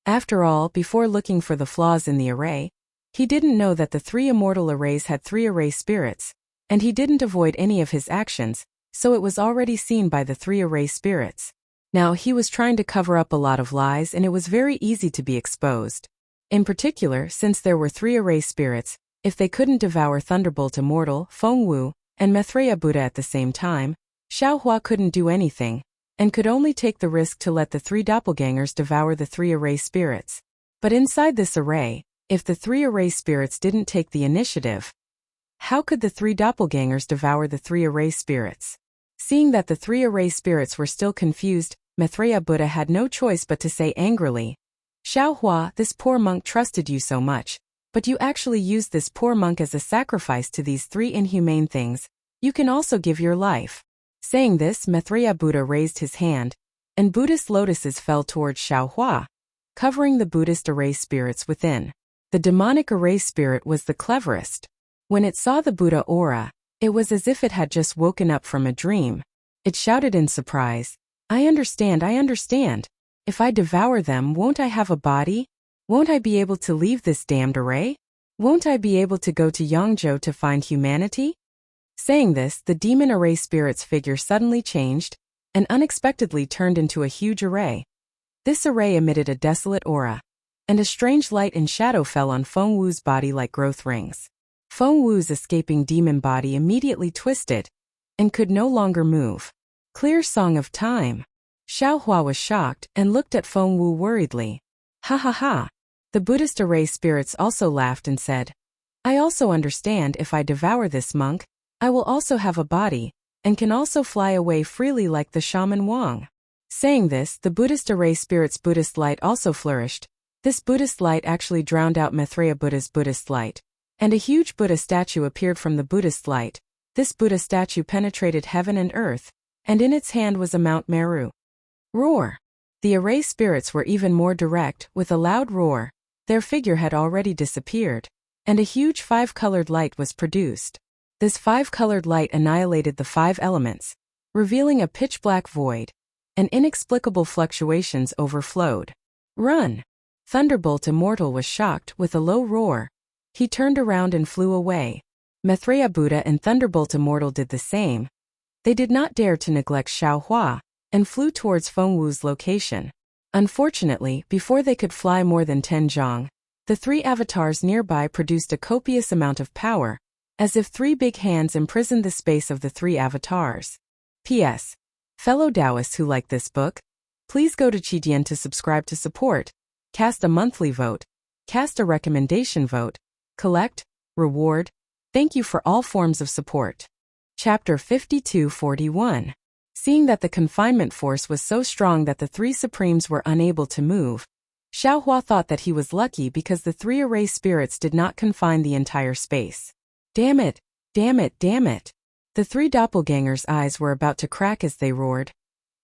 After all, before looking for the flaws in the array, he didn't know that the 3 immortal arrays had 3 array spirits, and he didn't avoid any of his actions, so it was already seen by the 3 array spirits. Now he was trying to cover up a lot of lies, and it was very easy to be exposed. In particular, since there were 3 array spirits, if they couldn't devour Thunderbolt Immortal, Fengwu, and Maitreya Buddha at the same time, Xiaohua couldn't do anything, and could only take the risk to let the 3 doppelgangers devour the 3 array spirits. But inside this array, if the 3 array spirits didn't take the initiative, how could the 3 doppelgangers devour the 3 array spirits? Seeing that the 3 array spirits were still confused, Maitreya Buddha had no choice but to say angrily, "Xiaohua, this poor monk trusted you so much, but you actually used this poor monk as a sacrifice to these 3 inhumane things. You can also give your life." Saying this, Maitreya Buddha raised his hand, and Buddhist lotuses fell towards Xiaohua, covering the Buddhist array spirits within. The demonic array spirit was the cleverest. When it saw the Buddha aura, it was as if it had just woken up from a dream. It shouted in surprise, I understand. If I devour them, won't I have a body? Won't I be able to leave this damned array? Won't I be able to go to Yangzhou to find humanity?" Saying this, the demon array spirit's figure suddenly changed, and unexpectedly turned into a huge array. This array emitted a desolate aura, and a strange light and shadow fell on Fengwu's body like growth rings. Fengwu's escaping demon body immediately twisted, and could no longer move. Clear Song of Time. Xiaohua was shocked and looked at Fengwu worriedly. Ha ha ha. The Buddhist array spirits also laughed and said, "I also understand. If I devour this monk, I will also have a body, and can also fly away freely like the shaman Wang." Saying this, the Buddhist array spirit's Buddhist light also flourished. This Buddhist light actually drowned out Maitreya Buddha's Buddhist light, and a huge Buddha statue appeared from the Buddhist light. This Buddha statue penetrated heaven and earth, and in its hand was a Mount Meru. Roar! The array spirits were even more direct. With a loud roar, their figure had already disappeared, and a huge 5-colored light was produced. This 5-colored light annihilated the 5 elements, revealing a pitch-black void, and inexplicable fluctuations overflowed. Run! Thunderbolt Immortal was shocked. With a low roar, he turned around and flew away. Maitreya Buddha and Thunderbolt Immortal did the same. They did not dare to neglect Xiaohua, and flew towards Fengwu's location. Unfortunately, before they could fly more than 10 zhang, the 3 avatars nearby produced a copious amount of power, as if 3 big hands imprisoned the space of the 3 avatars. P.S. Fellow Taoists who like this book, please go to Qidian to subscribe to support, cast a monthly vote, cast a recommendation vote, collect, reward. Thank you for all forms of support. Chapter 52-41. Seeing that the confinement force was so strong that the 3 supremes were unable to move, Xiaohua thought that he was lucky because the 3 array spirits did not confine the entire space. Damn it! The 3 doppelgangers' eyes were about to crack as they roared,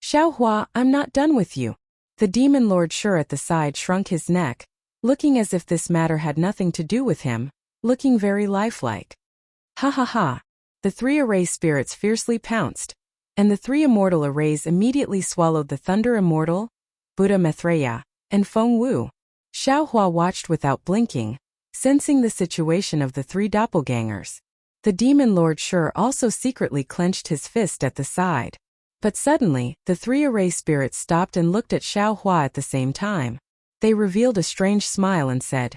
"Xiaohua, I'm not done with you." The demon lord Shur at the side shrunk his neck, looking as if this matter had nothing to do with him, looking very lifelike. Ha ha ha. The 3 array spirits fiercely pounced, and the 3 immortal arrays immediately swallowed the Thunder Immortal, Buddha Maitreya, and Fengwu. Xiaohua watched without blinking, sensing the situation of the 3 doppelgangers. The demon lord Shur also secretly clenched his fist at the side. But suddenly, the 3 array spirits stopped and looked at Xiaohua at the same time. They revealed a strange smile and said,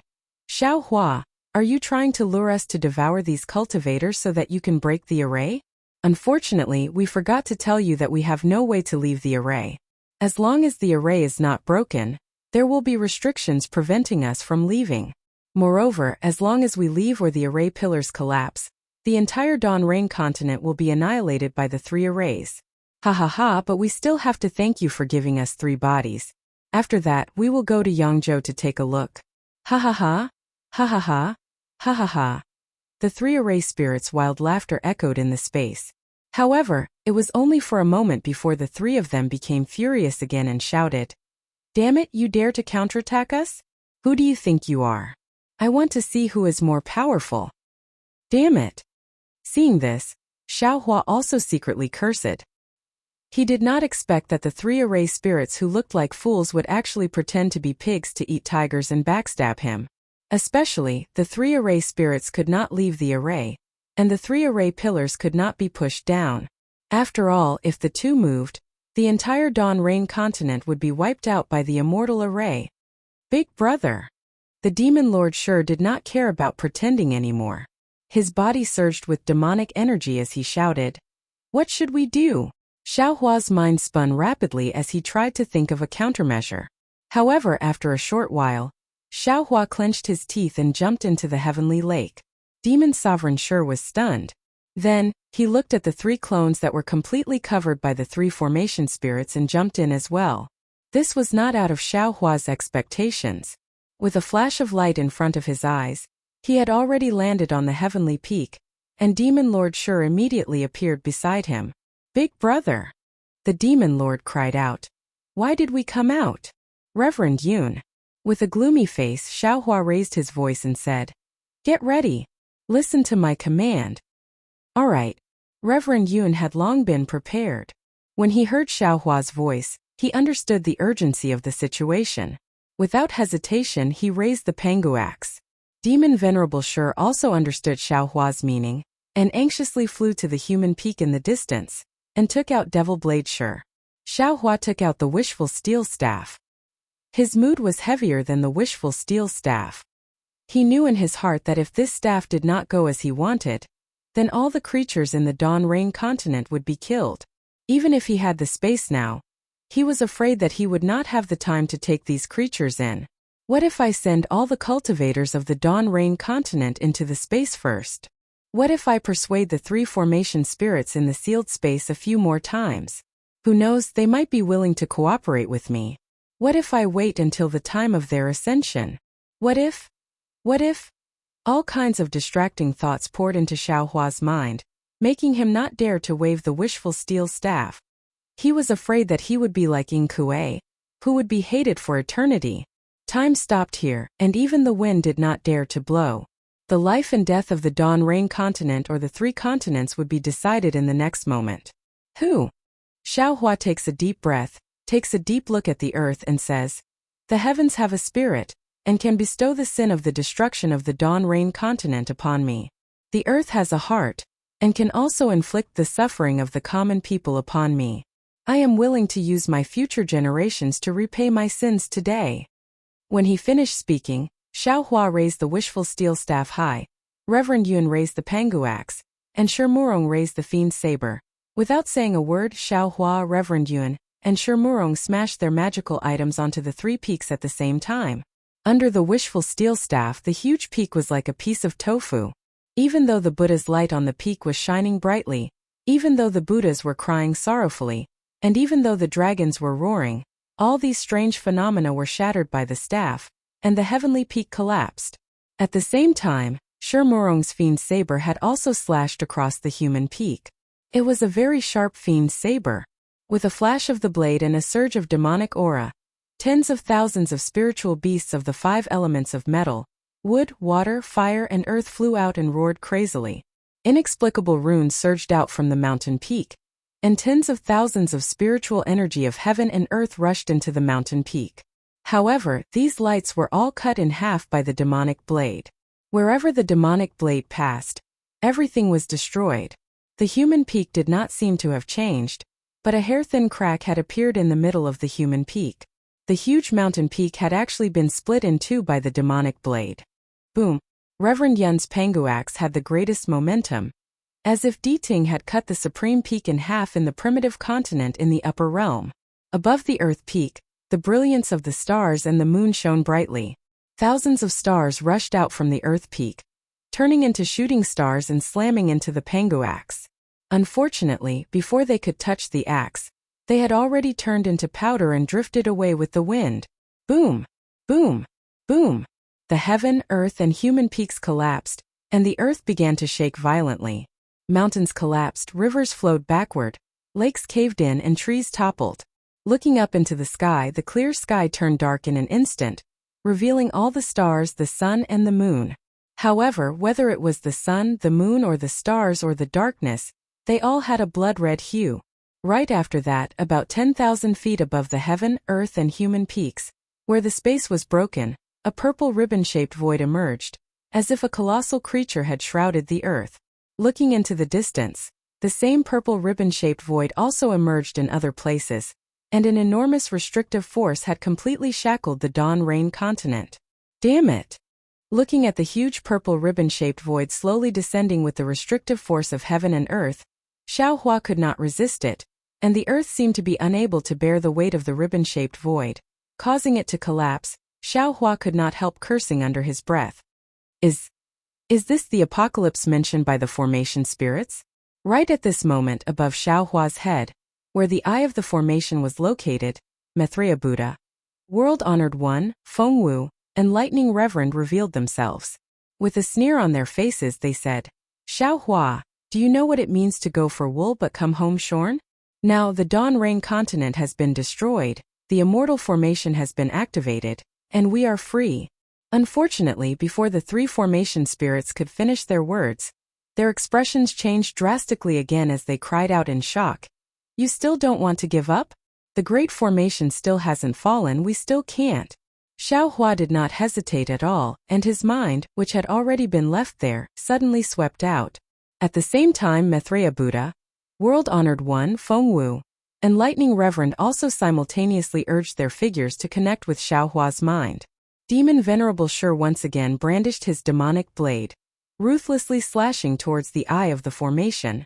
"Xiaohua, are you trying to lure us to devour these cultivators so that you can break the array? Unfortunately, we forgot to tell you that we have no way to leave the array. As long as the array is not broken, there will be restrictions preventing us from leaving. Moreover, as long as we leave or the array pillars collapse, the entire Dawn Rain continent will be annihilated by the 3 arrays. Ha ha ha, but we still have to thank you for giving us 3 bodies. After that, we will go to Yangzhou to take a look." Ha ha ha. Ha ha ha, ha ha ha. The three array spirits' wild laughter echoed in the space. However, it was only for a moment before the three of them became furious again and shouted, "Damn it, you dare to counterattack us? Who do you think you are? I want to see who is more powerful. Damn it." Seeing this, Xiaohua also secretly cursed. He did not expect that the three array spirits who looked like fools would actually pretend to be pigs to eat tigers and backstab him. Especially, the three array spirits could not leave the array, and the three array pillars could not be pushed down. After all, if the two moved, the entire Dawn Rain continent would be wiped out by the immortal array. Big brother! The demon lord sure did not care about pretending anymore. His body surged with demonic energy as he shouted, "What should we do?" Xiaohua's mind spun rapidly as he tried to think of a countermeasure. However, after a short while, Xiaohua clenched his teeth and jumped into the heavenly lake. Demon Sovereign sure was stunned. Then, he looked at the three clones that were completely covered by the three formation spirits and jumped in as well. This was not out of Xiaohua's expectations. With a flash of light in front of his eyes, he had already landed on the heavenly peak, and Demon Lord Sure immediately appeared beside him. "Big brother!" The Demon Lord cried out. "Why did we come out?" "Reverend Yun." With a gloomy face, Xiaohua raised his voice and said, "Get ready. Listen to my command." All right. Reverend Yun had long been prepared. When he heard Xiaohua's voice, he understood the urgency of the situation. Without hesitation, he raised the Pangu axe. Demon Venerable Sure also understood Xiaohua's meaning, and anxiously flew to the human peak in the distance, and took out Devil Blade Sure. Xiaohua took out the Wishful Steel Staff. His mood was heavier than the Wishful Steel Staff. He knew in his heart that if this staff did not go as he wanted, then all the creatures in the Dawn Rain continent would be killed. Even if he had the space now, he was afraid that he would not have the time to take these creatures in. What if I send all the cultivators of the Dawn Rain continent into the space first? What if I persuade the three formation spirits in the sealed space a few more times? Who knows, they might be willing to cooperate with me. What if I wait until the time of their ascension? What if? All kinds of distracting thoughts poured into Xiaohua's mind, making him not dare to wave the Wishful Steel Staff. He was afraid that he would be like Ying Kuei, who would be hated for eternity. Time stopped here, and even the wind did not dare to blow. The life and death of the Dawn Rain continent or the three continents would be decided in the next moment. Who? Xiaohua takes a deep breath, takes a deep look at the earth and says, "The heavens have a spirit, and can bestow the sin of the destruction of the Dawn Rain continent upon me. The earth has a heart, and can also inflict the suffering of the common people upon me. I am willing to use my future generations to repay my sins today." When he finished speaking, Xiaohua raised the Wishful Steel Staff high, Reverend Yun raised the Pangu axe, and Shimurong raised the Fiend's saber. Without saying a word, Xiaohua, Reverend Yun, and Shimurong smashed their magical items onto the three peaks at the same time. Under the Wishful Steel Staff, the huge peak was like a piece of tofu. Even though the Buddha's light on the peak was shining brightly, even though the Buddhas were crying sorrowfully, and even though the dragons were roaring, all these strange phenomena were shattered by the staff, and the heavenly peak collapsed. At the same time, Shimurong's Fiend's saber had also slashed across the human peak. It was a very sharp Fiend's saber. With a flash of the blade and a surge of demonic aura, tens of thousands of spiritual beasts of the five elements of metal, wood, water, fire, and earth flew out and roared crazily. Inexplicable runes surged out from the mountain peak, and tens of thousands of spiritual energy of heaven and earth rushed into the mountain peak. However, these lights were all cut in half by the demonic blade. Wherever the demonic blade passed, everything was destroyed. The human peak did not seem to have changed, but a hair-thin crack had appeared in the middle of the human peak. The huge mountain peak had actually been split in two by the demonic blade. Boom! Reverend Yun's Pangu axe had the greatest momentum. As if Diting had cut the supreme peak in half in the primitive continent in the upper realm. Above the earth peak, the brilliance of the stars and the moon shone brightly. Thousands of stars rushed out from the earth peak, turning into shooting stars and slamming into the Pangu axe. Unfortunately, before they could touch the axe, they had already turned into powder and drifted away with the wind. Boom! Boom! Boom! The heaven, earth, and human peaks collapsed, and the earth began to shake violently. Mountains collapsed, rivers flowed backward, lakes caved in, and trees toppled. Looking up into the sky, the clear sky turned dark in an instant, revealing all the stars, the sun, and the moon. However, whether it was the sun, the moon, or the stars, or the darkness, they all had a blood-red hue. Right after that, about 10,000 feet above the heaven, earth, and human peaks, where the space was broken, a purple ribbon-shaped void emerged, as if a colossal creature had shrouded the earth. Looking into the distance, the same purple ribbon-shaped void also emerged in other places, and an enormous restrictive force had completely shackled the Dawn Rain continent. Damn it! Looking at the huge purple ribbon-shaped void slowly descending with the restrictive force of heaven and earth, Xiaohua could not resist it, and the earth seemed to be unable to bear the weight of the ribbon-shaped void, causing it to collapse. Xiaohua could not help cursing under his breath. Is this the apocalypse mentioned by the formation spirits? Right at this moment above Xiaohua's head, where the eye of the formation was located, Maitreya Buddha, World-Honored One, Fengwu, and Lightning Reverend revealed themselves. With a sneer on their faces they said, "Xiaohua, do you know what it means to go for wool but come home shorn? Now the Dawn Rain continent has been destroyed, the immortal formation has been activated, and we are free." Unfortunately, before the three formation spirits could finish their words, their expressions changed drastically again as they cried out in shock. "You still don't want to give up? The great formation still hasn't fallen, we still can't." Xiaohua did not hesitate at all, and his mind, which had already been left there, suddenly swept out. At the same time, Maitreya Buddha, World-Honored One, Fengwu, and Lightning Reverend also simultaneously urged their figures to connect with Xiaohua's mind. Demon Venerable Shi once again brandished his demonic blade, ruthlessly slashing towards the eye of the formation.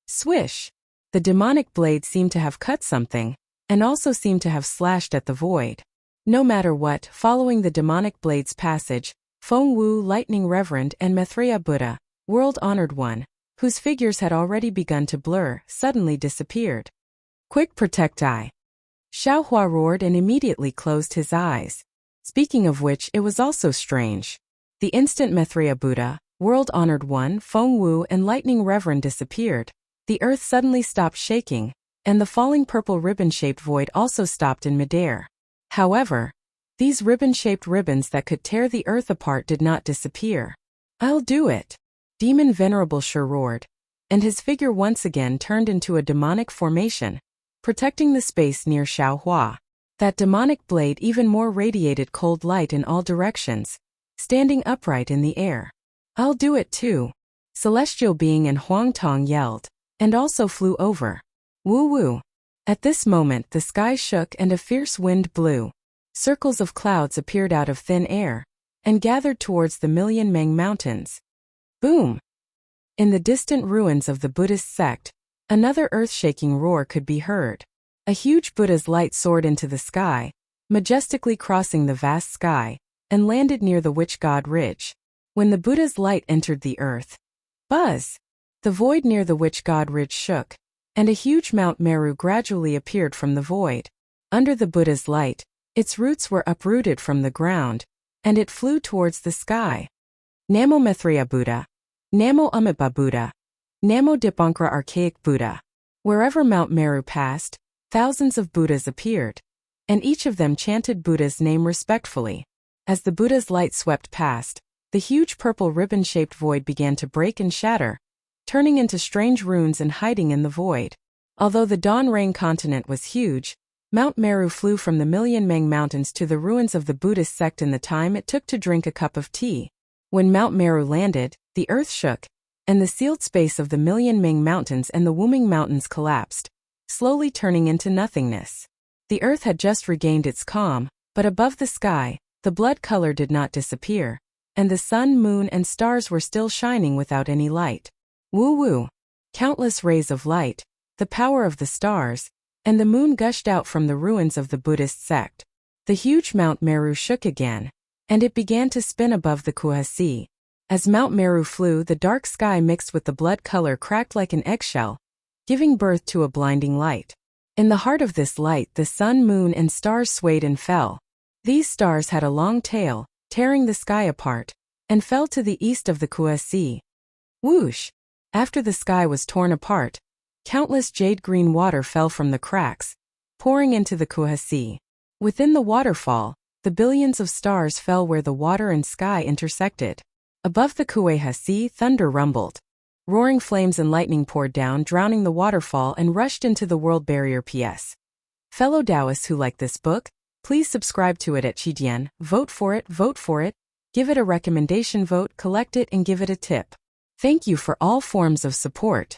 Swish! The demonic blade seemed to have cut something, and also seemed to have slashed at the void. No matter what, following the demonic blade's passage, Fengwu, Lightning Reverend, and Maitreya Buddha, World-Honored One, whose figures had already begun to blur, suddenly disappeared. "Quick, protect eye!" Xiaohua roared and immediately closed his eyes. Speaking of which, it was also strange. The instant Maitreya Buddha, World-Honored One, Fengwu, and Lightning Reverend disappeared, the earth suddenly stopped shaking, and the falling purple ribbon-shaped void also stopped in midair. However, these ribbon-shaped ribbons that could tear the earth apart did not disappear. "I'll do it!" Demon Venerable Shi roared, and his figure once again turned into a demonic formation, protecting the space near Xiaohua. That demonic blade even more radiated cold light in all directions, standing upright in the air. "I'll do it too!" Celestial Being and Huang Tong yelled, and also flew over. Woo-woo! At this moment the sky shook and a fierce wind blew. Circles of clouds appeared out of thin air, and gathered towards the Million Meng Mountains. Boom! In the distant ruins of the Buddhist sect, another earth-shaking roar could be heard. A huge Buddha's light soared into the sky, majestically crossing the vast sky, and landed near the Witch God Ridge. When the Buddha's light entered the earth, buzz! The void near the Witch God Ridge shook, and a huge Mount Meru gradually appeared from the void. Under the Buddha's light, its roots were uprooted from the ground, and it flew towards the sky. Namo Maitreya Buddha, Namo Amitabha Buddha, Namo Dipankara Archaic Buddha. Wherever Mount Meru passed, thousands of Buddhas appeared, and each of them chanted Buddha's name respectfully. As the Buddha's light swept past, the huge purple ribbon-shaped void began to break and shatter, turning into strange runes and hiding in the void. Although the Dawn Rain continent was huge, Mount Meru flew from the Million Meng Mountains to the ruins of the Buddhist sect in the time it took to drink a cup of tea. When Mount Meru landed, the earth shook, and the sealed space of the Million Meng Mountains and the Wuming Mountains collapsed, slowly turning into nothingness. The earth had just regained its calm, but above the sky, the blood color did not disappear, and the sun, moon, and stars were still shining without any light. Woo-woo! Countless rays of light, the power of the stars, and the moon gushed out from the ruins of the Buddhist sect. The huge Mount Meru shook again, and it began to spin above the Kuha Sea. As Mount Meru flew, the dark sky mixed with the blood color cracked like an eggshell, giving birth to a blinding light. In the heart of this light, the sun, moon, and stars swayed and fell. These stars had a long tail, tearing the sky apart, and fell to the east of the Kue Sea. Whoosh! After the sky was torn apart, countless jade-green water fell from the cracks, pouring into the Kue Sea. Within the waterfall, the billions of stars fell where the water and sky intersected. Above the Kue Sea, thunder rumbled. Roaring flames and lightning poured down, drowning the waterfall and rushed into the world barrier. PS. Fellow Taoists who like this book, please subscribe to it at Qidian, vote for it, give it a recommendation vote, collect it and give it a tip. Thank you for all forms of support.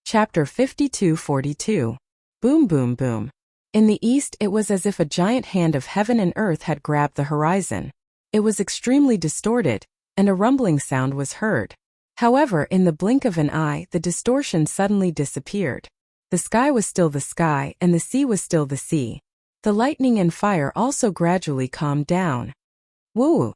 Chapter 52-42. Boom boom boom. In the east it was as if a giant hand of heaven and earth had grabbed the horizon. It was extremely distorted, and a rumbling sound was heard. However, in the blink of an eye, the distortion suddenly disappeared. The sky was still the sky, and the sea was still the sea. The lightning and fire also gradually calmed down. Woo!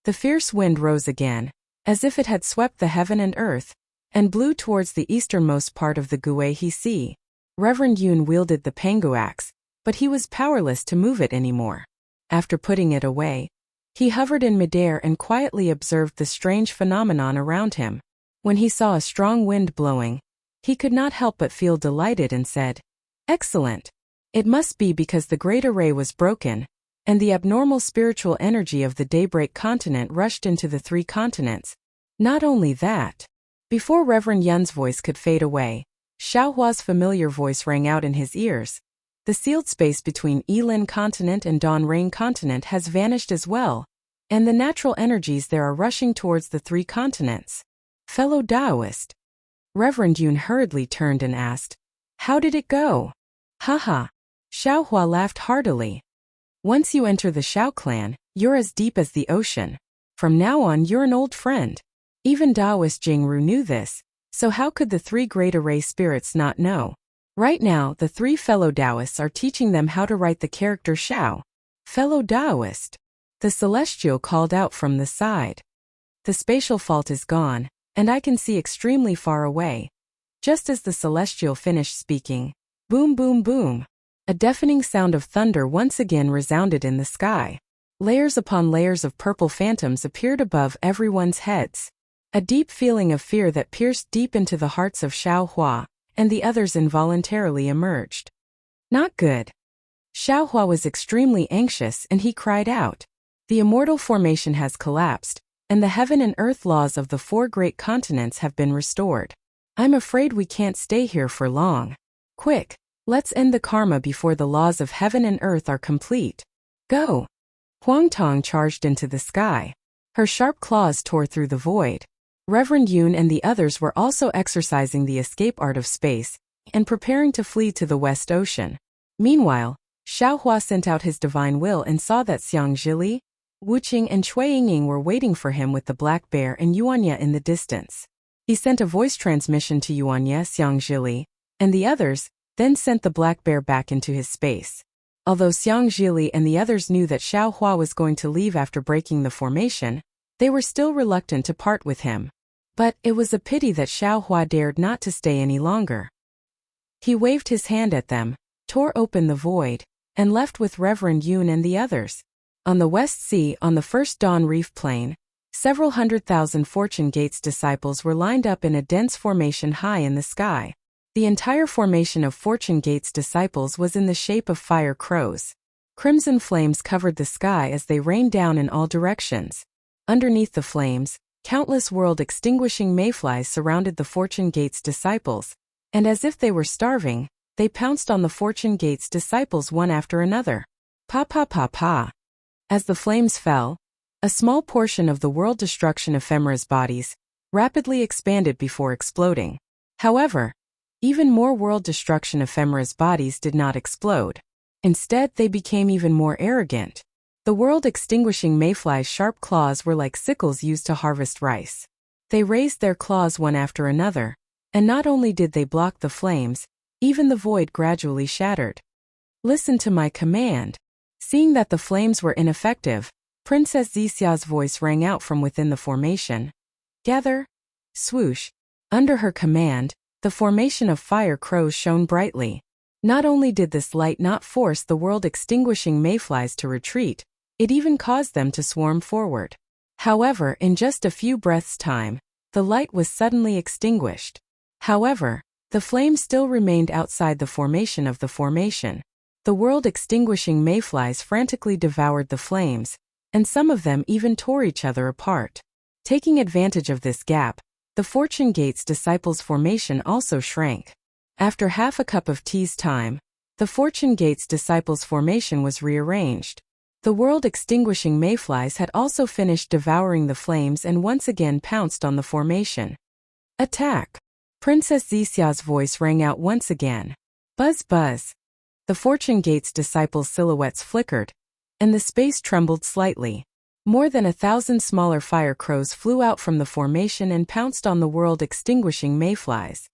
The fierce wind rose again, as if it had swept the heaven and earth, and blew towards the easternmost part of the Kue Sea. Reverend Yun wielded the Pangu axe, but he was powerless to move it anymore. After putting it away, he hovered in midair and quietly observed the strange phenomenon around him. When he saw a strong wind blowing, he could not help but feel delighted and said, "Excellent! It must be because the great array was broken, and the abnormal spiritual energy of the daybreak continent rushed into the three continents." Not only that, before Reverend Yun's voice could fade away, Xiaohua's familiar voice rang out in his ears. The sealed space between Yilin continent and Dawn Rain continent has vanished as well, and the natural energies there are rushing towards the three continents. Fellow Taoist. Reverend Yun hurriedly turned and asked, "How did it go?" Haha. Xiaohua laughed heartily. "Once you enter the Xiao clan, you're as deep as the ocean. From now on you're an old friend." Even Taoist Jingru knew this, so how could the three great array spirits not know? Right now, the three fellow Taoists are teaching them how to write the character Xiao. Fellow Taoist. The celestial called out from the side. "The spatial fault is gone, and I can see extremely far away." Just as the celestial finished speaking, boom boom boom, a deafening sound of thunder once again resounded in the sky. Layers upon layers of purple phantoms appeared above everyone's heads. A deep feeling of fear that pierced deep into the hearts of Xiaohua and the others involuntarily emerged. Not good. Xiaohua was extremely anxious and he cried out. The immortal formation has collapsed, and the heaven and earth laws of the four great continents have been restored. I'm afraid we can't stay here for long. Quick, let's end the karma before the laws of heaven and earth are complete. Go! Huangtong charged into the sky. Her sharp claws tore through the void. Reverend Yun and the others were also exercising the escape art of space and preparing to flee to the West Ocean. Meanwhile, Xiaohua sent out his divine will and saw that Xiang Zhili, Wuqing and Cui Yingying were waiting for him with the black bear and Yuanya in the distance. He sent a voice transmission to Yuanya, Xiang Zhili, and the others, then sent the black bear back into his space. Although Xiang Zhili and the others knew that Xiaohua was going to leave after breaking the formation, they were still reluctant to part with him. But it was a pity that Xiaohua dared not to stay any longer. He waved his hand at them, tore open the void, and left with Reverend Yun and the others. On the West Sea, on the first Dawn Reef Plain, several 100,000 Fortune Gates disciples were lined up in a dense formation high in the sky. The entire formation of Fortune Gates disciples was in the shape of fire crows. Crimson flames covered the sky as they rained down in all directions. Underneath the flames, countless world-extinguishing mayflies surrounded the Fortune Gates disciples, and as if they were starving, they pounced on the Fortune Gates disciples one after another. Pa pa pa pa. As the flames fell, a small portion of the world destruction ephemera's bodies rapidly expanded before exploding. However, even more world destruction ephemera's bodies did not explode. Instead, they became even more arrogant. The world-extinguishing mayflies' sharp claws were like sickles used to harvest rice. They raised their claws one after another, and not only did they block the flames, even the void gradually shattered. "Listen to my command." Seeing that the flames were ineffective, Princess Zixia's voice rang out from within the formation. "Gather!" Swoosh. Under her command, the formation of fire crows shone brightly. Not only did this light not force the world-extinguishing mayflies to retreat, It even caused them to swarm forward. However, in just a few breaths' time, the light was suddenly extinguished. However, the flame still remained outside the formation of the formation. The world-extinguishing mayflies frantically devoured the flames, and some of them even tore each other apart. Taking advantage of this gap, the Fortune Gate's disciples' formation also shrank. After half a cup of tea's time, the Fortune Gate's disciples' formation was rearranged. The world-extinguishing mayflies had also finished devouring the flames and once again pounced on the formation. Attack! Princess Xia's voice rang out once again. Buzz buzz! The Fortune Gate's disciples' silhouettes flickered, and the space trembled slightly. More than 1,000 smaller fire crows flew out from the formation and pounced on the world-extinguishing mayflies.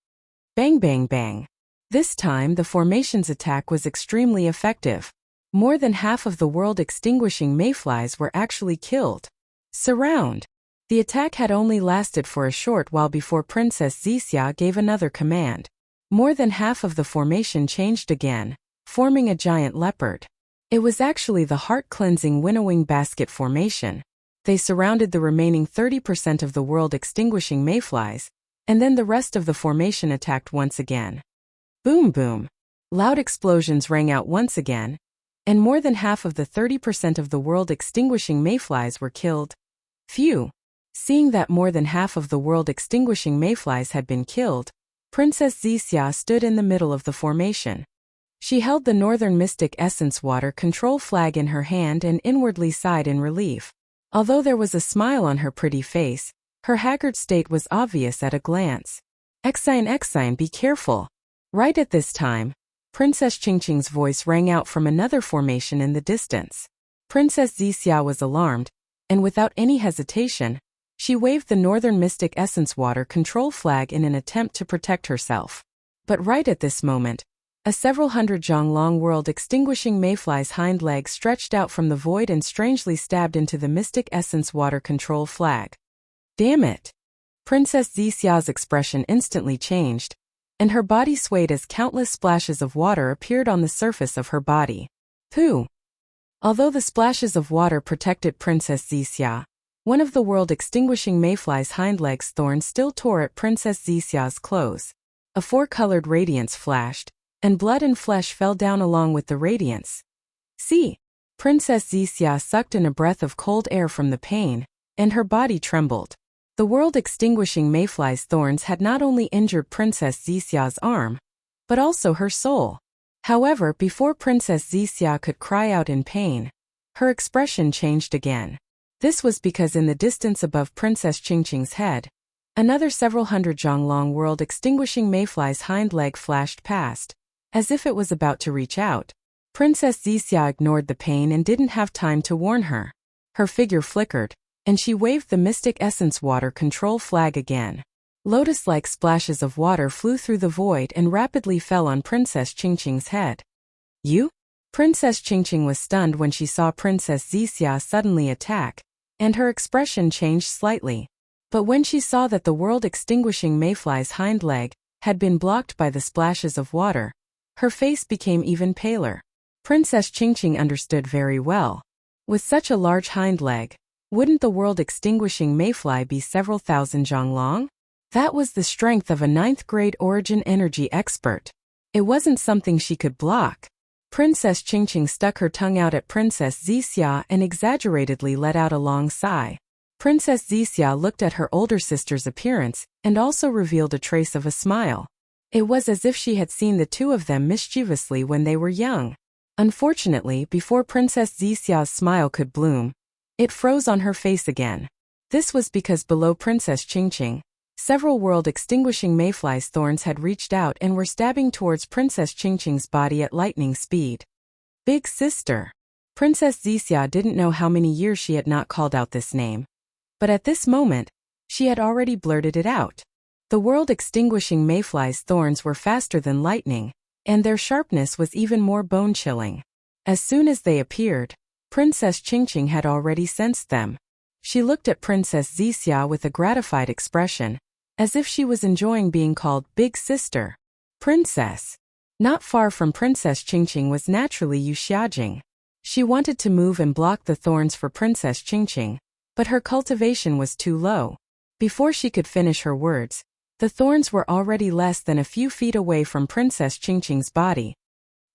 Bang bang bang! This time the formation's attack was extremely effective. More than half of the world-extinguishing mayflies were actually killed. Surround! The attack had only lasted for a short while before Princess Xia gave another command. More than half of the formation changed again, forming a giant leopard. It was actually the heart-cleansing winnowing basket formation. They surrounded the remaining 30% of the world-extinguishing mayflies, and then the rest of the formation attacked once again. Boom boom! Loud explosions rang out once again, and more than half of the 30% of the world-extinguishing mayflies were killed. Phew! Seeing that more than half of the world-extinguishing mayflies had been killed, Princess Xia stood in the middle of the formation. She held the Northern Mystic Essence Water Control flag in her hand and inwardly sighed in relief. Although there was a smile on her pretty face, her haggard state was obvious at a glance. Exine, be careful! Right at this time, Princess Qingqing's voice rang out from another formation in the distance. Princess Xia was alarmed, and without any hesitation, she waved the Northern Mystic Essence Water Control flag in an attempt to protect herself. But right at this moment, a several hundred zhang long world-extinguishing mayfly's hind legs stretched out from the void and strangely stabbed into the Mystic Essence Water Control flag. Damn it! Princess Xia's expression instantly changed, and her body swayed as countless splashes of water appeared on the surface of her body. Pooh! Although the splashes of water protected Princess Xia, one of the world-extinguishing mayfly's hind legs' thorns still tore at Princess Xia's clothes. A four-colored radiance flashed, and blood and flesh fell down along with the radiance. See! Princess Xia sucked in a breath of cold air from the pain, and her body trembled. The world-extinguishing mayfly's thorns had not only injured Princess Xia's arm, but also her soul. However, before Princess Xia could cry out in pain, her expression changed again. This was because in the distance above Princess Qingqing's head, another several hundred zhang long world-extinguishing mayfly's hind leg flashed past, as if it was about to reach out. Princess Xia ignored the pain and didn't have time to warn her. Her figure flickered, and she waved the Mystic Essence Water Control flag again. Lotus-like splashes of water flew through the void and rapidly fell on Princess Qingqing's head. You? Princess Qingqing was stunned when she saw Princess Xia suddenly attack, and her expression changed slightly. But when she saw that the world-extinguishing mayfly's hind leg had been blocked by the splashes of water, her face became even paler. Princess Qingqing understood very well. With such a large hind leg, wouldn't the world-extinguishing mayfly be several thousand zhang long? That was the strength of a 9th-grade origin energy expert. It wasn't something she could block. Princess Qingqing stuck her tongue out at Princess Xia and exaggeratedly let out a long sigh. Princess Xia looked at her older sister's appearance and also revealed a trace of a smile. It was as if she had seen the two of them mischievously when they were young. Unfortunately, before Princess Xia's smile could bloom, it froze on her face again. This was because below Princess Qingqing, several world-extinguishing mayfly's thorns had reached out and were stabbing towards Princess Qingqing's body at lightning speed. Big sister. Princess Xia didn't know how many years she had not called out this name. But at this moment, she had already blurted it out. The world-extinguishing mayfly's thorns were faster than lightning, and their sharpness was even more bone-chilling. As soon as they appeared, Princess Qingqing had already sensed them. She looked at Princess Xia with a gratified expression, as if she was enjoying being called Big Sister. Princess. Not far from Princess Qingqing was naturally Yu Xiajing. She wanted to move and block the thorns for Princess Qingqing, but her cultivation was too low. Before she could finish her words, the thorns were already less than a few feet away from Princess Qingqing's body.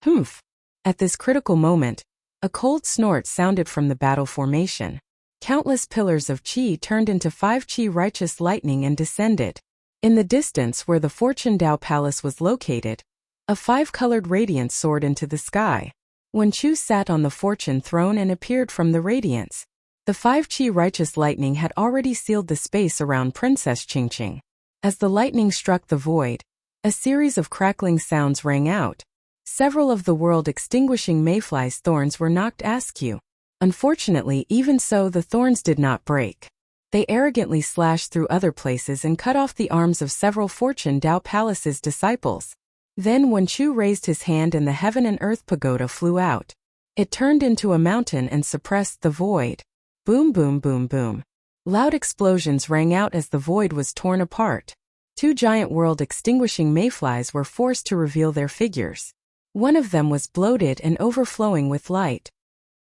Humph! At this critical moment, a cold snort sounded from the battle formation. Countless pillars of qi turned into 5 qi righteous lightning and descended. In the distance where the Fortune Dao Palace was located, a 5-colored radiance soared into the sky. Wen Chu sat on the fortune throne and appeared from the radiance. The 5 qi righteous lightning had already sealed the space around Princess Qingqing. As the lightning struck the void, a series of crackling sounds rang out. Several of the world-extinguishing mayfly's thorns were knocked askew. Unfortunately, even so, the thorns did not break. They arrogantly slashed through other places and cut off the arms of several Fortune Dao Palace's disciples. Then Wen Chu raised his hand and the heaven and earth pagoda flew out. It turned into a mountain and suppressed the void. Boom, boom, boom, boom. Loud explosions rang out as the void was torn apart. 2 giant world-extinguishing mayflies were forced to reveal their figures. One of them was bloated and overflowing with light.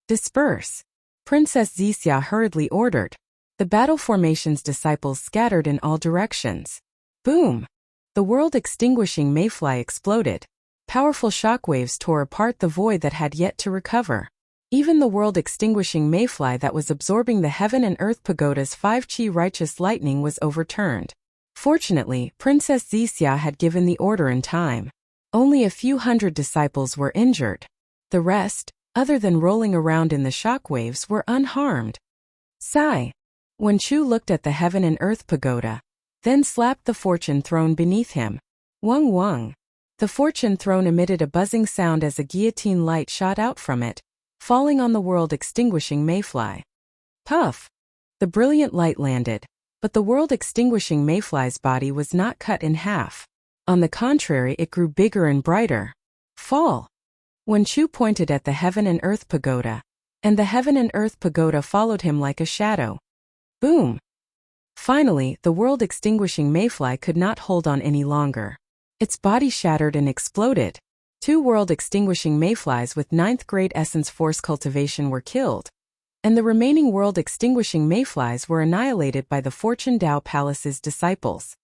Disperse! Princess Wuxia hurriedly ordered. The battle formation's disciples scattered in all directions. Boom! The world-extinguishing mayfly exploded. Powerful shockwaves tore apart the void that had yet to recover. Even the world-extinguishing mayfly that was absorbing the heaven and earth pagoda's 5 qi righteous lightning was overturned. Fortunately, Princess Wuxia had given the order in time. Only a few hundred disciples were injured. The rest, other than rolling around in the shockwaves, were unharmed. Sigh. Wen Chu looked at the heaven and earth pagoda, then slapped the fortune throne beneath him. Wung wung. The fortune throne emitted a buzzing sound as a guillotine light shot out from it, falling on the world-extinguishing mayfly. Puff! The brilliant light landed, but the world-extinguishing mayfly's body was not cut in half. On the contrary, it grew bigger and brighter. Fall! Wen Chu pointed at the heaven and earth pagoda, and the heaven and earth pagoda followed him like a shadow. Boom! Finally, the world-extinguishing mayfly could not hold on any longer. Its body shattered and exploded. 2 world-extinguishing mayflies with 9th grade essence force cultivation were killed, and the remaining world-extinguishing mayflies were annihilated by the Fortune Dao Palace's disciples.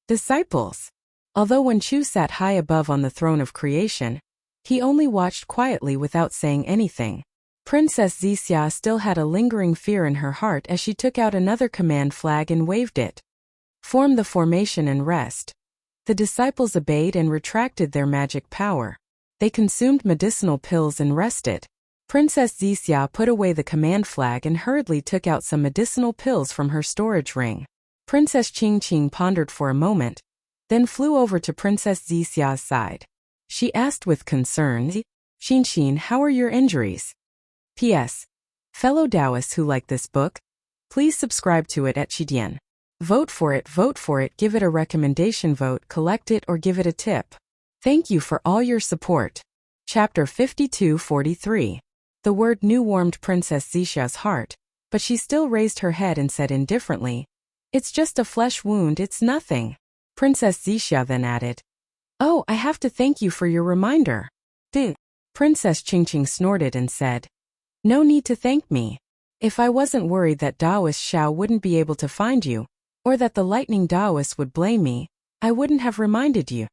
Disciples! Although Wen Chu sat high above on the throne of creation, he only watched quietly without saying anything. Princess Wuxia still had a lingering fear in her heart as she took out another command flag and waved it. Form the formation and rest. The disciples obeyed and retracted their magic power. They consumed medicinal pills and rested. Princess Wuxia put away the command flag and hurriedly took out some medicinal pills from her storage ring. Princess Qingqing pondered for a moment, then flew over to Princess Wuxia's side. She asked with concern, "Qingqing, how are your injuries?" P.S. Fellow Taoists who like this book, please subscribe to it at Qidian. Vote for it, give it a recommendation vote, collect it or give it a tip. Thank you for all your support. Chapter 52-43. The word "new" warmed Princess Wuxia's heart, but she still raised her head and said indifferently, "It's just a flesh wound, it's nothing." Princess Wuxia then added, "Oh, I have to thank you for your reminder." Princess Qingqing snorted and said, "No need to thank me. If I wasn't worried that Taoist Xiao wouldn't be able to find you, or that the lightning Taoist would blame me, I wouldn't have reminded you."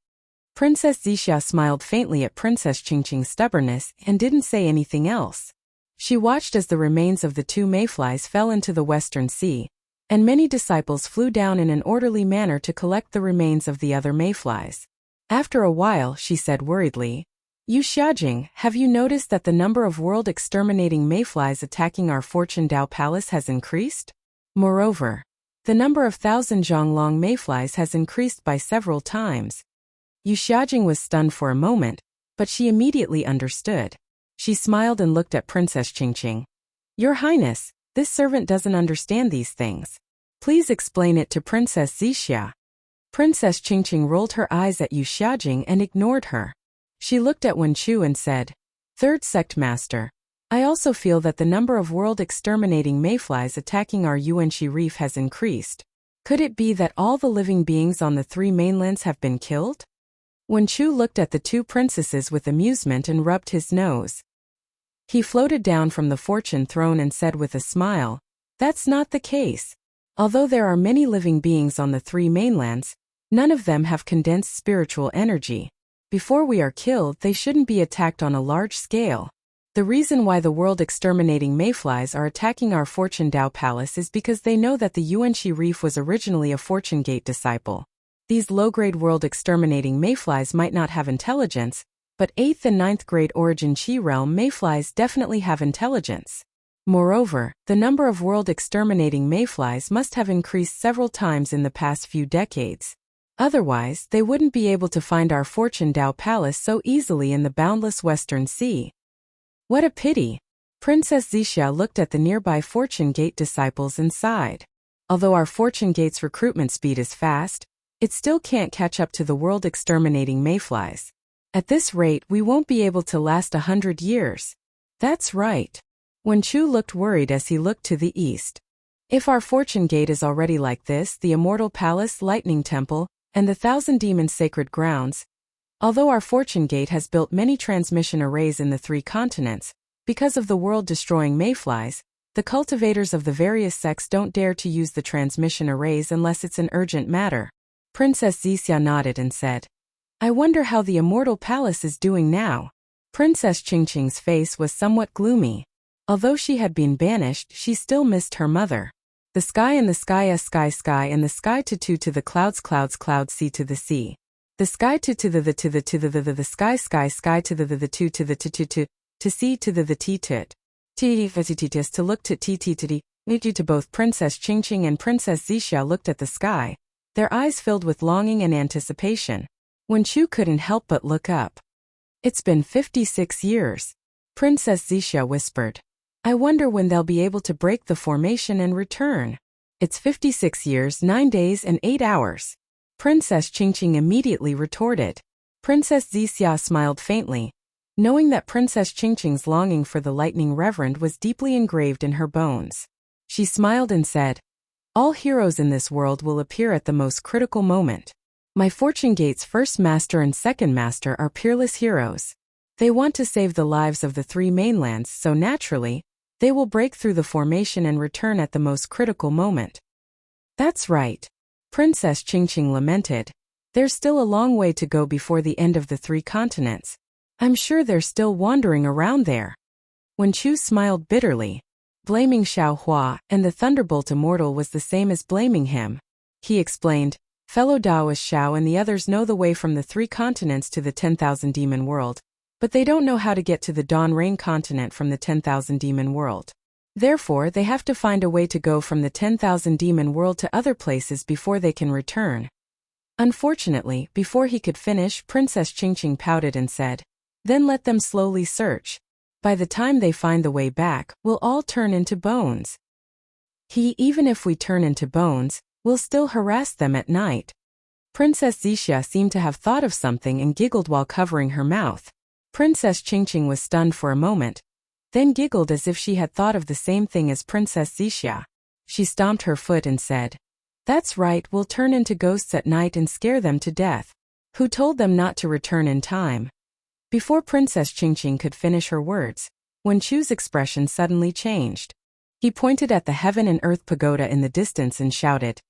Princess Wuxia smiled faintly at Princess Qingqing's stubbornness and didn't say anything else. She watched as the remains of the 2 mayflies fell into the Western Sea, and many disciples flew down in an orderly manner to collect the remains of the other mayflies. After a while, she said worriedly, "Yu Xiaojing, have you noticed that the number of world-exterminating mayflies attacking our Fortune Dao Palace has increased? Moreover, the number of 1,000 Zhonglong mayflies has increased by several times." Yu Xiaojing was stunned for a moment, but she immediately understood. She smiled and looked at Princess Qingqing. "Your Highness, this servant doesn't understand these things. Please explain it to Princess Wuxia." Princess Qingqing rolled her eyes at Yu Xiaojing and ignored her. She looked at Wen Chu and said, "Third Sect Master, I also feel that the number of world-exterminating mayflies attacking our Yuanxi Reef has increased. Could it be that all the living beings on the 3 mainlands have been killed?" Wen Chu looked at the 2 princesses with amusement and rubbed his nose. He floated down from the fortune throne and said with a smile, "That's not the case. Although there are many living beings on the three mainlands, none of them have condensed spiritual energy. Before we are killed, they shouldn't be attacked on a large scale. The reason why the world-exterminating mayflies are attacking our Fortune Dao Palace is because they know that the Yuanxi Reef was originally a Fortune Gate disciple. These low-grade world-exterminating mayflies might not have intelligence, but 8th and 9th grade origin Qi realm mayflies definitely have intelligence. Moreover, the number of world-exterminating mayflies must have increased several times in the past few decades. Otherwise, they wouldn't be able to find our Fortune Dao Palace so easily in the boundless Western Sea." What a pity! Princess Wuxia looked at the nearby Fortune Gate disciples and sighed. Although our Fortune Gate's recruitment speed is fast, it still can't catch up to the world-exterminating mayflies. At this rate, we won't be able to last 100 years. That's right. Wen Chu looked worried as he looked to the east. If our Fortune Gate is already like this, the Immortal Palace, Lightning Temple, and the Thousand Demons Sacred Grounds, although our Fortune Gate has built many transmission arrays in the 3 continents, because of the world-destroying mayflies, the cultivators of the various sects don't dare to use the transmission arrays unless it's an urgent matter. Princess Wuxia nodded and said, "I wonder how the Immortal Palace is doing now." Princess Qingqing's face was somewhat gloomy. Although she had been banished, she still missed her mother. The sky and the sky, a sky sky and the sky to the clouds clouds clouds sea to the sea. The sky to the sky sky sky to the to sea to the to look to both Princess Qingqing and Princess Wuxia looked at the sky, their eyes filled with longing and anticipation. Wen Chu couldn't help but look up. "It's been 56 years," Princess Wuxia whispered. "I wonder when they'll be able to break the formation and return." "It's 56 years, 9 days and 8 hours. Princess Qingqing immediately retorted. Princess Wuxia smiled faintly, knowing that Princess Qingqing's longing for the Lightning Reverend was deeply engraved in her bones. She smiled and said, "All heroes in this world will appear at the most critical moment. My Fortune Gate's first master and second master are peerless heroes. They want to save the lives of the 3 mainlands, so naturally, they will break through the formation and return at the most critical moment." "That's right," Princess Qingqing lamented. "There's still a long way to go before the end of the 3 continents. I'm sure they're still wandering around there." Wen Chu smiled bitterly. Blaming Xiao Hua and the Thunderbolt Immortal was the same as blaming him. He explained, "Fellow Taoist Xiao and the others know the way from the 3 continents to the 10,000 demon world, but they don't know how to get to the Dawn Rain continent from the 10,000 demon world. Therefore, they have to find a way to go from the 10,000 demon world to other places before they can return." Unfortunately, before he could finish, Princess Qingqing pouted and said, "Then let them slowly search. By the time they find the way back, we'll all turn into bones. Even if we turn into bones, we'll still harass them at night." Princess Wuxia seemed to have thought of something and giggled while covering her mouth. Princess Qingqing was stunned for a moment, then giggled as if she had thought of the same thing as Princess Wuxia. She stomped her foot and said, "That's right, we'll turn into ghosts at night and scare them to death. Who told them not to return in time?" Before Princess Qingqing could finish her words, Wen Chu's expression suddenly changed. He pointed at the heaven and earth pagoda in the distance and shouted,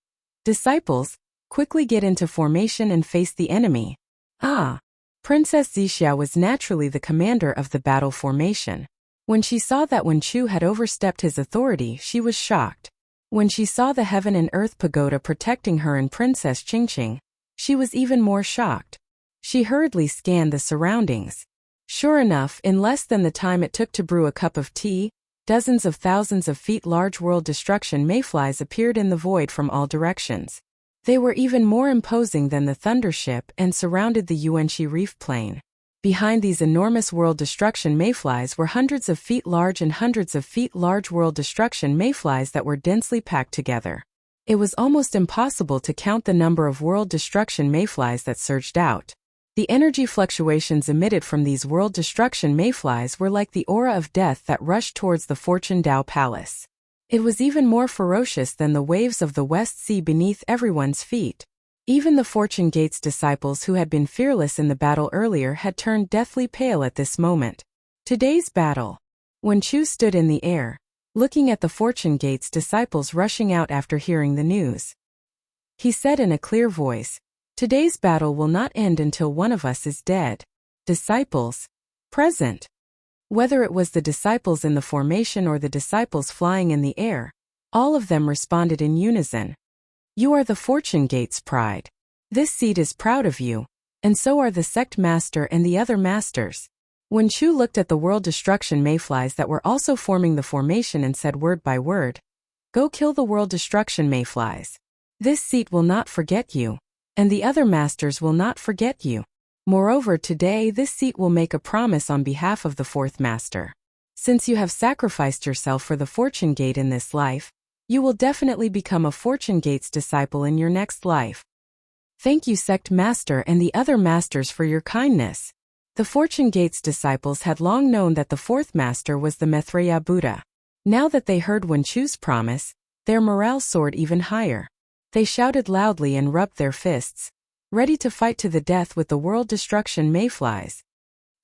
"Disciples, quickly get into formation and face the enemy." Ah! Princess Wuxia was naturally the commander of the battle formation. When she saw that Wen Chu had overstepped his authority, she was shocked. When she saw the heaven and earth pagoda protecting her and Princess Qingqing, she was even more shocked. She hurriedly scanned the surroundings. Sure enough, in less than the time it took to brew a cup of tea, dozens of thousands of feet large world destruction mayflies appeared in the void from all directions. They were even more imposing than the Thundership and surrounded the Yuanxi Reef plain. Behind these enormous world destruction mayflies were hundreds of feet large and hundreds of feet large world destruction mayflies that were densely packed together. It was almost impossible to count the number of world destruction mayflies that surged out. The energy fluctuations emitted from these world destruction mayflies were like the aura of death that rushed towards the Fortune Dao Palace. It was even more ferocious than the waves of the West Sea beneath everyone's feet. Even the Fortune Gate's disciples who had been fearless in the battle earlier had turned deathly pale at this moment. Today's battle. Wen Chu stood in the air, looking at the Fortune Gate's disciples rushing out after hearing the news. He said in a clear voice, "Today's battle will not end until one of us is dead. Disciples, present." Whether it was the disciples in the formation or the disciples flying in the air, all of them responded in unison. "You are the Fortune Gate's pride. This seat is proud of you, and so are the sect master and the other masters." Wen Chu looked at the world destruction mayflies that were also forming the formation and said word by word, "Go kill the world destruction mayflies. This seat will not forget you, and the other masters will not forget you. Moreover, today this seat will make a promise on behalf of the fourth master. Since you have sacrificed yourself for the Fortune Gate in this life, you will definitely become a Fortune Gate's disciple in your next life. Thank you, sect master and the other masters, for your kindness." The Fortune Gate's disciples had long known that the fourth master was the Maitreya Buddha. Now that they heard Wen Chu's promise, their morale soared even higher. They shouted loudly and rubbed their fists, ready to fight to the death with the world destruction mayflies.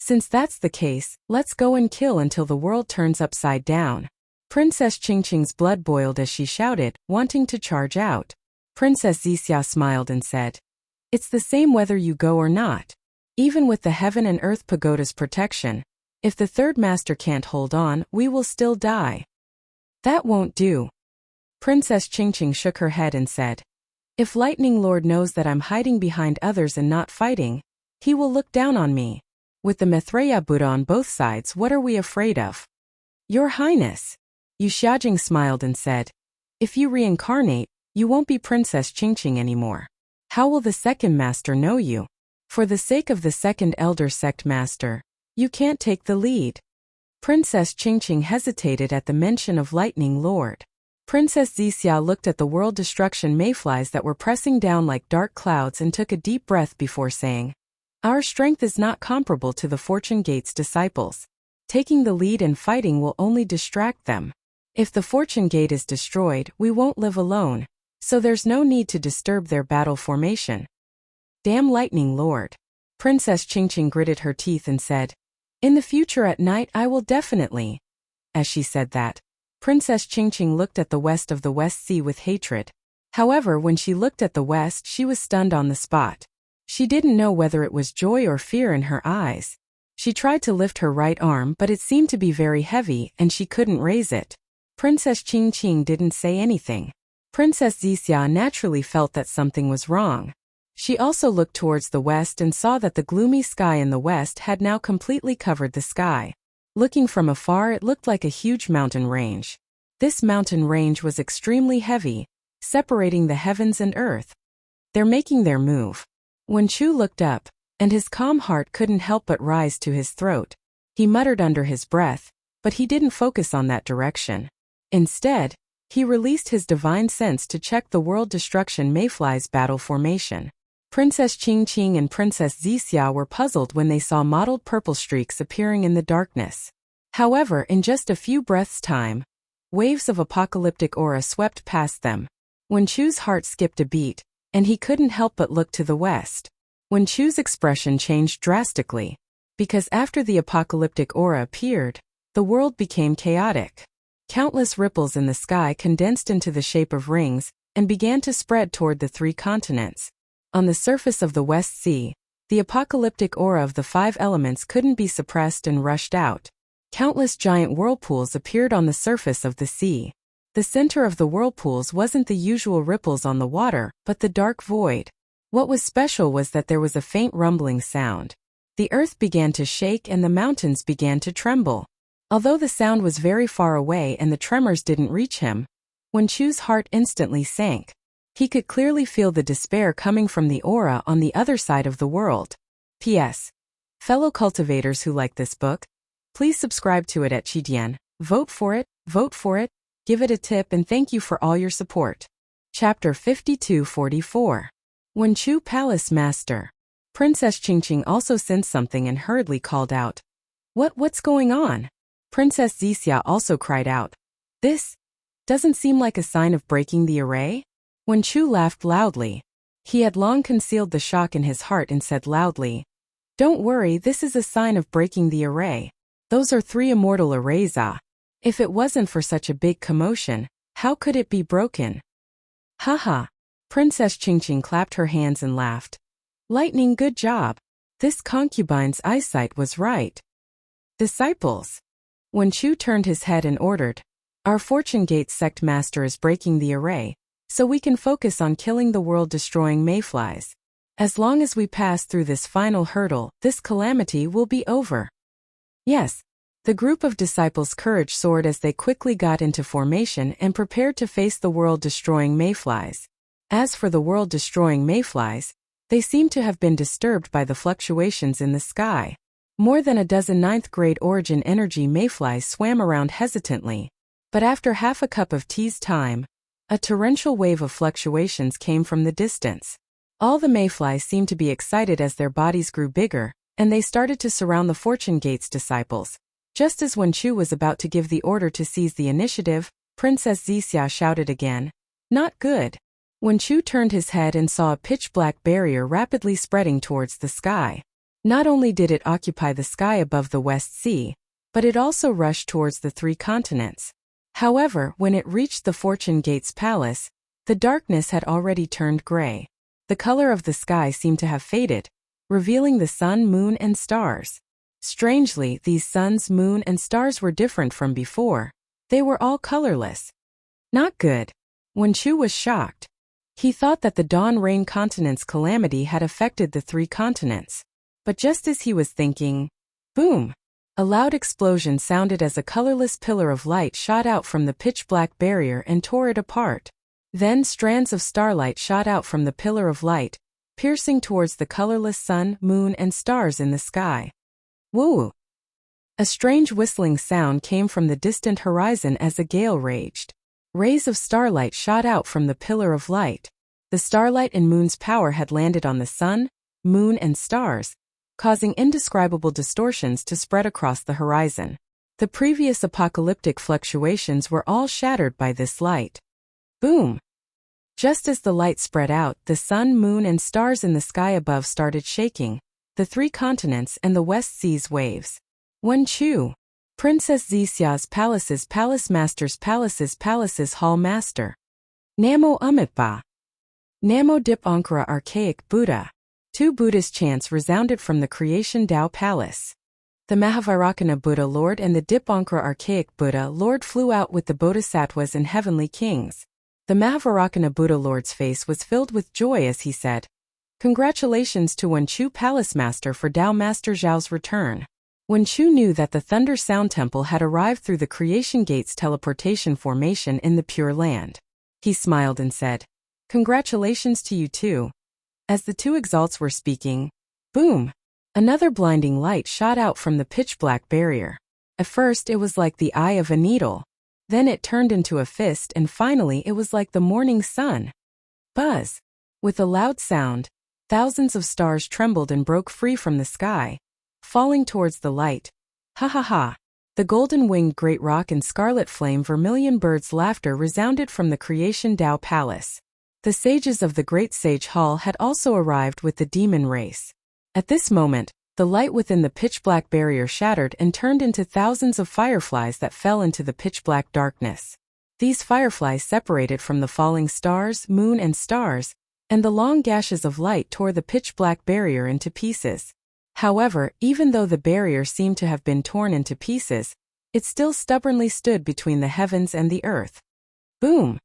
"Since that's the case, let's go and kill until the world turns upside down." Princess Qingqing's blood boiled as she shouted, wanting to charge out. Princess Wuxia smiled and said, "It's the same whether you go or not. Even with the Heaven and Earth Pagoda's protection, if the third master can't hold on, we will still die." "That won't do." Princess Qingqing shook her head and said, "If Lightning Lord knows that I'm hiding behind others and not fighting, he will look down on me. With the Maitreya Buddha on both sides, what are we afraid of?" "Your Highness." Yu Xiaojing smiled and said, "If you reincarnate, you won't be Princess Qingqing anymore. How will the second master know you? For the sake of the second elder sect master, you can't take the lead." Princess Qingqing hesitated at the mention of Lightning Lord. Princess Wuxia looked at the world destruction mayflies that were pressing down like dark clouds and took a deep breath before saying, "Our strength is not comparable to the Fortune Gate's disciples. Taking the lead and fighting will only distract them. If the Fortune Gate is destroyed, we won't live alone, so there's no need to disturb their battle formation." "Damn Lightning Lord." Princess Qingqing gritted her teeth and said, "In the future at night I will definitely." As she said that, Princess Qingqing looked at the west of the West Sea with hatred. However, when she looked at the west, she was stunned on the spot. She didn't know whether it was joy or fear in her eyes. She tried to lift her right arm, but it seemed to be very heavy and she couldn't raise it. Princess Qingqing didn't say anything. Princess Wuxia naturally felt that something was wrong. She also looked towards the west and saw that the gloomy sky in the west had now completely covered the sky. Looking from afar, it looked like a huge mountain range. This mountain range was extremely heavy, separating the heavens and earth. "They're making their move." Wen Chu looked up, and his calm heart couldn't help but rise to his throat. He muttered under his breath, but he didn't focus on that direction. Instead, he released his divine sense to check the world destruction mayflies battle formation. Princess Qingqing and Princess Wuxia were puzzled when they saw mottled purple streaks appearing in the darkness. However, in just a few breaths' time, waves of apocalyptic aura swept past them. Wen Chu's heart skipped a beat, and he couldn't help but look to the west. Wen Chu's expression changed drastically, because after the apocalyptic aura appeared, the world became chaotic. Countless ripples in the sky condensed into the shape of rings and began to spread toward the 3 continents. On the surface of the West Sea, the apocalyptic aura of the 5 elements couldn't be suppressed and rushed out. Countless giant whirlpools appeared on the surface of the sea. The center of the whirlpools wasn't the usual ripples on the water, but the dark void. What was special was that there was a faint rumbling sound. The earth began to shake and the mountains began to tremble. Although the sound was very far away and the tremors didn't reach him, Wen Chu's heart instantly sank. He could clearly feel the despair coming from the aura on the other side of the world. P.S. Fellow cultivators who like this book, please subscribe to it at Qidian. Vote for it, give it a tip, and thank you for all your support. Chapter 5244. Wen Chu Palace Master. Princess Qingqing also sensed something and hurriedly called out, What's going on?" Princess Wuxia also cried out, "This doesn't seem like a sign of breaking the array?" Wen Chu laughed loudly. He had long concealed the shock in his heart and said loudly, "Don't worry, this is a sign of breaking the array." Those are 3 immortal arrays. If it wasn't for such a big commotion, how could it be broken? Haha. Princess Qingqing clapped her hands and laughed. Lightning, good job. This concubine's eyesight was right. Disciples. Wen Chu turned his head and ordered, Our Fortune Gate sect master is breaking the array, so we can focus on killing the world-destroying mayflies. As long as we pass through this final hurdle, this calamity will be over. Yes. The group of disciples' courage soared as they quickly got into formation and prepared to face the world-destroying mayflies. As for the world-destroying mayflies, they seemed to have been disturbed by the fluctuations in the sky. More than a dozen 9th-grade origin energy mayflies swam around hesitantly. But after half a cup of tea's time, a torrential wave of fluctuations came from the distance. All the mayflies seemed to be excited as their bodies grew bigger, and they started to surround the Fortune Gate's disciples. Just as Wen Chu was about to give the order to seize the initiative, Princess Zixia shouted again. Not good. Wen Chu turned his head and saw a pitch-black barrier rapidly spreading towards the sky. Not only did it occupy the sky above the West Sea, but it also rushed towards the 3 continents. However, when it reached the Fortune Gate's palace, the darkness had already turned gray. The color of the sky seemed to have faded, revealing the sun, moon, and stars. Strangely, these suns, moon, and stars were different from before. They were all colorless. Not good. Wen Chu was shocked. He thought that the Dawn Rain Continent's calamity had affected the 3 continents. But just as he was thinking, boom! A loud explosion sounded as a colorless pillar of light shot out from the pitch-black barrier and tore it apart. Then strands of starlight shot out from the pillar of light, piercing towards the colorless sun, moon, and stars in the sky. Woo! A strange whistling sound came from the distant horizon as a gale raged. Rays of starlight shot out from the pillar of light. The starlight and moon's power had landed on the sun, moon, and stars, causing indescribable distortions to spread across the horizon. The previous apocalyptic fluctuations were all shattered by this light. Boom! Just as the light spread out, the sun, moon, and stars in the sky above started shaking. The 3 continents and the West Sea's waves. Wen Chu. Princess Zixia's palace's palace master's palace's hall master. Namo Amitba. Namo Dip Ankara Archaic Buddha. 2 Buddhist chants resounded from the Creation Tao Palace. The Mahavairakana Buddha Lord and the Dipankara Archaic Buddha Lord flew out with the Bodhisattvas and heavenly kings. The Mahavairakana Buddha Lord's face was filled with joy as he said, Congratulations to Wen Chu Palace Master for Tao Master Zhao's return. Wen Chu knew that the Thunder Sound Temple had arrived through the Creation Gate's teleportation formation in the Pure Land. He smiled and said, Congratulations to you too. As the 2 exalts were speaking, boom! Another blinding light shot out from the pitch-black barrier. At first it was like the eye of a needle. Then it turned into a fist and finally it was like the morning sun. Buzz! With a loud sound, thousands of stars trembled and broke free from the sky, falling towards the light. Ha ha ha! The golden-winged great rock and scarlet flame vermilion bird's laughter resounded from the Creation Tao Palace. The sages of the Great Sage Hall had also arrived with the demon race. At this moment, the light within the pitch-black barrier shattered and turned into thousands of fireflies that fell into the pitch-black darkness. These fireflies separated from the falling stars, moon, and stars, and the long gashes of light tore the pitch-black barrier into pieces. However, even though the barrier seemed to have been torn into pieces, it still stubbornly stood between the heavens and the earth. Boom!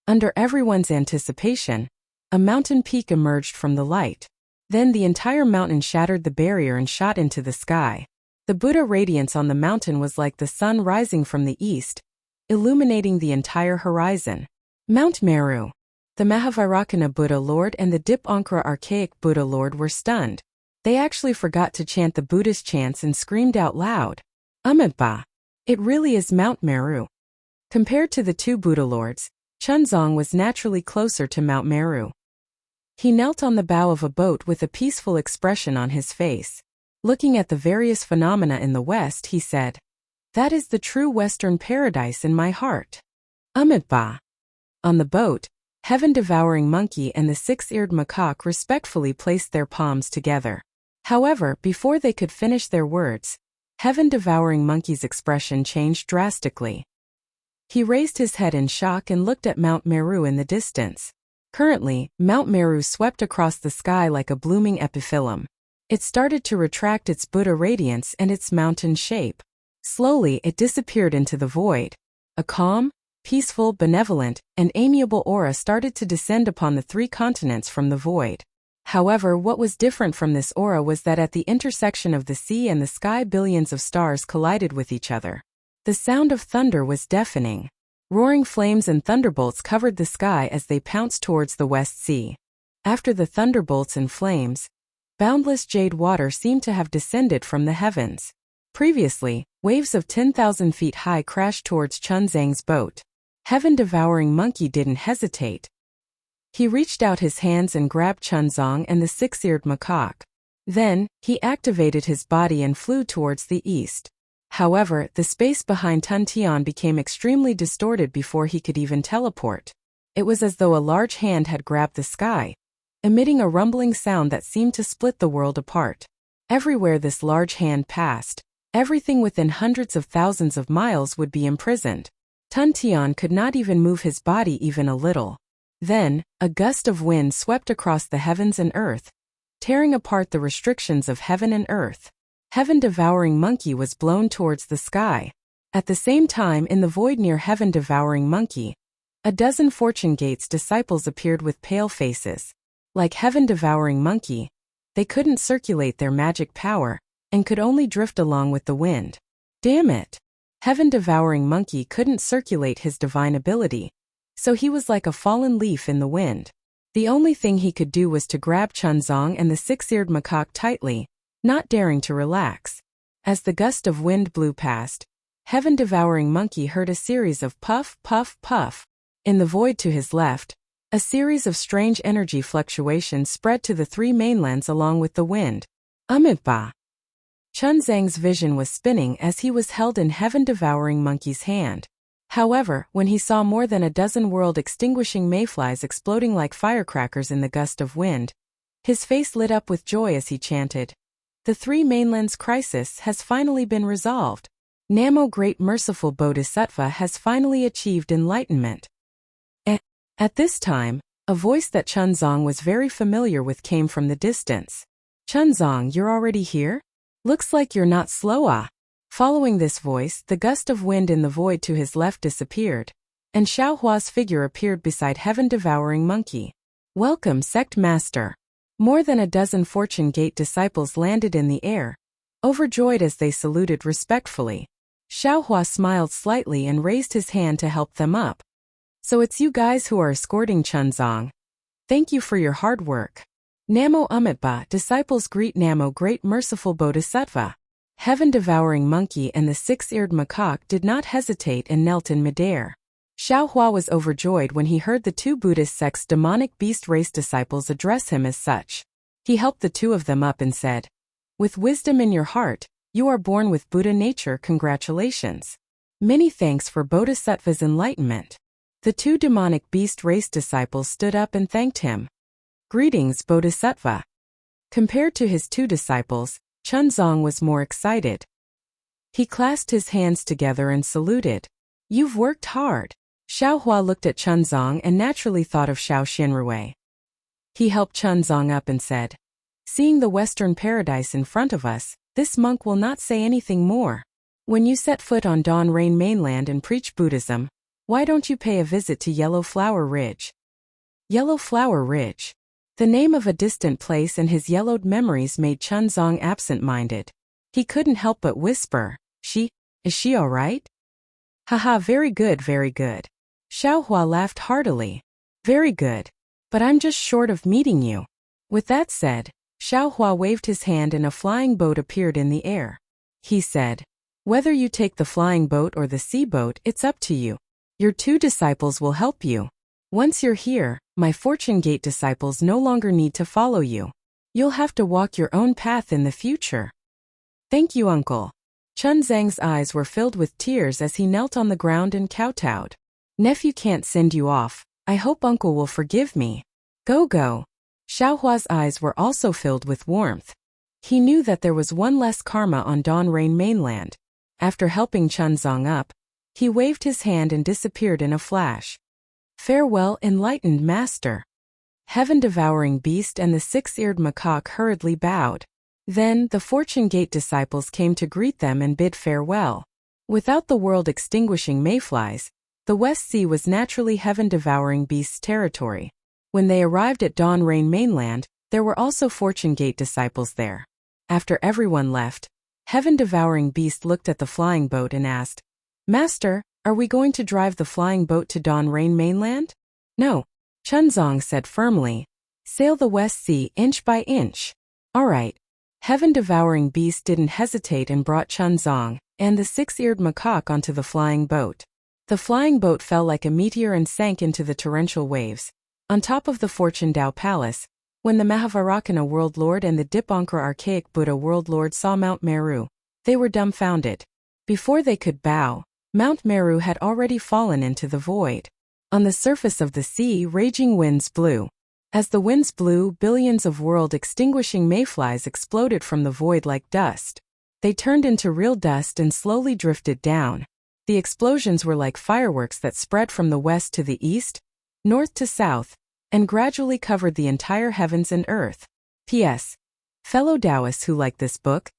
Under everyone's anticipation, a mountain peak emerged from the light. Then the entire mountain shattered the barrier and shot into the sky. The Buddha radiance on the mountain was like the sun rising from the east, illuminating the entire horizon. Mount Meru. The Mahavairakana Buddha Lord and the Dipankara Archaic Buddha Lord were stunned. They actually forgot to chant the Buddhist chants and screamed out loud, Amitabha! It really is Mount Meru. Compared to the 2 Buddha Lords, Chunzong was naturally closer to Mount Meru. He knelt on the bow of a boat with a peaceful expression on his face. Looking at the various phenomena in the west, he said, That is the true Western paradise in my heart. Amitabha! On the boat, Heaven-devouring monkey and the 6-eared macaque respectfully placed their palms together. However, before they could finish their words, Heaven-devouring monkey's expression changed drastically. He raised his head in shock and looked at Mount Meru in the distance. Currently, Mount Meru swept across the sky like a blooming epiphyllum. It started to retract its Buddha radiance and its mountain shape. Slowly, it disappeared into the void. A calm, peaceful, benevolent, and amiable aura started to descend upon the three continents from the void. However, what was different from this aura was that at the intersection of the sea and the sky, billions of stars collided with each other. The sound of thunder was deafening. Roaring flames and thunderbolts covered the sky as they pounced towards the West Sea. After the thunderbolts and flames, boundless jade water seemed to have descended from the heavens. Previously, waves of 10,000 feet high crashed towards Chunzang's boat. Heaven-devouring monkey didn't hesitate. He reached out his hands and grabbed Chunzang and the six-eared macaque. Then, he activated his body and flew towards the east. However, the space behind Tun Tian became extremely distorted before he could even teleport. It was as though a large hand had grabbed the sky, emitting a rumbling sound that seemed to split the world apart. Everywhere this large hand passed, everything within hundreds of thousands of miles would be imprisoned. Tun Tian could not even move his body even a little. Then, a gust of wind swept across the heavens and earth, tearing apart the restrictions of heaven and earth. Heaven-devouring monkey was blown towards the sky. At the same time, in the void near heaven-devouring monkey, a dozen Fortune Gate's disciples appeared with pale faces. Like heaven-devouring monkey, they couldn't circulate their magic power, and could only drift along with the wind. Damn it! Heaven-devouring monkey couldn't circulate his divine ability, so he was like a fallen leaf in the wind. The only thing he could do was to grab Chunzang and the six-eared macaque tightly, not daring to relax. As the gust of wind blew past, heaven-devouring monkey heard a series of puff, puff, puff. In the void to his left, a series of strange energy fluctuations spread to the three mainlands along with the wind. Ba. Chunzang's vision was spinning as he was held in heaven-devouring monkey's hand. However, when he saw more than a dozen world-extinguishing mayflies exploding like firecrackers in the gust of wind, his face lit up with joy as he chanted, "The three mainlands crisis has finally been resolved. Namo Great Merciful Bodhisattva has finally achieved enlightenment." At this time, a voice that Chunzang was very familiar with came from the distance. "Chunzang, you're already here? Looks like you're not slow, ah." Following this voice, the gust of wind in the void to his left disappeared, and Xiaohua's figure appeared beside heaven-devouring monkey. "Welcome, Sect Master." More than a dozen Fortune Gate disciples landed in the air, overjoyed as they saluted respectfully. Xiaohua smiled slightly and raised his hand to help them up. "So it's you guys who are escorting Chunzang. Thank you for your hard work." Namo Amitba disciples greet Namo Great Merciful Bodhisattva. Heaven-devouring monkey and the six-eared macaque did not hesitate and knelt in midair. Xiaohua was overjoyed when he heard the two Buddhist sect's demonic beast race disciples address him as such. He helped the two of them up and said, "With wisdom in your heart, you are born with Buddha nature. Congratulations. Many thanks for Bodhisattva's enlightenment." The two demonic beast race disciples stood up and thanked him. "Greetings, Bodhisattva." Compared to his two disciples, Chunzang was more excited. He clasped his hands together and saluted. "You've worked hard." Xiaohua looked at Chunzang and naturally thought of Xiao Xinrui. He helped Chunzang up and said, "Seeing the Western paradise in front of us, this monk will not say anything more. When you set foot on Dawn Rain mainland and preach Buddhism, why don't you pay a visit to Yellow Flower Ridge?" Yellow Flower Ridge. The name of a distant place and his yellowed memories made Chunzang absent-minded. He couldn't help but whisper, Is she all right?" "Haha, very good, very good." Xiaohua laughed heartily. "Very good. But I'm just short of meeting you." With that said, Xiaohua waved his hand and a flying boat appeared in the air. He said, "Whether you take the flying boat or the sea boat, it's up to you. Your two disciples will help you. Once you're here, my Fortune Gate disciples no longer need to follow you. You'll have to walk your own path in the future." "Thank you, uncle." Chunzang's eyes were filled with tears as he knelt on the ground and kowtowed. "Nephew can't send you off. I hope uncle will forgive me." Go. Xiaohua's eyes were also filled with warmth. He knew that there was one less karma on Dawn Rain mainland. After helping Chunzong up, he waved his hand and disappeared in a flash. Farewell, enlightened master. Heaven-devouring beast and the six-eared macaque hurriedly bowed. Then, the Fortune Gate disciples came to greet them and bid farewell. Without the world-extinguishing mayflies, the West Sea was naturally heaven-devouring beasts' territory. When they arrived at Dawn Rain mainland, there were also Fortune Gate disciples there. After everyone left, heaven-devouring beast looked at the flying boat and asked, Master, are we going to drive the flying boat to Dawn Rain mainland? No, Chunzong said firmly. Sail the West Sea inch by inch. All right. Heaven-devouring beast didn't hesitate and brought Chunzong and the six-eared macaque onto the flying boat. The flying boat fell like a meteor and sank into the torrential waves. On top of the Fortune Dao Palace, when the Mahavarakana World Lord and the Dipankara Archaic Buddha World Lord saw Mount Meru, they were dumbfounded. Before they could bow, Mount Meru had already fallen into the void. On the surface of the sea, raging winds blew. As the winds blew, billions of world-extinguishing mayflies exploded from the void like dust. They turned into real dust and slowly drifted down. The explosions were like fireworks that spread from the west to the east, north to south, and gradually covered the entire heavens and earth. P.S. Fellow Taoists who like this book,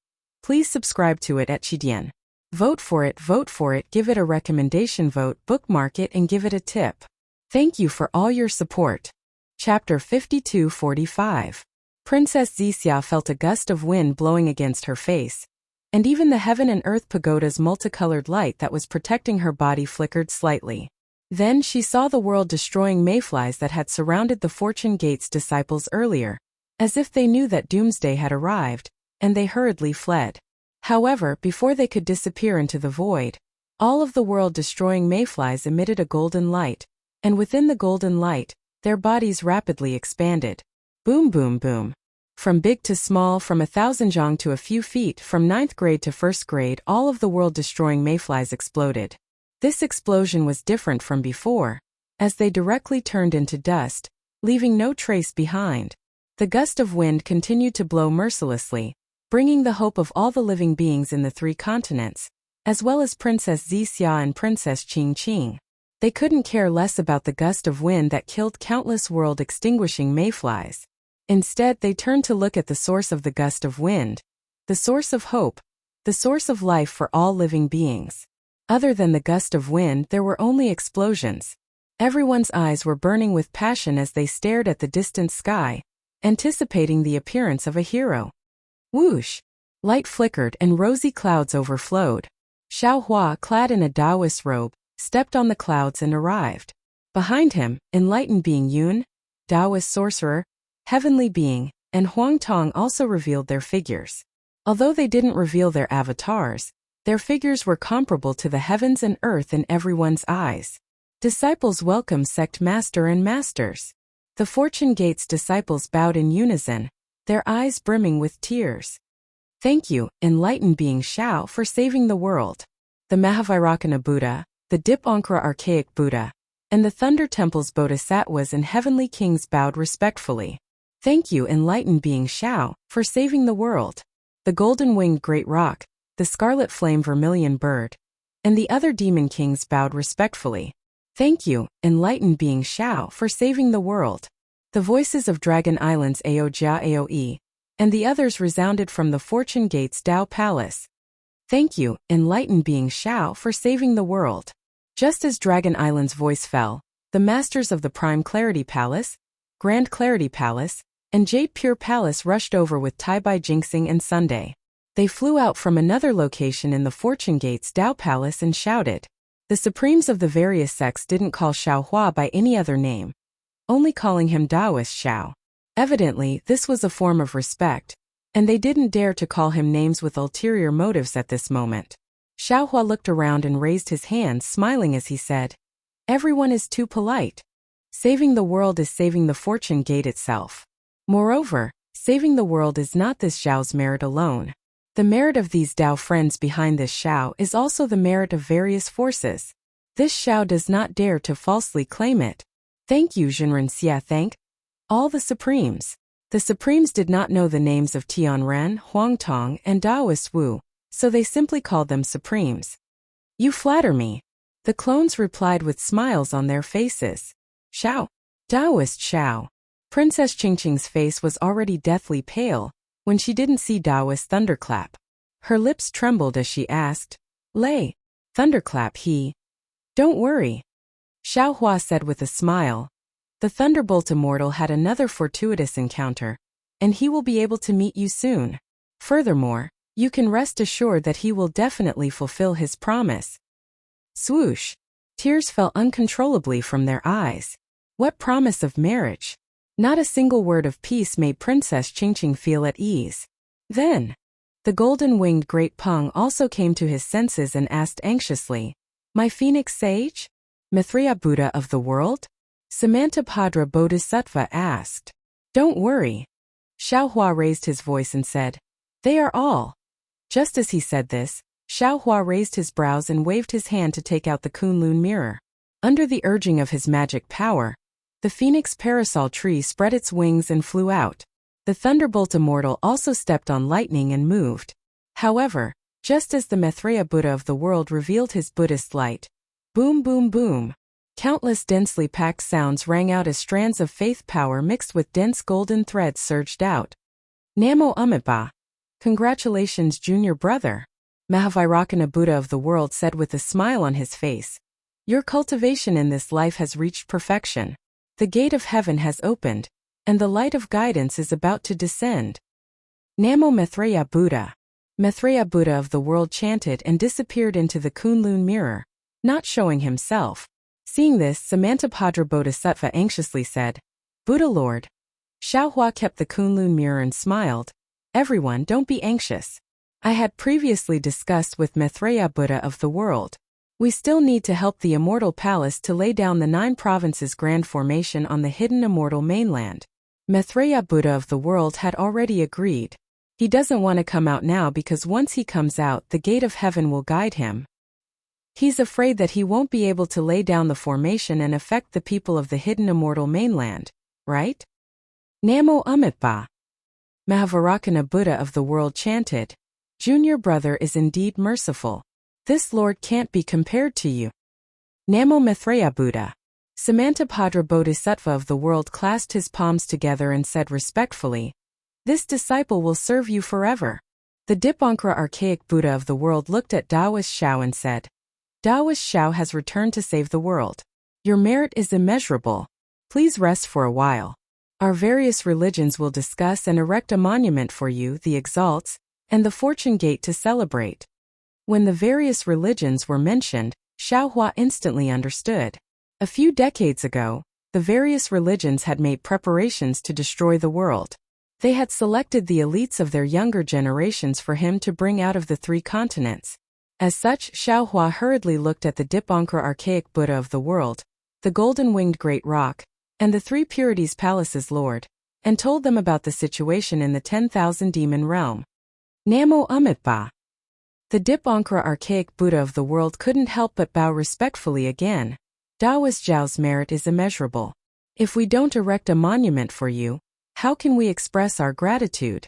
please subscribe to it at Chidian. Vote for it, give it a recommendation vote, bookmark it and give it a tip. Thank you for all your support. Chapter 52-45. Princess Zixia felt a gust of wind blowing against her face, and even the heaven and earth pagoda's multicolored light that was protecting her body flickered slightly. Then she saw the world-destroying mayflies that had surrounded the Fortune Gate's disciples earlier, as if they knew that doomsday had arrived, and they hurriedly fled. However, before they could disappear into the void, all of the world-destroying mayflies emitted a golden light, and within the golden light, their bodies rapidly expanded. Boom boom boom. From big to small, from 1,000 zhang to a few feet, from 9th grade to 1st grade, all of the world-destroying mayflies exploded. This explosion was different from before, as they directly turned into dust, leaving no trace behind. The gust of wind continued to blow mercilessly, bringing the hope of all the living beings in the 3 continents, as well as Princess Zixia and Princess Qing. They couldn't care less about the gust of wind that killed countless world-extinguishing mayflies. Instead, they turned to look at the source of the gust of wind, the source of hope, the source of life for all living beings. Other than the gust of wind, there were only explosions. Everyone's eyes were burning with passion as they stared at the distant sky, anticipating the appearance of a hero. Whoosh! Light flickered and rosy clouds overflowed. Xiao Hua, clad in a Taoist robe, stepped on the clouds and arrived. Behind him, enlightened being Yun, Taoist sorcerer, heavenly being, and Huang Tong also revealed their figures. Although they didn't reveal their avatars, their figures were comparable to the heavens and earth in everyone's eyes. Disciples welcome sect master and masters. The Fortune Gate's disciples bowed in unison, their eyes brimming with tears. Thank you, enlightened being Shao, for saving the world. The Mahavarakana Buddha, the Dipankara Archaic Buddha, and the Thunder Temple's Bodhisattvas and heavenly kings bowed respectfully. Thank you, enlightened being Shao, for saving the world. The golden-winged great roc, the scarlet flame vermilion bird, and the other demon kings bowed respectfully. Thank you, enlightened being Shao, for saving the world. The voices of Dragon Island's Aojia Aoe, and the others resounded from the Fortune Gate's Dao Palace. Thank you, enlightened being Shao, for saving the world. Just as Dragon Island's voice fell, the masters of the Prime Clarity Palace, Grand Clarity Palace, and Jade Pure Palace rushed over with Taibai Jinxing and Sunday. They flew out from another location in the Fortune Gate's Dao Palace and shouted. The supremes of the various sects didn't call Xiao Hua by any other name, only calling him Taoist Xiao. Evidently, this was a form of respect, and they didn't dare to call him names with ulterior motives at this moment. Xiao Hua looked around and raised his hands, smiling as he said, "Everyone is too polite. Saving the world is saving the Fortune Gate itself. Moreover, saving the world is not this Xiao's merit alone. The merit of these Dao friends behind this Xiao is also the merit of various forces. This Xiao does not dare to falsely claim it. Thank you, Jinren Xia. Thank all the supremes." The Supremes did not know the names of Tianren, Huangtong, and Taoist Wu, so they simply called them Supremes. You flatter me. The clones replied with smiles on their faces. Xiao. Taoist Xiao. Princess Qingqing's face was already deathly pale when she didn't see Taoist Thunderclap. Her lips trembled as she asked, Lei, Thunderclap he. Don't worry. Xiao Hua said with a smile. The Thunderbolt Immortal had another fortuitous encounter, and he will be able to meet you soon. Furthermore, you can rest assured that he will definitely fulfill his promise. Swoosh! Tears fell uncontrollably from their eyes. What promise of marriage? Not a single word of peace made Princess Qingqing feel at ease. Then, the golden-winged Great Peng also came to his senses and asked anxiously, My Phoenix Sage? Maitreya Buddha of the world? Samantabhadra Bodhisattva asked. Don't worry. Xiao Hua raised his voice and said, They are all. Just as he said this, Xiao Hua raised his brows and waved his hand to take out the Kunlun mirror. Under the urging of his magic power, the phoenix parasol tree spread its wings and flew out. The Thunderbolt Immortal also stepped on lightning and moved. However, just as the Maitreya Buddha of the world revealed his Buddhist light, boom boom boom, countless densely packed sounds rang out as strands of faith power mixed with dense golden threads surged out. Namo Amitabha. Congratulations, junior brother. Mahavairakana Buddha of the world said with a smile on his face. Your cultivation in this life has reached perfection. The gate of heaven has opened, and the light of guidance is about to descend. Namo Maitreya Buddha. Maitreya Buddha of the world chanted and disappeared into the Kunlun mirror, not showing himself. Seeing this, Samantabhadra Bodhisattva anxiously said, Buddha Lord. Xiao Hua kept the Kunlun mirror and smiled. Everyone, don't be anxious. I had previously discussed with Maitreya Buddha of the world. We still need to help the Immortal Palace to lay down the 9 provinces grand formation on the hidden Immortal mainland. Maitreya Buddha of the world had already agreed. He doesn't want to come out now because once he comes out, the gate of heaven will guide him. He's afraid that he won't be able to lay down the formation and affect the people of the hidden Immortal mainland, right? Namo Amitabha. Mahavairakana Buddha of the world chanted. Junior brother is indeed merciful. This Lord can't be compared to you. Namo Maitreya Buddha. Samantabhadra Bodhisattva of the world clasped his palms together and said respectfully, This disciple will serve you forever. The Dipankara archaic Buddha of the world looked at Taoist Xiao and said, Taoist Xiao has returned to save the world. Your merit is immeasurable. Please rest for a while. Our various religions will discuss and erect a monument for you, the exalts, and the fortune gate to celebrate. When the various religions were mentioned, Xiao Hua instantly understood. A few decades ago, the various religions had made preparations to destroy the world. They had selected the elites of their younger generations for him to bring out of the 3 continents. As such, Xiao Hua hurriedly looked at the Dipankara archaic Buddha of the world, the golden-winged great rock, and the 3 Purities Palace's lord, and told them about the situation in the 10,000 demon realm. Namo Amitabha. The Dipankara archaic Buddha of the world couldn't help but bow respectfully again. Taoist Zhao's merit is immeasurable. If we don't erect a monument for you, how can we express our gratitude?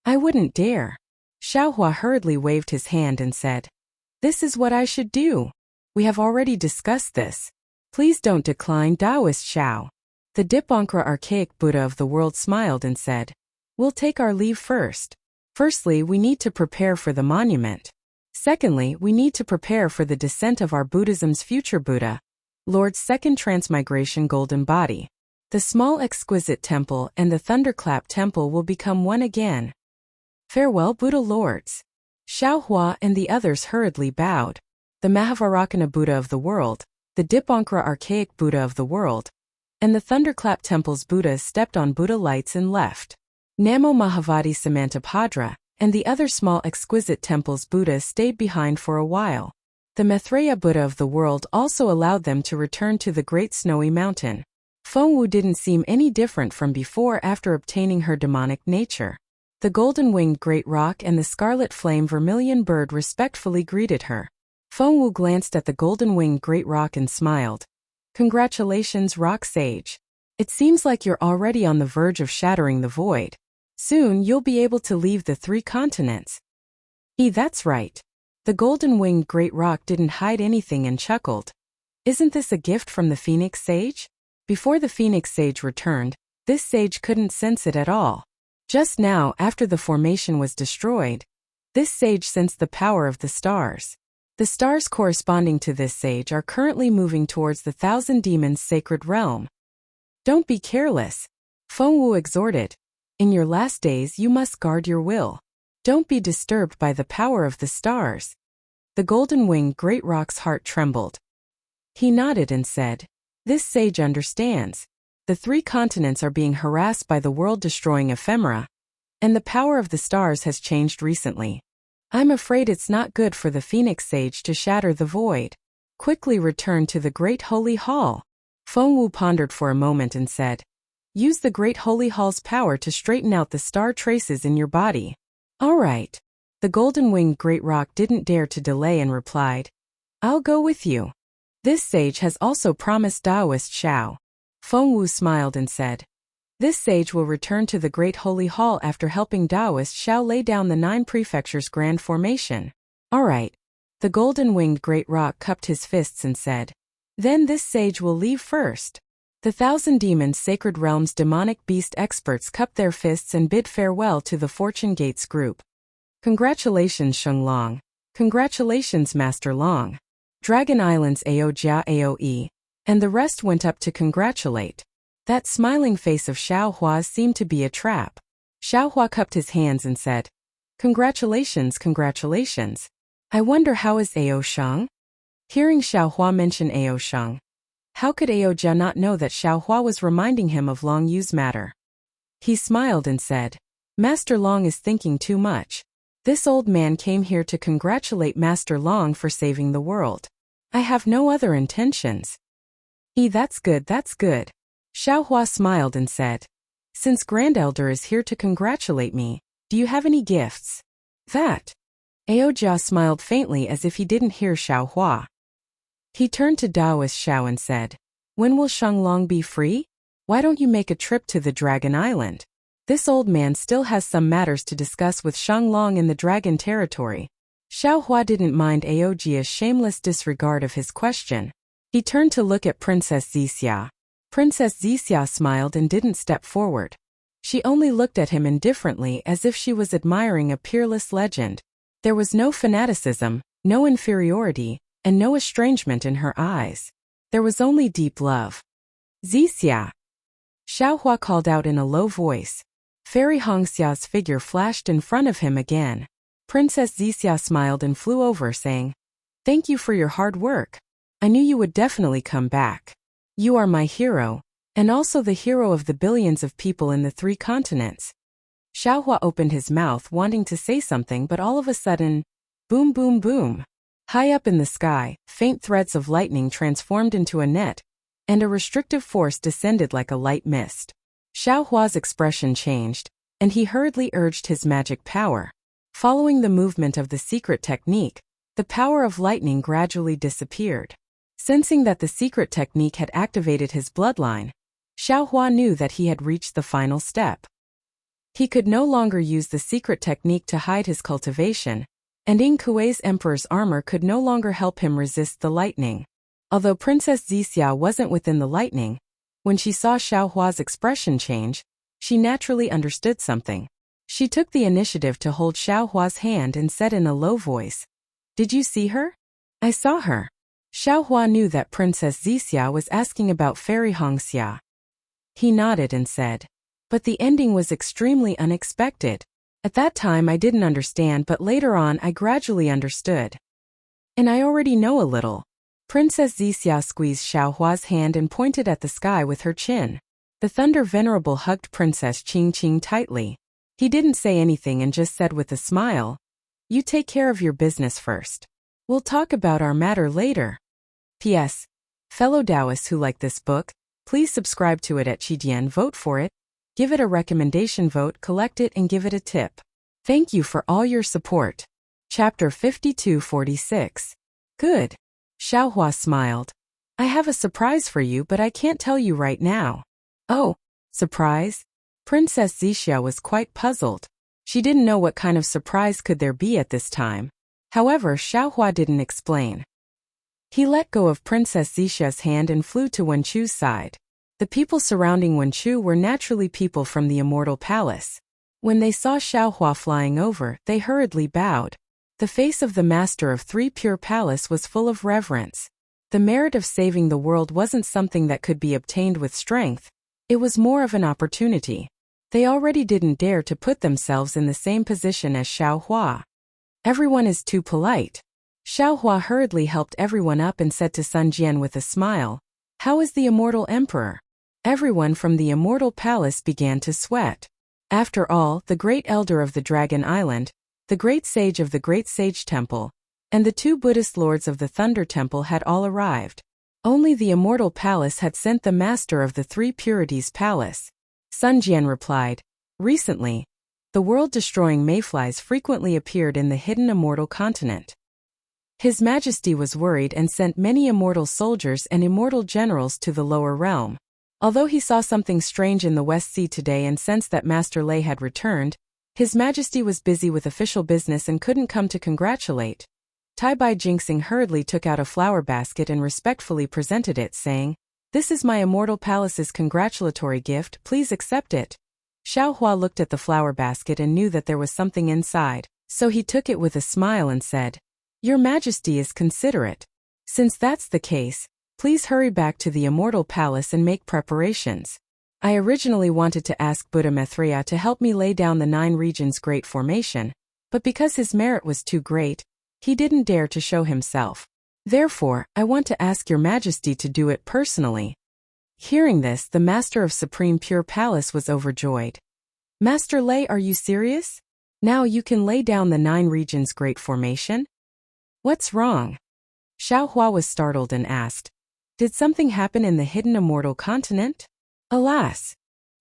I wouldn't dare. Xiao Hua hurriedly waved his hand and said, This is what I should do. We have already discussed this. Please don't decline, Taoist Xiao. The Dipankara archaic Buddha of the world smiled and said, We'll take our leave first. Firstly, we need to prepare for the monument. Secondly, we need to prepare for the descent of our Buddhism's future Buddha, Lord's second transmigration golden body. The small exquisite temple and the thunderclap temple will become one again. Farewell, Buddha Lords. Xiao Hua and the others hurriedly bowed. The Mahavairakana Buddha of the world, the Dipankara archaic Buddha of the world, and the thunderclap temple's Buddhas stepped on Buddha lights and left. Namo Mahavadi Samantabhadra and the other small exquisite temple's Buddhas stayed behind for a while. The Maitreya Buddha of the world also allowed them to return to the great snowy mountain. Fengwu didn't seem any different from before after obtaining her demonic nature. The golden-winged great rock and the scarlet flame vermilion bird respectfully greeted her. Fengwu glanced at the golden-winged great rock and smiled. Congratulations, Rock Sage. It seems like you're already on the verge of shattering the void. Soon you'll be able to leave the 3 continents. That's right. The golden-winged great rock didn't hide anything and chuckled. Isn't this a gift from the Phoenix Sage? Before the Phoenix Sage returned, this sage couldn't sense it at all. Just now, after the formation was destroyed, this sage sensed the power of the stars. The stars corresponding to this sage are currently moving towards the Thousand Demons' sacred realm. Don't be careless, Feng Wu exhorted. In your last days you must guard your will. Don't be disturbed by the power of the stars. The golden-winged great rock's heart trembled. He nodded and said, "This sage understands. The 3 continents are being harassed by the world-destroying ephemera, and the power of the stars has changed recently. I'm afraid it's not good for the Phoenix Sage to shatter the void. Quickly return to the Great Holy Hall." Feng Wu pondered for a moment and said, "Use the Great Holy Hall's power to straighten out the star traces in your body." "All right." The golden-winged great rock didn't dare to delay and replied, "I'll go with you. This sage has also promised Taoist Xiao." Feng Wu smiled and said, "This sage will return to the Great Holy Hall after helping Taoist Xiao lay down the 9 prefectures' grand formation." "All right." The golden-winged great rock cupped his fists and said, "Then this sage will leave first." The Thousand Demons' sacred realm's demonic beast experts cupped their fists and bid farewell to the Fortune Gates group. "Congratulations, Sheng Long. Congratulations, Master Long." Dragon Island's Aojia Aoe, and the rest went up to congratulate. That smiling face of Xiao Hua's seemed to be a trap. Xiao Hua cupped his hands and said, "Congratulations, congratulations. I wonder how is Ao Sheng?" Hearing Xiao Hua mention Ao Sheng, how could Aojia not know that Xiao Hua was reminding him of Long Yu's matter? He smiled and said, "Master Long is thinking too much. This old man came here to congratulate Master Long for saving the world. I have no other intentions." That's good, that's good." Xiao Hua smiled and said, "Since Grand Elder is here to congratulate me, do you have any gifts?" "That." Aojia smiled faintly as if he didn't hear Xiao Hua. He turned to Taoist Xiao and said, "When will Sheng Long be free? Why don't you make a trip to the Dragon Island? This old man still has some matters to discuss with Sheng Long in the Dragon Territory." Xiao Hua didn't mind Aojia's shameless disregard of his question. He turned to look at Princess Zixia. Princess Zixia smiled and didn't step forward. She only looked at him indifferently as if she was admiring a peerless legend. There was no fanaticism, no inferiority, and no estrangement in her eyes. There was only deep love. "Zixia!" Xiao Hua called out in a low voice. Fairy Hongxia's figure flashed in front of him again. Princess Zixia smiled and flew over, saying, "Thank you for your hard work. I knew you would definitely come back. You are my hero, and also the hero of the billions of people in the 3 continents." Xiao Hua opened his mouth wanting to say something, but all of a sudden, boom boom boom. High up in the sky, faint threads of lightning transformed into a net, and a restrictive force descended like a light mist. Xiao Hua's expression changed, and he hurriedly urged his magic power. Following the movement of the secret technique, the power of lightning gradually disappeared. Sensing that the secret technique had activated his bloodline, Xiao Hua knew that he had reached the final step. He could no longer use the secret technique to hide his cultivation, and Ing Kuei's Emperor's armor could no longer help him resist the lightning. Although Princess Zixia wasn't within the lightning, when she saw Xiao Hua's expression change, she naturally understood something. She took the initiative to hold Xiao Hua's hand and said in a low voice, "Did you see her?" "I saw her." Xiao Hua knew that Princess Zixia was asking about Fairy Hongxia. He nodded and said, "But the ending was extremely unexpected. At that time I didn't understand, but later on I gradually understood. And I already know a little." Princess Zixia squeezed Xiao Hua's hand and pointed at the sky with her chin. The Thunder Venerable hugged Princess Qing tightly. He didn't say anything and just said with a smile, "You take care of your business first. We'll talk about our matter later." P.S. Fellow Taoists who like this book, please subscribe to it at Qidian, vote for it, give it a recommendation vote, collect it and give it a tip. Thank you for all your support. Chapter 5246. Good. Xiao Hua smiled. "I have a surprise for you, but I can't tell you right now." Oh, surprise? Princess Wuxia was quite puzzled. She didn't know what kind of surprise could there be at this time. However, Xiaohua didn't explain. He let go of Princess Wuxia's hand and flew to Wenchu's side. The people surrounding Wenchu were naturally people from the Immortal Palace. When they saw Xiaohua flying over, they hurriedly bowed. The face of the master of Three Pure Palace was full of reverence. The merit of saving the world wasn't something that could be obtained with strength. It was more of an opportunity. They already didn't dare to put themselves in the same position as Xiaohua. Everyone is too polite. Xiaohua hurriedly helped everyone up and said to Sun Jian with a smile, "How is the immortal emperor?" Everyone from the Immortal Palace began to sweat. After all, the great elder of the Dragon Island, the great sage of the Great Sage Temple, and the two Buddhist lords of the Thunder Temple had all arrived. Only the Immortal Palace had sent the master of the Three Purities Palace. Sun Jian replied, "Recently, the world-destroying mayflies frequently appeared in the hidden immortal continent. His Majesty was worried and sent many immortal soldiers and immortal generals to the lower realm. Although he saw something strange in the West Sea today and sensed that Master Lei had returned, His Majesty was busy with official business and couldn't come to congratulate." Tai Bai Jinxing hurriedly took out a flower basket and respectfully presented it, saying, "This is my Immortal Palace's congratulatory gift, please accept it." Xiaohua looked at the flower basket and knew that there was something inside, so he took it with a smile and said, "Your Majesty is considerate. Since that's the case, please hurry back to the Immortal Palace and make preparations. I originally wanted to ask Buddha Maitreya to help me lay down the 9 regions great formation, but because his merit was too great, he didn't dare to show himself. Therefore, I want to ask your Majesty to do it personally." Hearing this, the Master of Supreme Pure Palace was overjoyed. "Master Lei, are you serious? Now you can lay down the 9 regions great formation? What's wrong?" Xiaohua was startled and asked, "Did something happen in the hidden immortal continent?" Alas!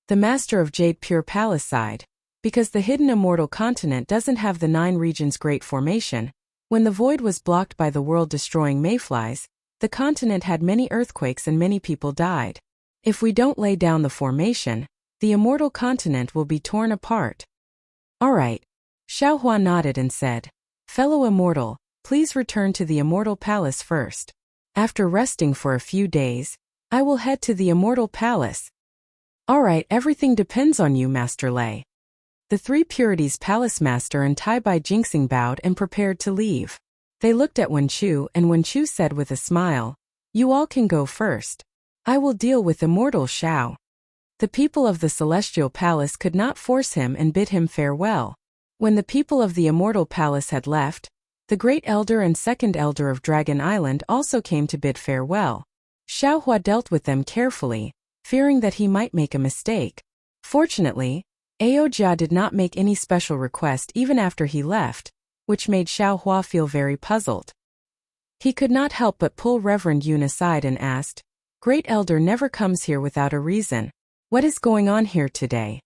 The Master of Jade Pure Palace sighed. Because the hidden immortal continent doesn't have the 9 regions great formation, when the void was blocked by the world-destroying mayflies, the continent had many earthquakes and many people died. If we don't lay down the formation, the immortal continent will be torn apart. All right. Xiaohua nodded and said, "Fellow immortal, please return to the Immortal Palace first. After resting for a few days, I will head to the Immortal Palace." "All right, everything depends on you, Master Lei." The Three Purities Palace Master and Tai Bai Jinxing bowed and prepared to leave. They looked at Wenchu, and Wenchu said with a smile, "You all can go first. I will deal with Immortal Xiao." The people of the Celestial Palace could not force him and bid him farewell. When the people of the Immortal Palace had left, the Great Elder and Second Elder of Dragon Island also came to bid farewell. Xiaohua dealt with them carefully, fearing that he might make a mistake. Fortunately, Aojia did not make any special request even after he left, which made Xiaohua feel very puzzled. He could not help but pull Reverend Yun aside and asked, "Great Elder never comes here without a reason. What is going on here today?"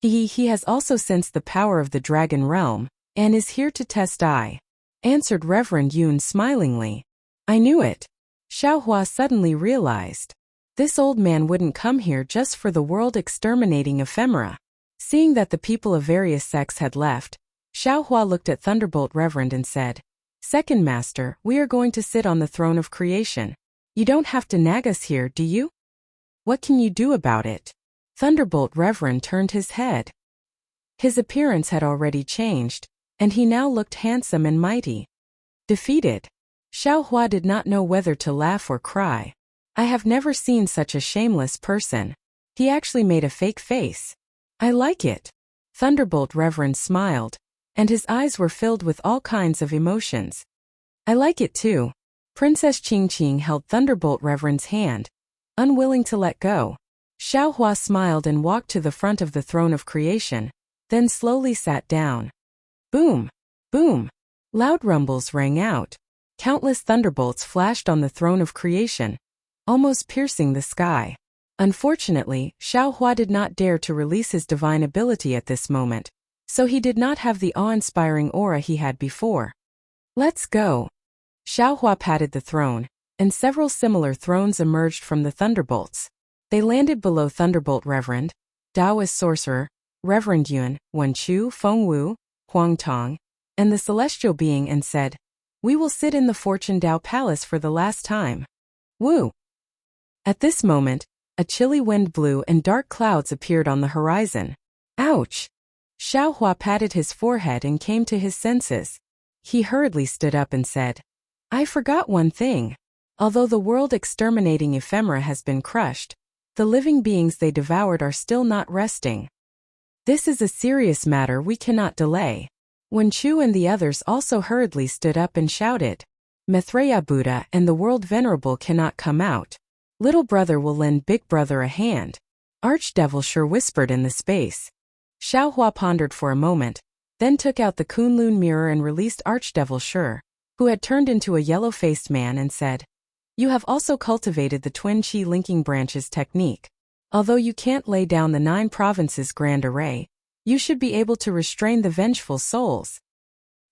He has also sensed the power of the Dragon Realm, and is here to test I," answered Reverend Yun smilingly. "I knew it." Xiaohua suddenly realized. This old man wouldn't come here just for the world-exterminating ephemera. Seeing that the people of various sects had left, Xiaohua looked at Thunderbolt Reverend and said, "Second Master, we are going to sit on the throne of creation. You don't have to nag us here, do you? What can you do about it?" Thunderbolt Reverend turned his head. His appearance had already changed, and he now looked handsome and mighty. Defeated, Xiaohua did not know whether to laugh or cry. "I have never seen such a shameless person. He actually made a fake face. I like it." Thunderbolt Reverend smiled, and his eyes were filled with all kinds of emotions. "I like it too." Princess Qingqing held Thunderbolt Reverend's hand, unwilling to let go. Xiaohua smiled and walked to the front of the throne of creation, then slowly sat down. Boom! Boom! Loud rumbles rang out. Countless thunderbolts flashed on the throne of creation, almost piercing the sky. Unfortunately, Xiaohua did not dare to release his divine ability at this moment, so he did not have the awe-inspiring aura he had before. "Let's go." Xiaohua patted the throne, and several similar thrones emerged from the thunderbolts. They landed below Thunderbolt Reverend, Taoist Sorcerer, Reverend Yuan, Wen Chu, Feng Wu, Huang Tong, and the celestial being and said, "We will sit in the Fortune Tao Palace for the last time." Wu. At this moment, a chilly wind blew and dark clouds appeared on the horizon. Ouch! Xiao Hua patted his forehead and came to his senses. He hurriedly stood up and said, "I forgot one thing. Although the world-exterminating ephemera has been crushed, the living beings they devoured are still not resting. This is a serious matter we cannot delay." Wen Chu and the others also hurriedly stood up and shouted, "Maitreya Buddha and the World Venerable cannot come out. Little brother will lend big brother a hand." Archdevil sure whispered in the space. Xiao Hua pondered for a moment, then took out the Kunlun mirror and released Archdevil Sure, who had turned into a yellow-faced man, and said, "You have also cultivated the twin chi linking branches technique. Although you can't lay down the 9 provinces grand array, you should be able to restrain the vengeful souls.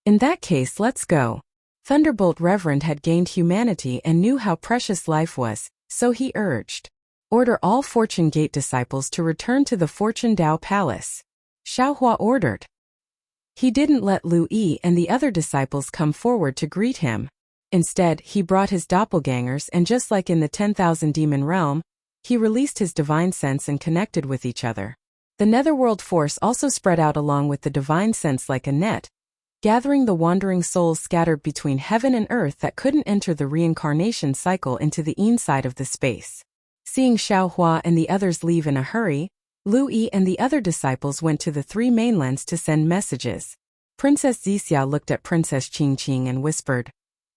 In that case, let's go." Thunderbolt Reverend had gained humanity and knew how precious life was, so he urged, "Order all Fortune Gate disciples to return to the Fortune Tao Palace." Xiao Hua ordered. He didn't let Lu Yi and the other disciples come forward to greet him. Instead, he brought his doppelgangers, and just like in the 10,000 demon realm, he released his divine sense and connected with each other. The netherworld force also spread out along with the divine sense like a net, gathering the wandering souls scattered between heaven and earth that couldn't enter the reincarnation cycle into the inside of the space. Seeing Xiao Hua and the others leave in a hurry, Lu Yi and the other disciples went to the 3 mainlands to send messages. Princess Zixia looked at Princess Qingqing and whispered,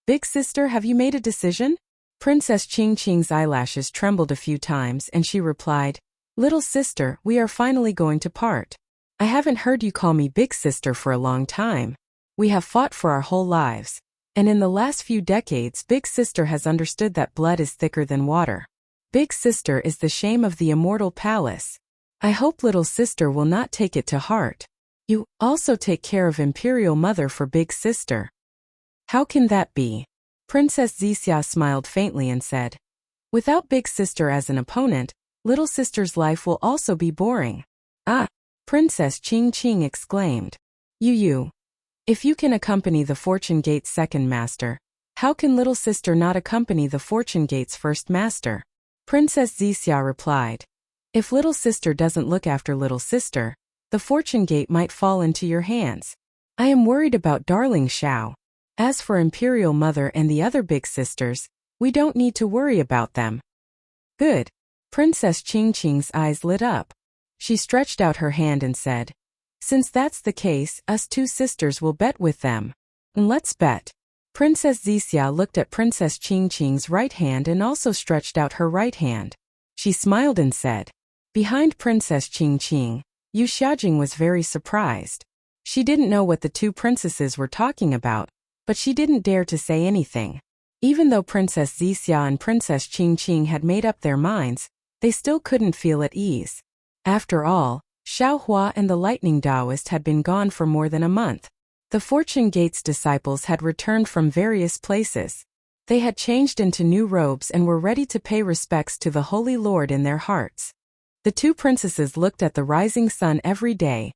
"Big sister, have you made a decision?" Princess Qingqing's eyelashes trembled a few times and she replied, "Little sister, we are finally going to part. I haven't heard you call me big sister for a long time. We have fought for our whole lives, and in the last few decades big sister has understood that blood is thicker than water. Big sister is the shame of the immortal palace. I hope little sister will not take it to heart. You also take care of Imperial Mother for big sister." "How can that be?" Princess Zixia smiled faintly and said, "Without big sister as an opponent, little sister's life will also be boring." "Ah!" Princess Qingqing exclaimed. You. If you can accompany the Fortune Gate's second master, how can little sister not accompany the Fortune Gate's first master?" Princess Zixia replied, "If little sister doesn't look after little sister, the Fortune Gate might fall into your hands. I am worried about darling Xiao. As for Imperial Mother and the other big sisters, we don't need to worry about them." "Good." Princess Qingqing's eyes lit up. She stretched out her hand and said, "Since that's the case, us 2 sisters will bet with them." "Let's bet." Princess Zixia looked at Princess Qingqing's right hand and also stretched out her right hand. She smiled and said, Behind Princess Qingqing, Yu Xiaojing was very surprised. She didn't know what the 2 princesses were talking about, but she didn't dare to say anything. Even though Princess Zixia and Princess Qingqing had made up their minds, they still couldn't feel at ease. After all, Xiao Hua and the Lightning Taoist had been gone for more than a month. The Fortune Gate's disciples had returned from various places. They had changed into new robes and were ready to pay respects to the Holy Lord in their hearts. The 2 princesses looked at the rising sun every day,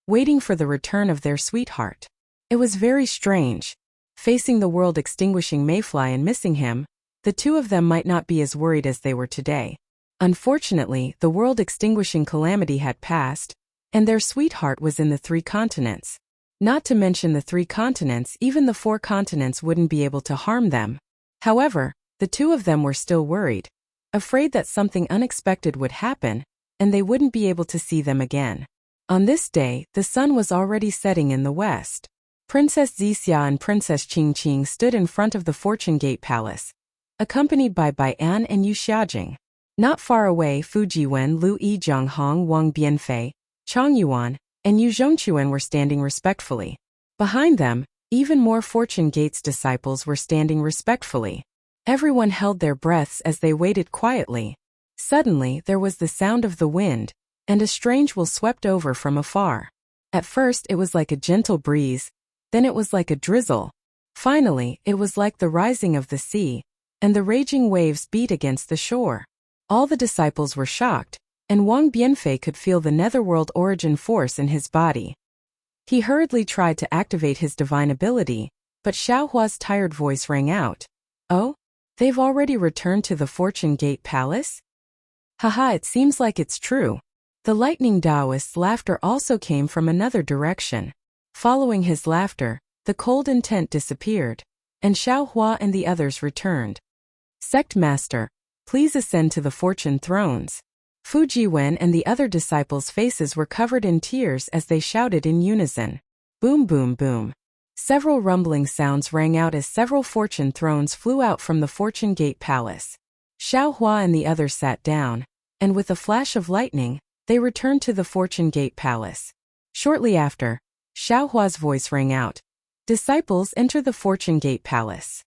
waiting for the return of their sweetheart. It was very strange. Facing the world-extinguishing mayfly and missing him, the 2 of them might not be as worried as they were today. Unfortunately, the world-extinguishing calamity had passed, and their sweetheart was in the 3 continents. Not to mention the 3 continents, even the 4 continents wouldn't be able to harm them. However, the 2 of them were still worried, afraid that something unexpected would happen, and they wouldn't be able to see them again. On this day, the sun was already setting in the west. Princess Zixia and Princess Qingqing stood in front of the Fortune Gate Palace, accompanied by Bai An and Yu Xiaojing. Not far away, Fu Jiwen, Lu Yi Jianghong, Wang Bianfei, Chang Yuan, and Yu Zhongquan were standing respectfully. Behind them, even more Fortune Gate's disciples were standing respectfully. Everyone held their breaths as they waited quietly. Suddenly, there was the sound of the wind, and a strange will swept over from afar. At first, it was like a gentle breeze, then it was like a drizzle. Finally, it was like the rising of the sea, and the raging waves beat against the shore. All the disciples were shocked, and Wang Bianfei could feel the netherworld origin force in his body. He hurriedly tried to activate his divine ability, but Xiaohua's tired voice rang out. Oh? They've already returned to the Fortune Gate Palace? Haha, it seems like it's true. The lightning Taoist's laughter also came from another direction. Following his laughter, the cold intent disappeared, and Xiaohua and the others returned. Sect Master, please ascend to the fortune thrones. Fu Jiwen and the other disciples' faces were covered in tears as they shouted in unison. Boom boom boom. Several rumbling sounds rang out as several fortune thrones flew out from the Fortune Gate Palace. Xiaohua and the others sat down, and with a flash of lightning, they returned to the Fortune Gate Palace. Shortly after, Xiaohua's voice rang out. Disciples, enter the Fortune Gate Palace.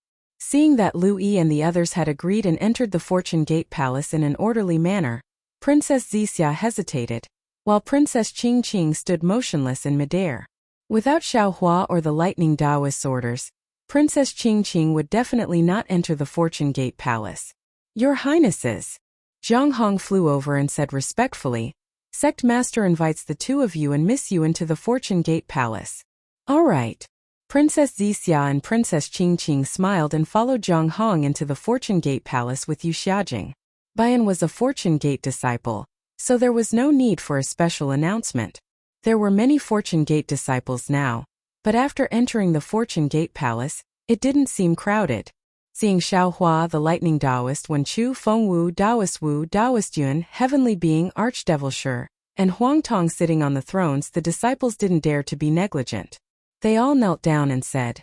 Seeing that Lu Yi and the others had agreed and entered the Fortune Gate Palace in an orderly manner, Princess Zixia hesitated, while Princess Qingqing stood motionless in midair. Without Xiaohua or the Lightning Taoist's orders, Princess Qingqing would definitely not enter the Fortune Gate Palace. Your Highnesses. Zhang Hong flew over and said respectfully, Sect Master invites the two of you and Miss Yu into the Fortune Gate Palace. All right. Princess Zixia and Princess Qingqing smiled and followed Zhang Hong into the Fortune Gate Palace with Yu Xiajing. Bian was a Fortune Gate disciple, so there was no need for a special announcement. There were many Fortune Gate disciples now, but after entering the Fortune Gate Palace, it didn't seem crowded. Seeing Xiaohua, the Lightning Taoist, Wenchu, Fengwu, Taoist Yun, Heavenly Being, Archdevil Shi, and Huangtong sitting on the thrones, the disciples didn't dare to be negligent. They all knelt down and said,